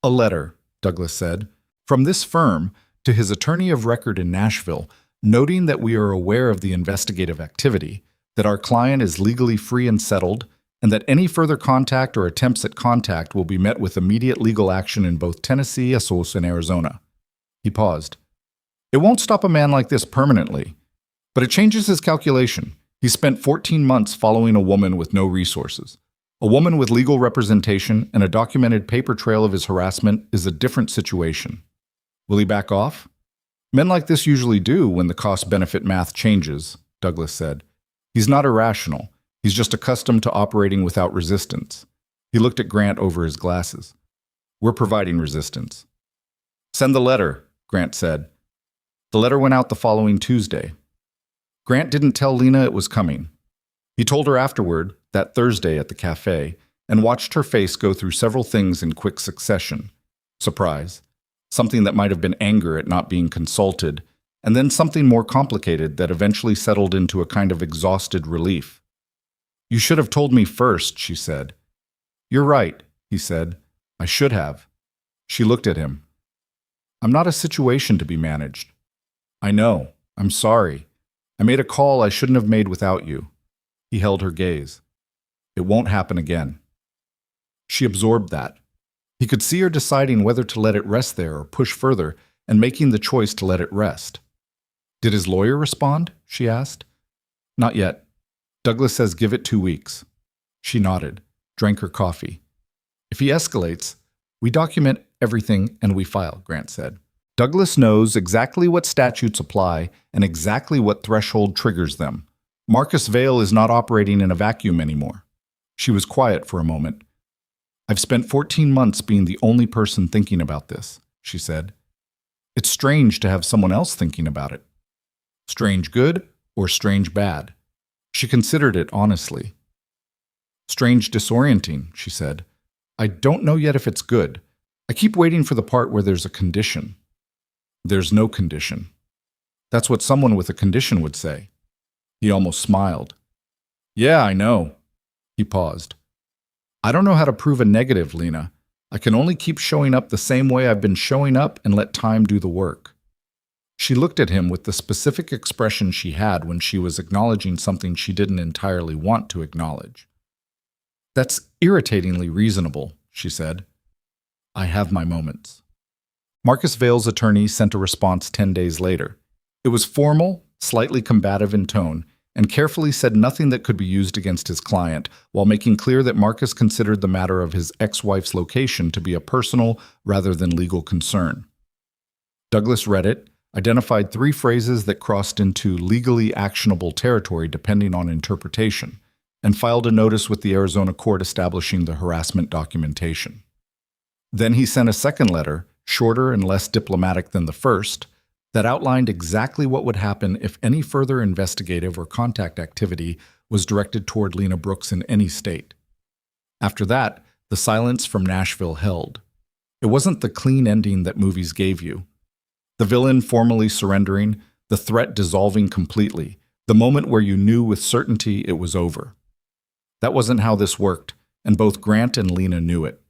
A letter, Douglas said, from this firm to his attorney of record in Nashville, noting that we are aware of the investigative activity, that our client is legally free and settled, and that any further contact or attempts at contact will be met with immediate legal action in both Tennessee as well as in Arizona. He paused. It won't stop a man like this permanently, but it changes his calculation. He spent 14 months following a woman with no resources. A woman with legal representation and a documented paper trail of his harassment is a different situation. Will he back off? Men like this usually do when the cost-benefit math changes, Douglas said. He's not irrational. He's just accustomed to operating without resistance. He looked at Grant over his glasses. We're providing resistance. Send the letter, Grant said. The letter went out the following Tuesday. Grant didn't tell Lena it was coming. He told her afterward, that Thursday at the café, and watched her face go through several things in quick succession. Surprise. Something that might have been anger at not being consulted, and then something more complicated that eventually settled into a kind of exhausted relief. You should have told me first, she said. You're right, he said. I should have. She looked at him. I'm not a situation to be managed. I know. I'm sorry. I made a call I shouldn't have made without you. He held her gaze. It won't happen again. She absorbed that. He could see her deciding whether to let it rest there or push further, and making the choice to let it rest. Did his lawyer respond? She asked. Not yet. Douglas says give it 2 weeks. She nodded, drank her coffee. If he escalates, we document everything and we file, Grant said. Douglas knows exactly what statutes apply and exactly what threshold triggers them. Marcus Vail is not operating in a vacuum anymore. She was quiet for a moment. I've spent 14 months being the only person thinking about this, she said. It's strange to have someone else thinking about it. Strange good or strange bad? She considered it honestly. Strange disorienting, she said. I don't know yet if it's good. I keep waiting for the part where there's a condition. There's no condition. That's what someone with a condition would say. He almost smiled. Yeah, I know. He paused. I don't know how to prove a negative, Lena. I can only keep showing up the same way I've been showing up and let time do the work. She looked at him with the specific expression she had when she was acknowledging something she didn't entirely want to acknowledge. That's irritatingly reasonable, she said. I have my moments. Marcus Vail's attorney sent a response 10 days later. It was formal, slightly combative in tone, and carefully said nothing that could be used against his client, while making clear that Marcus considered the matter of his ex-wife's location to be a personal rather than legal concern. Douglas read it, identified 3 phrases that crossed into legally actionable territory depending on interpretation, and filed a notice with the Arizona court establishing the harassment documentation. Then he sent a second letter, shorter and less diplomatic than the first, that outlined exactly what would happen if any further investigative or contact activity was directed toward Lena Brooks in any state. After that, the silence from Nashville held. It wasn't the clean ending that movies gave you. The villain formally surrendering, the threat dissolving completely, the moment where you knew with certainty it was over. That wasn't how this worked, and both Grant and Lena knew it.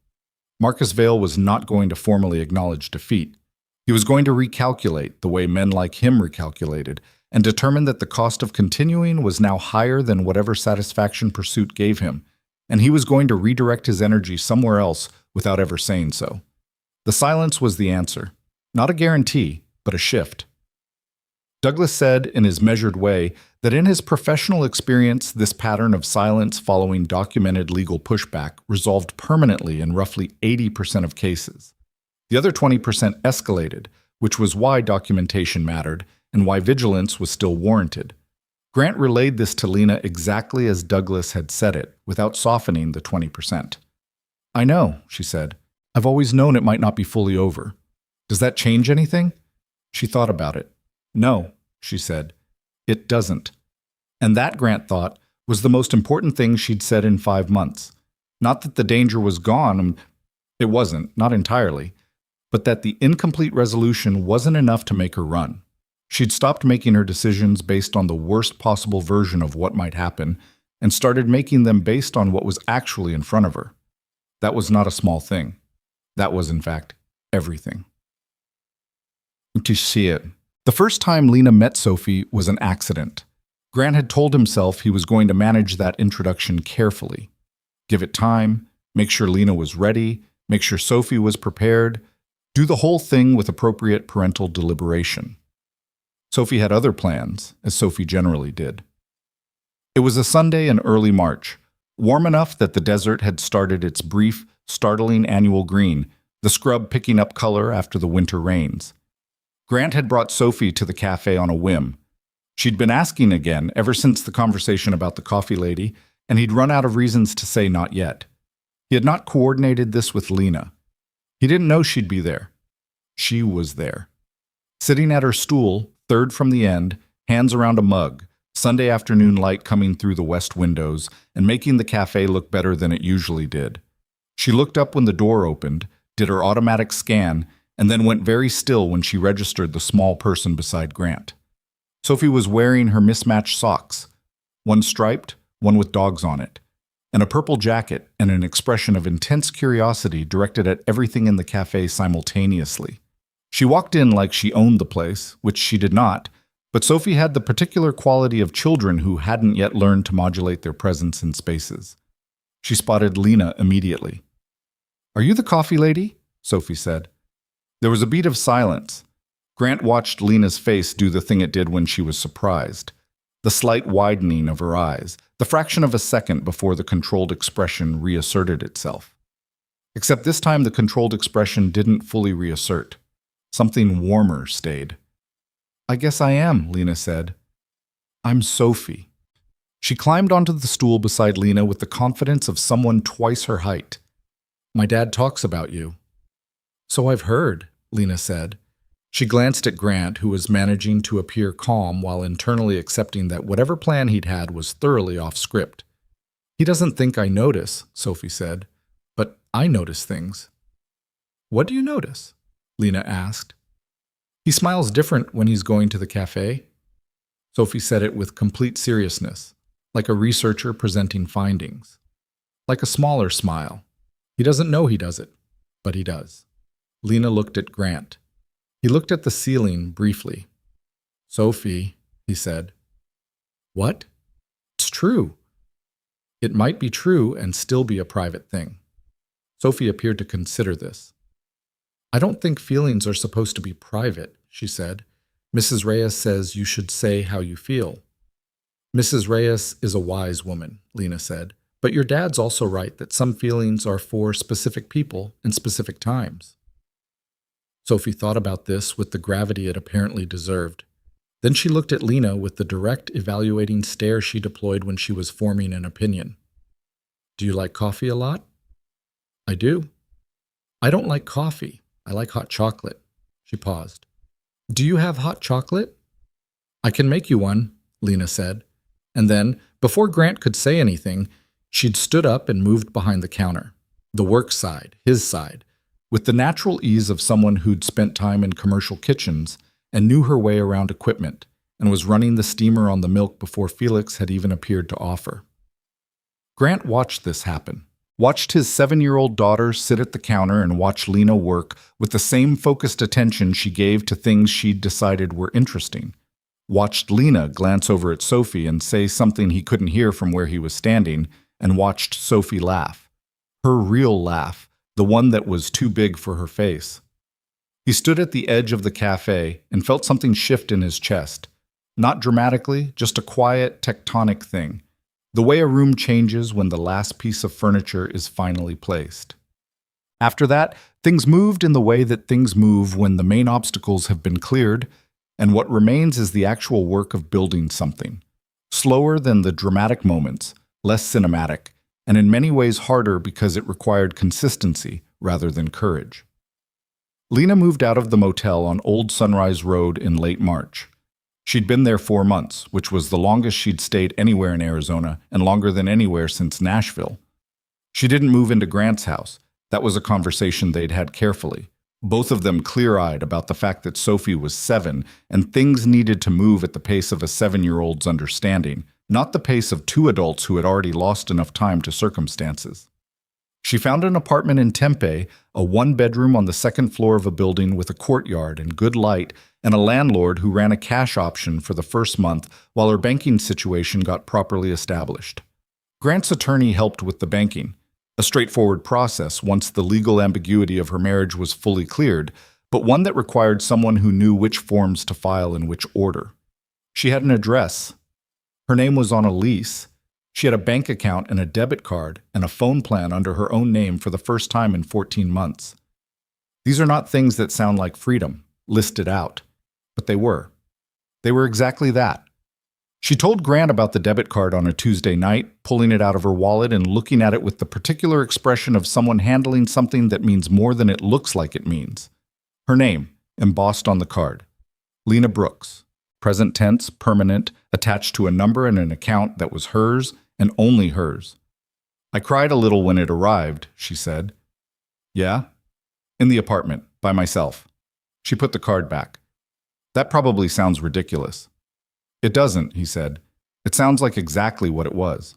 Marcus Vail was not going to formally acknowledge defeat. He was going to recalculate the way men like him recalculated and determine that the cost of continuing was now higher than whatever satisfaction pursuit gave him, and he was going to redirect his energy somewhere else without ever saying so. The silence was the answer. Not a guarantee, but a shift. Douglas said in his measured way that in his professional experience, this pattern of silence following documented legal pushback resolved permanently in roughly 80% of cases. The other 20% escalated, which was why documentation mattered and why vigilance was still warranted. Grant relayed this to Lena exactly as Douglas had said it, without softening the 20%. I know, she said. I've always known it might not be fully over. Does that change anything? She thought about it. No, she said. It doesn't. And that, Grant thought, was the most important thing she'd said in 5 months. Not that the danger was gone, it wasn't, not entirely, but that the incomplete resolution wasn't enough to make her run. She'd stopped making her decisions based on the worst possible version of what might happen and started making them based on what was actually in front of her. That was not a small thing. That was, in fact, everything. To see it. The first time Lena met Sophie was an accident. Grant had told himself he was going to manage that introduction carefully. Give it time, make sure Lena was ready, make sure Sophie was prepared, do the whole thing with appropriate parental deliberation. Sophie had other plans, as Sophie generally did. It was a Sunday in early March, warm enough that the desert had started its brief, startling annual green, the scrub picking up color after the winter rains. Grant had brought Sophie to the cafe on a whim. She'd been asking again ever since the conversation about the coffee lady, and he'd run out of reasons to say not yet. He had not coordinated this with Lena. He didn't know she'd be there. She was there. Sitting at her stool, third from the end, hands around a mug, Sunday afternoon light coming through the west windows and making the cafe look better than it usually did. She looked up when the door opened, did her automatic scan, and then went very still when she registered the small person beside Grant. Sophie was wearing her mismatched socks, one striped, one with dogs on it, and a purple jacket and an expression of intense curiosity directed at everything in the cafe simultaneously. She walked in like she owned the place, which she did not, but Sophie had the particular quality of children who hadn't yet learned to modulate their presence in spaces. She spotted Lena immediately. "Are you the coffee lady?" Sophie said. There was a beat of silence. Grant watched Lena's face do the thing it did when she was surprised. The slight widening of her eyes, the fraction of a second before the controlled expression reasserted itself. Except this time the controlled expression didn't fully reassert. Something warmer stayed. "I guess I am," Lena said. "I'm Sophie." She climbed onto the stool beside Lena with the confidence of someone twice her height. "My dad talks about you." "So I've heard," Lena said. She glanced at Grant, who was managing to appear calm while internally accepting that whatever plan he'd had was thoroughly off script. "He doesn't think I notice," Sophie said, "but I notice things." "What do you notice?" Lena asked. "He smiles different when he's going to the cafe." Sophie said it with complete seriousness, like a researcher presenting findings. Like a smaller smile. He doesn't know he does it, but he does. Lena looked at Grant. He looked at the ceiling briefly. "Sophie," he said. "What?" "It's true." It might be true and still be a private thing. Sophie appeared to consider this. "I don't think feelings are supposed to be private," she said. "Mrs. Reyes says you should say how you feel." "Mrs. Reyes is a wise woman," Lena said, "but your dad's also right that some feelings are for specific people in specific times." Sophie thought about this with the gravity it apparently deserved. Then she looked at Lena with the direct, evaluating stare she deployed when she was forming an opinion. "Do you like coffee a lot?" "I do." "I don't like coffee. I like hot chocolate." She paused. "Do you have hot chocolate?" "I can make you one," Lena said. And then, before Grant could say anything, she'd stood up and moved behind the counter. The work side, his side, with the natural ease of someone who'd spent time in commercial kitchens and knew her way around equipment and was running the steamer on the milk before Felix had even appeared to offer. Grant watched this happen. Watched his 7-year-old daughter sit at the counter and watch Lena work with the same focused attention she gave to things she'd decided were interesting. Watched Lena glance over at Sophie and say something he couldn't hear from where he was standing, and watched Sophie laugh. Her real laugh, the one that was too big for her face. He stood at the edge of the cafe and felt something shift in his chest. Not dramatically, just a quiet, tectonic thing. The way a room changes when the last piece of furniture is finally placed. After that, things moved in the way that things move when the main obstacles have been cleared, and what remains is the actual work of building something. Slower than the dramatic moments, less cinematic, and in many ways harder because it required consistency rather than courage. Lena moved out of the motel on Old Sunrise Road in late March. She'd been there 4 months, which was the longest she'd stayed anywhere in Arizona and longer than anywhere since Nashville. She didn't move into Grant's house. That was a conversation they'd had carefully, both of them clear-eyed about the fact that Sophie was 7 and things needed to move at the pace of a 7-year-old's understanding, not the pace of 2 adults who had already lost enough time to circumstances. She found an apartment in Tempe, a 1-bedroom on the 2nd floor of a building with a courtyard and good light, and a landlord who ran a cash option for the first month while her banking situation got properly established. Grant's attorney helped with the banking, a straightforward process once the legal ambiguity of her marriage was fully cleared, but one that required someone who knew which forms to file in which order. She had an address. Her name was on a lease. She had a bank account and a debit card and a phone plan under her own name for the first time in 14 months. These are not things that sound like freedom, listed out, but they were. They were exactly that. She told Grant about the debit card on a Tuesday night, pulling it out of her wallet and looking at it with the particular expression of someone handling something that means more than it looks like it means. Her name, embossed on the card. Lena Brooks. Present tense, permanent, attached to a number and an account that was hers and only hers. I cried a little when it arrived, she said. Yeah? In the apartment, by myself. She put the card back. That probably sounds ridiculous. It doesn't, he said. It sounds like exactly what it was.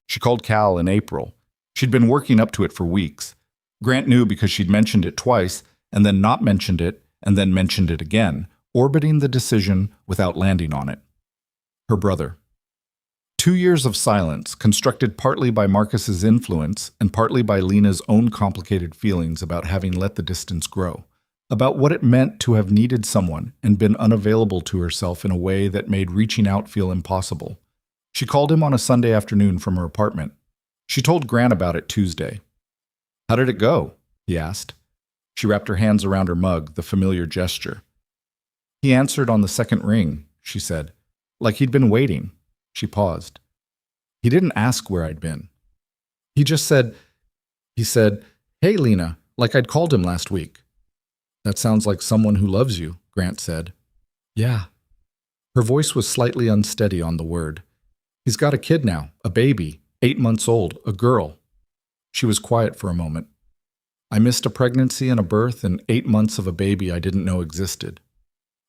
She called Cal in April. She'd been working up to it for weeks. Grant knew because she'd mentioned it twice, and then not mentioned it, and then mentioned it again, orbiting the decision without landing on it. Her brother. 2 years of silence, constructed partly by Marcus's influence and partly by Lena's own complicated feelings about having let the distance grow, about what it meant to have needed someone and been unavailable to herself in a way that made reaching out feel impossible. She called him on a Sunday afternoon from her apartment. She told Grant about it Tuesday. How did it go? He asked. She wrapped her hands around her mug, the familiar gesture. He answered on the second ring, she said, like he'd been waiting. She paused. He didn't ask where I'd been. He said, "Hey, Lena," like I'd called him last week. That sounds like someone who loves you, Grant said. Yeah. Her voice was slightly unsteady on the word. He's got a kid now, a baby, 8 months old, a girl. She was quiet for a moment. I missed a pregnancy and a birth and 8 months of a baby I didn't know existed.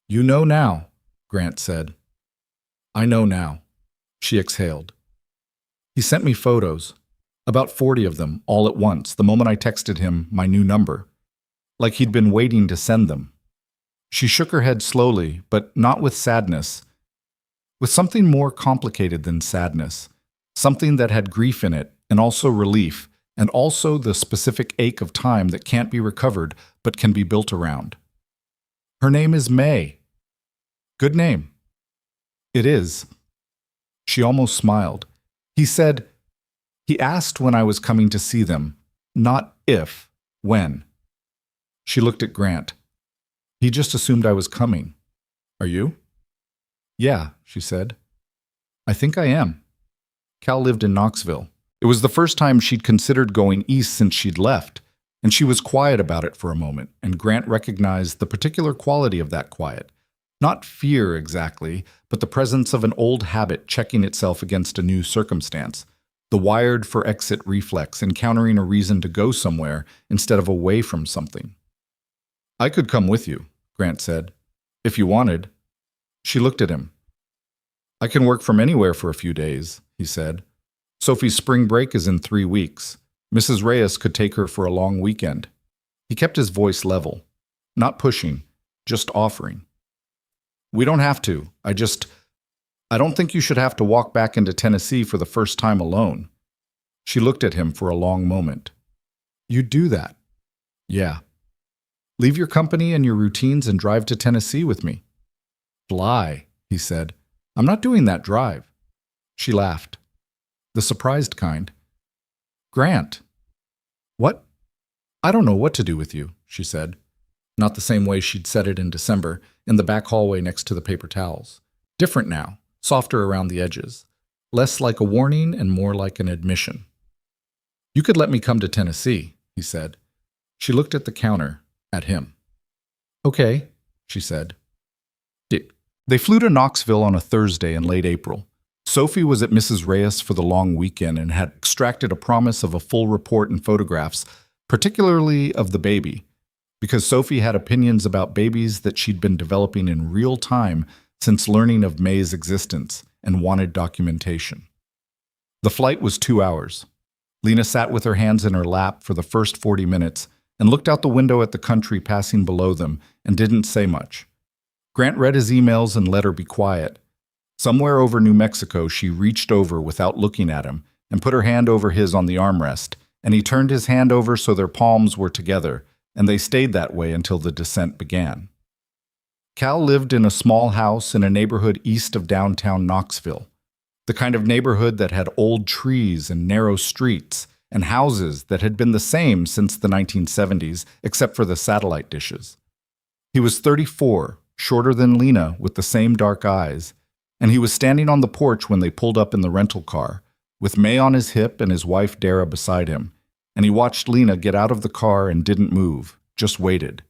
You know now, Grant said. I know now. She exhaled. He sent me photos, about 40 of them, all at once, the moment I texted him my new number, like he'd been waiting to send them. She shook her head slowly, but not with sadness, with something more complicated than sadness, something that had grief in it, and also relief, and also the specific ache of time that can't be recovered but can be built around. Her name is May. Good name. It is. She almost smiled. He asked when I was coming to see them, not if, when. She looked at Grant. He just assumed I was coming. Are you? Yeah, she said. I think I am. Cal lived in Knoxville. It was the first time she'd considered going east since she'd left, and she was quiet about it for a moment, and Grant recognized the particular quality of that quiet. Not fear exactly, but the presence of an old habit checking itself against a new circumstance. The wired for exit reflex encountering a reason to go somewhere instead of away from something. I could come with you, Grant said, if you wanted. She looked at him. I can work from anywhere for a few days, he said. Sophie's spring break is in 3 weeks. Mrs. Reyes could take her for a long weekend. He kept his voice level, not pushing, just offering. We don't have to. I don't think you should have to walk back into Tennessee for the first time alone. She looked at him for a long moment. You'd do that? Yeah. Leave your company and your routines and drive to Tennessee with me. Fly, he said. I'm not doing that drive. She laughed. The surprised kind. Grant. What? I don't know what to do with you, she said. Not the same way she'd said it in December, in the back hallway next to the paper towels. Different now, softer around the edges. Less like a warning and more like an admission. You could let me come to Tennessee, he said. She looked at the counter, at him. Okay, she said. They flew to Knoxville on a Thursday in late April. Sophie was at Mrs. Reyes for the long weekend and had extracted a promise of a full report and photographs, particularly of the baby, because Sophie had opinions about babies that she'd been developing in real time since learning of May's existence and wanted documentation. The flight was 2 hours. Lena sat with her hands in her lap for the first 40 minutes and looked out the window at the country passing below them and didn't say much. Grant read his emails and let her be quiet. Somewhere over New Mexico, she reached over without looking at him and put her hand over his on the armrest, and he turned his hand over so their palms were together, and they stayed that way until the descent began. Cal lived in a small house in a neighborhood east of downtown Knoxville, the kind of neighborhood that had old trees and narrow streets and houses that had been the same since the 1970s, except for the satellite dishes. He was 34, shorter than Lena, with the same dark eyes, and he was standing on the porch when they pulled up in the rental car, with May on his hip and his wife Dara beside him, and he watched Lena get out of the car and didn't move, just waited.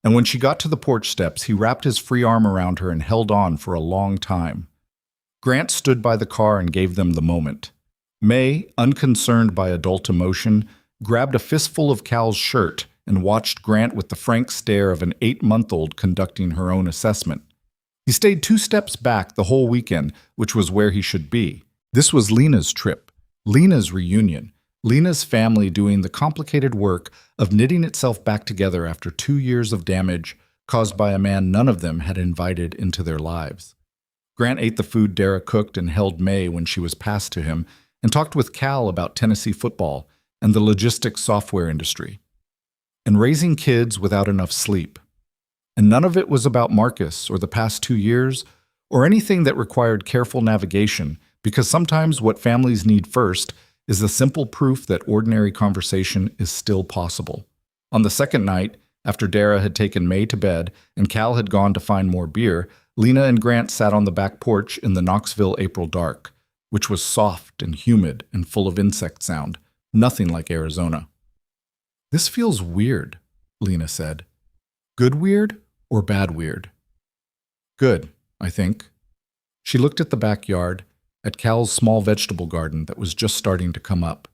And when she got to the porch steps, he wrapped his free arm around her and held on for a long time. Grant stood by the car and gave them the moment. May, unconcerned by adult emotion, grabbed a fistful of Cal's shirt and watched Grant with the frank stare of an 8-month-old conducting her own assessment. He stayed 2 steps back the whole weekend, which was where he should be. This was Lena's trip, Lena's reunion, Lena's family doing the complicated work of knitting itself back together after 2 years of damage caused by a man none of them had invited into their lives. Grant ate the food Dara cooked and held May when she was passed to him, and talked with Cal about Tennessee football and the logistics software industry, and raising kids without enough sleep. And none of it was about Marcus or the past 2 years or anything that required careful navigation, because sometimes what families need first is the simple proof that ordinary conversation is still possible. On the second night, after Dara had taken May to bed and Cal had gone to find more beer, Lena and Grant sat on the back porch in the Knoxville April dark, which was soft and humid and full of insect sound, nothing like Arizona. "This feels weird," Lena said. "Good weird or bad weird?" "Good, I think." She looked at the backyard, at Cal's small vegetable garden that was just starting to come up.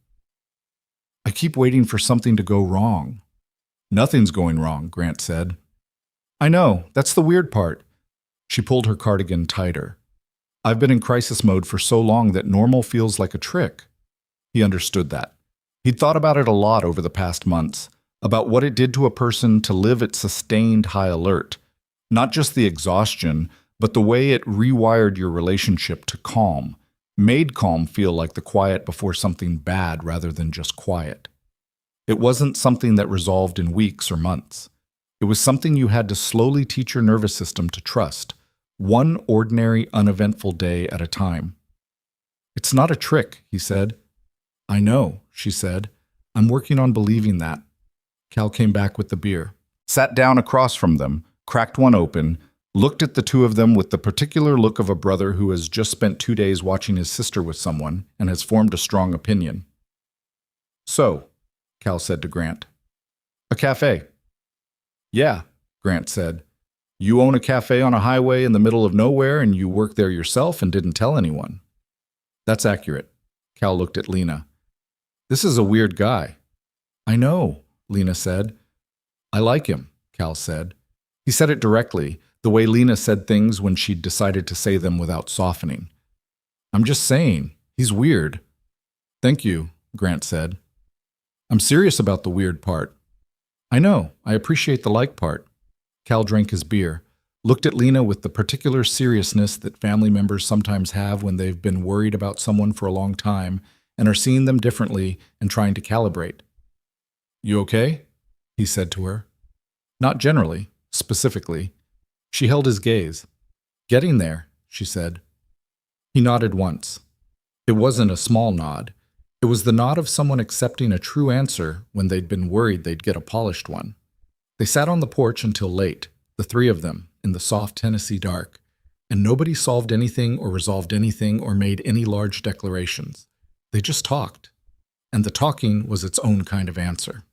"I keep waiting for something to go wrong." "Nothing's going wrong," Grant said. "I know, that's the weird part." She pulled her cardigan tighter. "I've been in crisis mode for so long that normal feels like a trick." He understood that. He'd thought about it a lot over the past months, about what it did to a person to live at sustained high alert. Not just the exhaustion, but the way it rewired your relationship to calm, made calm feel like the quiet before something bad rather than just quiet. It wasn't something that resolved in weeks or months. It was something you had to slowly teach your nervous system to trust, one ordinary, uneventful day at a time. "It's not a trick," he said. "I know," she said. "I'm working on believing that." Cal came back with the beer, sat down across from them, cracked one open, looked at the two of them with the particular look of a brother who has just spent 2 days watching his sister with someone and has formed a strong opinion. "So," Cal said to Grant, "a cafe." "Yeah," Grant said. "You own a cafe on a highway in the middle of nowhere and you work there yourself and didn't tell anyone." "That's accurate." Cal looked at Lena. "This is a weird guy." "I know," Lena said. "I like him," Cal said. He said it directly, the way Lena said things when she'd decided to say them without softening. "I'm just saying, he's weird." "Thank you," Grant said. "I'm serious about the weird part." "I know, I appreciate the like part." Cal drank his beer, looked at Lena with the particular seriousness that family members sometimes have when they've been worried about someone for a long time and are seeing them differently and trying to calibrate. "You okay?" he said to her. "Not generally, specifically." She held his gaze. "Getting there," she said. He nodded once. It wasn't a small nod. It was the nod of someone accepting a true answer when they'd been worried they'd get a polished one. They sat on the porch until late, the 3 of them, in the soft Tennessee dark, and nobody solved anything or resolved anything or made any large declarations. They just talked. And the talking was its own kind of answer.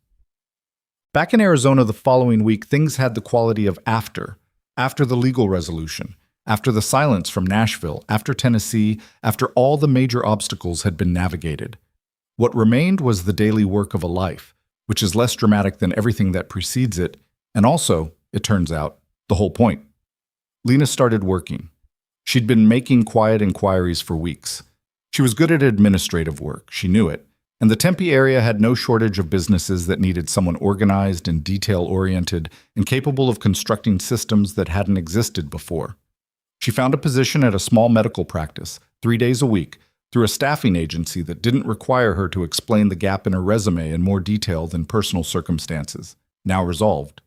Back in Arizona the following week, things had the quality of after the legal resolution, after the silence from Nashville, after Tennessee, after all the major obstacles had been navigated. What remained was the daily work of a life, which is less dramatic than everything that precedes it, and also, it turns out, the whole point. Lena started working. She'd been making quiet inquiries for weeks. She was good at administrative work, she knew it, and the Tempe area had no shortage of businesses that needed someone organized and detail-oriented and capable of constructing systems that hadn't existed before. She found a position at a small medical practice, 3 days a week, through a staffing agency that didn't require her to explain the gap in her resume in more detail than personal circumstances, now resolved.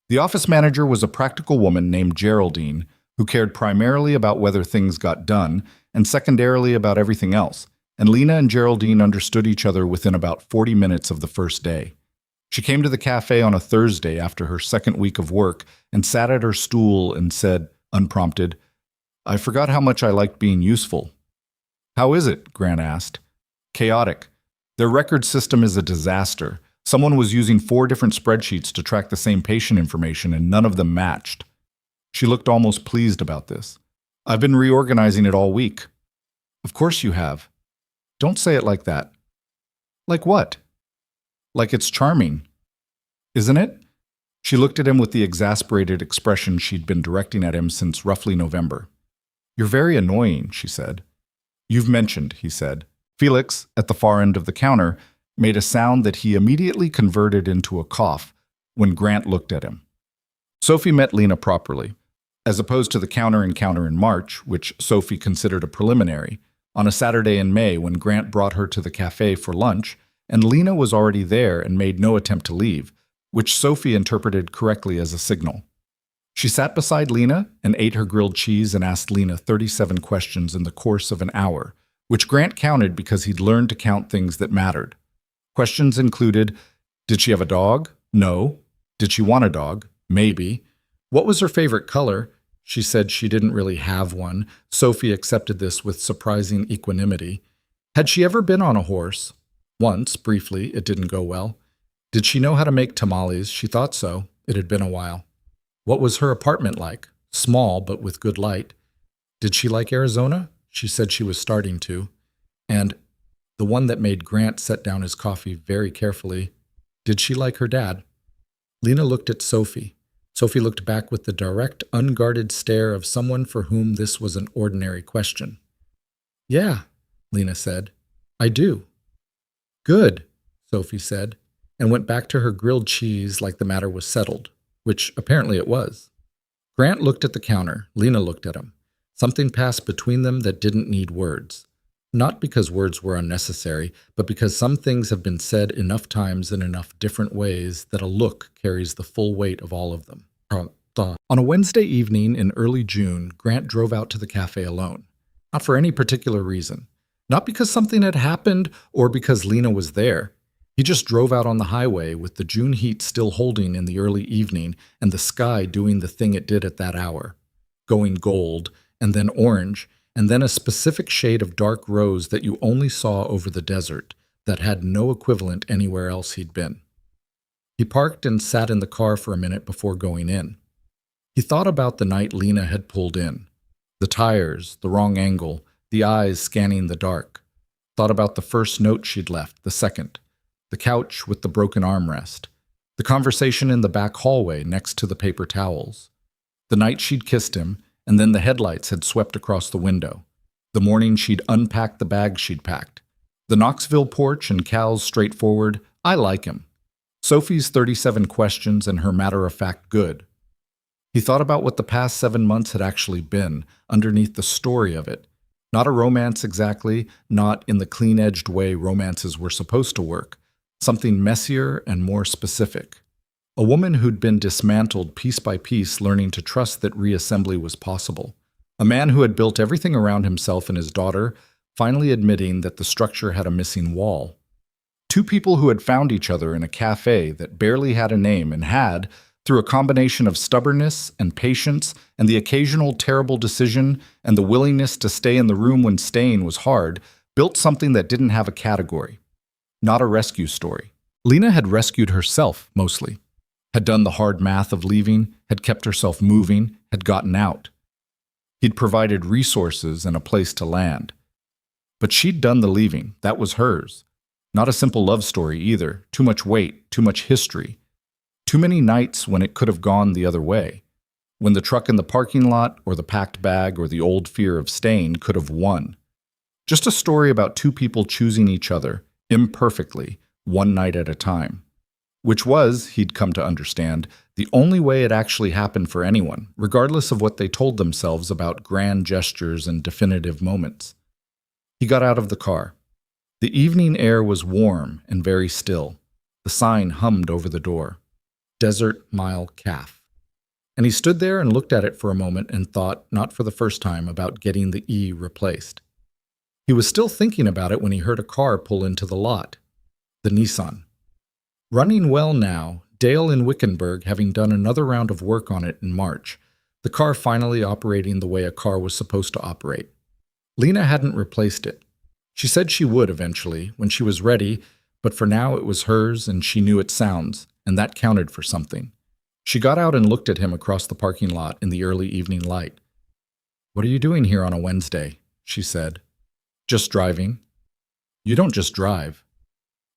The office manager was a practical woman named Geraldine, who cared primarily about whether things got done and secondarily about everything else, and Lena and Geraldine understood each other within about 40 minutes of the first day. She came to the cafe on a Thursday after her second week of work and sat at her stool and said, unprompted, "I forgot how much I liked being useful." "How is it?" Grant asked. "Chaotic. Their record system is a disaster. Someone was using 4 different spreadsheets to track the same patient information and none of them matched." She looked almost pleased about this. "I've been reorganizing it all week." "Of course you have." "Don't say it like that." "Like what?" "Like it's charming." "Isn't it?" She looked at him with the exasperated expression she'd been directing at him since roughly November. "You're very annoying," she said. "You've mentioned," he said. Felix, at the far end of the counter, made a sound that he immediately converted into a cough when Grant looked at him. Sophie met Lena properly. As opposed to the counter encounter in March, which Sophie considered a preliminary, on a Saturday in May when Grant brought her to the cafe for lunch, and Lena was already there and made no attempt to leave, which Sophie interpreted correctly as a signal. She sat beside Lena and ate her grilled cheese and asked Lena 37 questions in the course of an hour, which Grant counted because he'd learned to count things that mattered. Questions included, did she have a dog? No. Did she want a dog? Maybe. What was her favorite color? She said she didn't really have one. Sophie accepted this with surprising equanimity. Had she ever been on a horse? Once, briefly, it didn't go well. Did she know how to make tamales? She thought so. It had been a while. What was her apartment like? Small, but with good light. Did she like Arizona? She said she was starting to. And the one that made Grant set down his coffee very carefully, did she like her dad? Lena looked at Sophie. Sophie looked back with the direct, unguarded stare of someone for whom this was an ordinary question. "Yeah," Lena said. "I do." "Good," Sophie said, and went back to her grilled cheese like the matter was settled, which apparently it was. Grant looked at the counter. Lena looked at him. Something passed between them that didn't need words. Not because words were unnecessary, but because some things have been said enough times in enough different ways that a look carries the full weight of all of them. On a Wednesday evening in early June, Grant drove out to the cafe alone. Not for any particular reason. Not because something had happened or because Lena was there. He just drove out on the highway with the June heat still holding in the early evening and the sky doing the thing it did at that hour. Going gold, and then orange, and then a specific shade of dark rose that you only saw over the desert, that had no equivalent anywhere else he'd been. He parked and sat in the car for a minute before going in. He thought about the night Lena had pulled in. The tires, the wrong angle, the eyes scanning the dark. Thought about the first note she'd left, the second. The couch with the broken armrest. The conversation in the back hallway next to the paper towels. The night she'd kissed him, and then the headlights had swept across the window. The morning she'd unpacked the bag she'd packed. The Knoxville porch and Cal's straightforward, "I like him." Sophie's 37 questions and her matter-of-fact good. He thought about what the past 7 months had actually been, underneath the story of it. Not a romance exactly, not in the clean-edged way romances were supposed to work. Something messier and more specific. A woman who'd been dismantled piece by piece, learning to trust that reassembly was possible. A man who had built everything around himself and his daughter, finally admitting that the structure had a missing wall. 2 people who had found each other in a cafe that barely had a name and had, through a combination of stubbornness and patience and the occasional terrible decision and the willingness to stay in the room when staying was hard, built something that didn't have a category. Not a rescue story. Lena had rescued herself, mostly. Had done the hard math of leaving, had kept herself moving, had gotten out. He'd provided resources and a place to land. But she'd done the leaving. That was hers. Not a simple love story either. Too much weight, too much history. Too many nights when it could have gone the other way. When the truck in the parking lot, or the packed bag, or the old fear of staying could have won. Just a story about two people choosing each other, imperfectly, one night at a time. Which was, he'd come to understand, the only way it actually happened for anyone, regardless of what they told themselves about grand gestures and definitive moments. He got out of the car. The evening air was warm and very still. The sign hummed over the door. Desert Mile Calf. And he stood there and looked at it for a moment and thought, not for the first time, about getting the E replaced. He was still thinking about it when he heard a car pull into the lot. The Nissan. Running well now, Dale in Wickenburg having done another round of work on it in March, the car finally operating the way a car was supposed to operate. Lena hadn't replaced it. She said she would eventually, when she was ready, but for now it was hers and she knew its sounds, and that counted for something. She got out and looked at him across the parking lot in the early evening light. "What are you doing here on a Wednesday?" she said. "Just driving." "You don't just drive."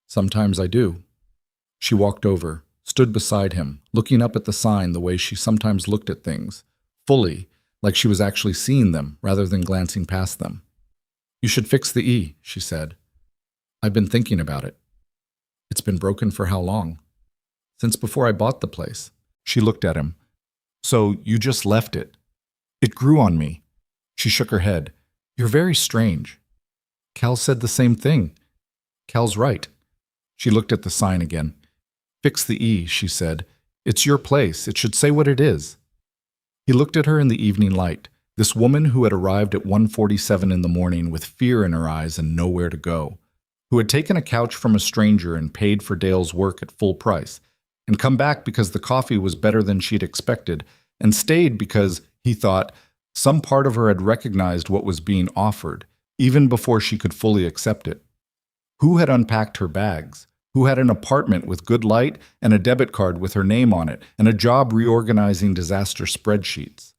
"Sometimes I do." She walked over, stood beside him, looking up at the sign the way she sometimes looked at things, fully, like she was actually seeing them rather than glancing past them. "You should fix the E," she said. "I've been thinking about it." "It's been broken for how long?" "Since before I bought the place." She looked at him. "So you just left it?" "It grew on me." She shook her head. "You're very strange." "Cal said the same thing." "Cal's right." She looked at the sign again. "Fix the E," she said. "It's your place. It should say what it is." He looked at her in the evening light, this woman who had arrived at 1:47 in the morning with fear in her eyes and nowhere to go, who had taken a couch from a stranger and paid for Dale's work at full price, and come back because the coffee was better than she'd expected, and stayed because, he thought, some part of her had recognized what was being offered, even before she could fully accept it. Who had unpacked her bags? Who had an apartment with good light and a debit card with her name on it and a job reorganizing disaster spreadsheets?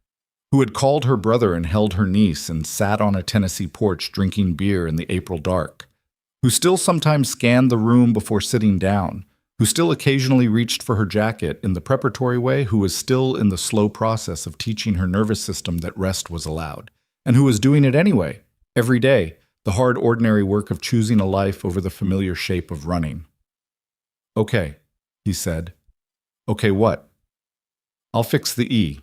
Who had called her brother and held her niece and sat on a Tennessee porch drinking beer in the April dark? Who still sometimes scanned the room before sitting down? Who still occasionally reached for her jacket in the preparatory way? Who was still in the slow process of teaching her nervous system that rest was allowed? And who was doing it anyway, every day, the hard ordinary work of choosing a life over the familiar shape of running? "Okay," he said. "Okay, what?" "I'll fix the E."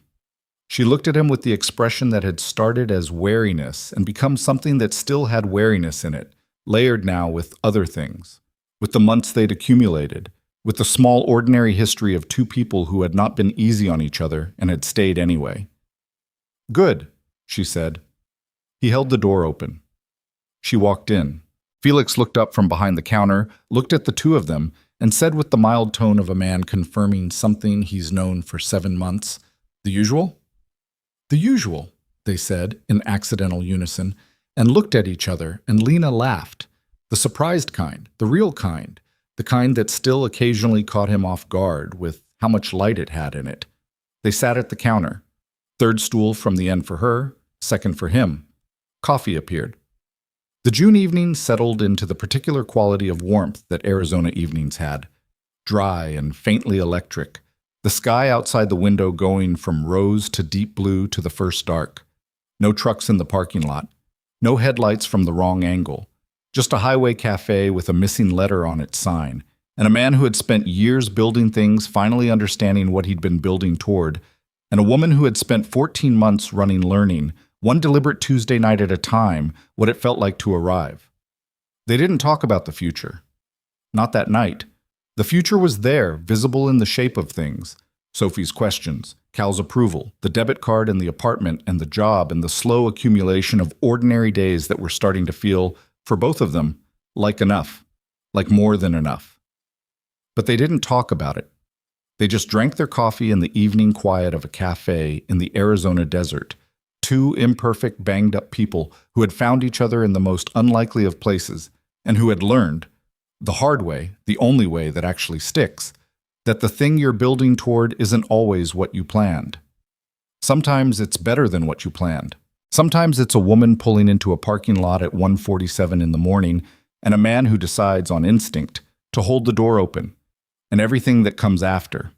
She looked at him with the expression that had started as wariness and become something that still had wariness in it, layered now with other things, with the months they'd accumulated, with the small ordinary history of two people who had not been easy on each other and had stayed anyway. "Good," she said. He held the door open. She walked in. Felix looked up from behind the counter, looked at the two of them, and said with the mild tone of a man confirming something he's known for 7 months, "The usual?" "The usual," they said in accidental unison, and looked at each other, and Lena laughed. The surprised kind, the real kind, the kind that still occasionally caught him off guard with how much light it had in it. They sat at the counter. Third stool from the end for her, second for him. Coffee appeared. The June evening settled into the particular quality of warmth that Arizona evenings had. Dry and faintly electric, the sky outside the window going from rose to deep blue to the first dark. No trucks in the parking lot. No headlights from the wrong angle. Just a highway cafe with a missing letter on its sign, and a man who had spent years building things finally understanding what he'd been building toward, and a woman who had spent 14 months running learning, one deliberate Tuesday night at a time, what it felt like to arrive. They didn't talk about the future. Not that night. The future was there, visible in the shape of things. Sophie's questions, Cal's approval, the debit card and the apartment and the job and the slow accumulation of ordinary days that were starting to feel, for both of them, like enough, like more than enough. But they didn't talk about it. They just drank their coffee in the evening quiet of a cafe in the Arizona desert. Two imperfect, banged-up people who had found each other in the most unlikely of places and who had learned, the hard way, the only way that actually sticks, that the thing you're building toward isn't always what you planned. Sometimes it's better than what you planned. Sometimes it's a woman pulling into a parking lot at 1:47 in the morning and a man who decides on instinct to hold the door open and everything that comes after.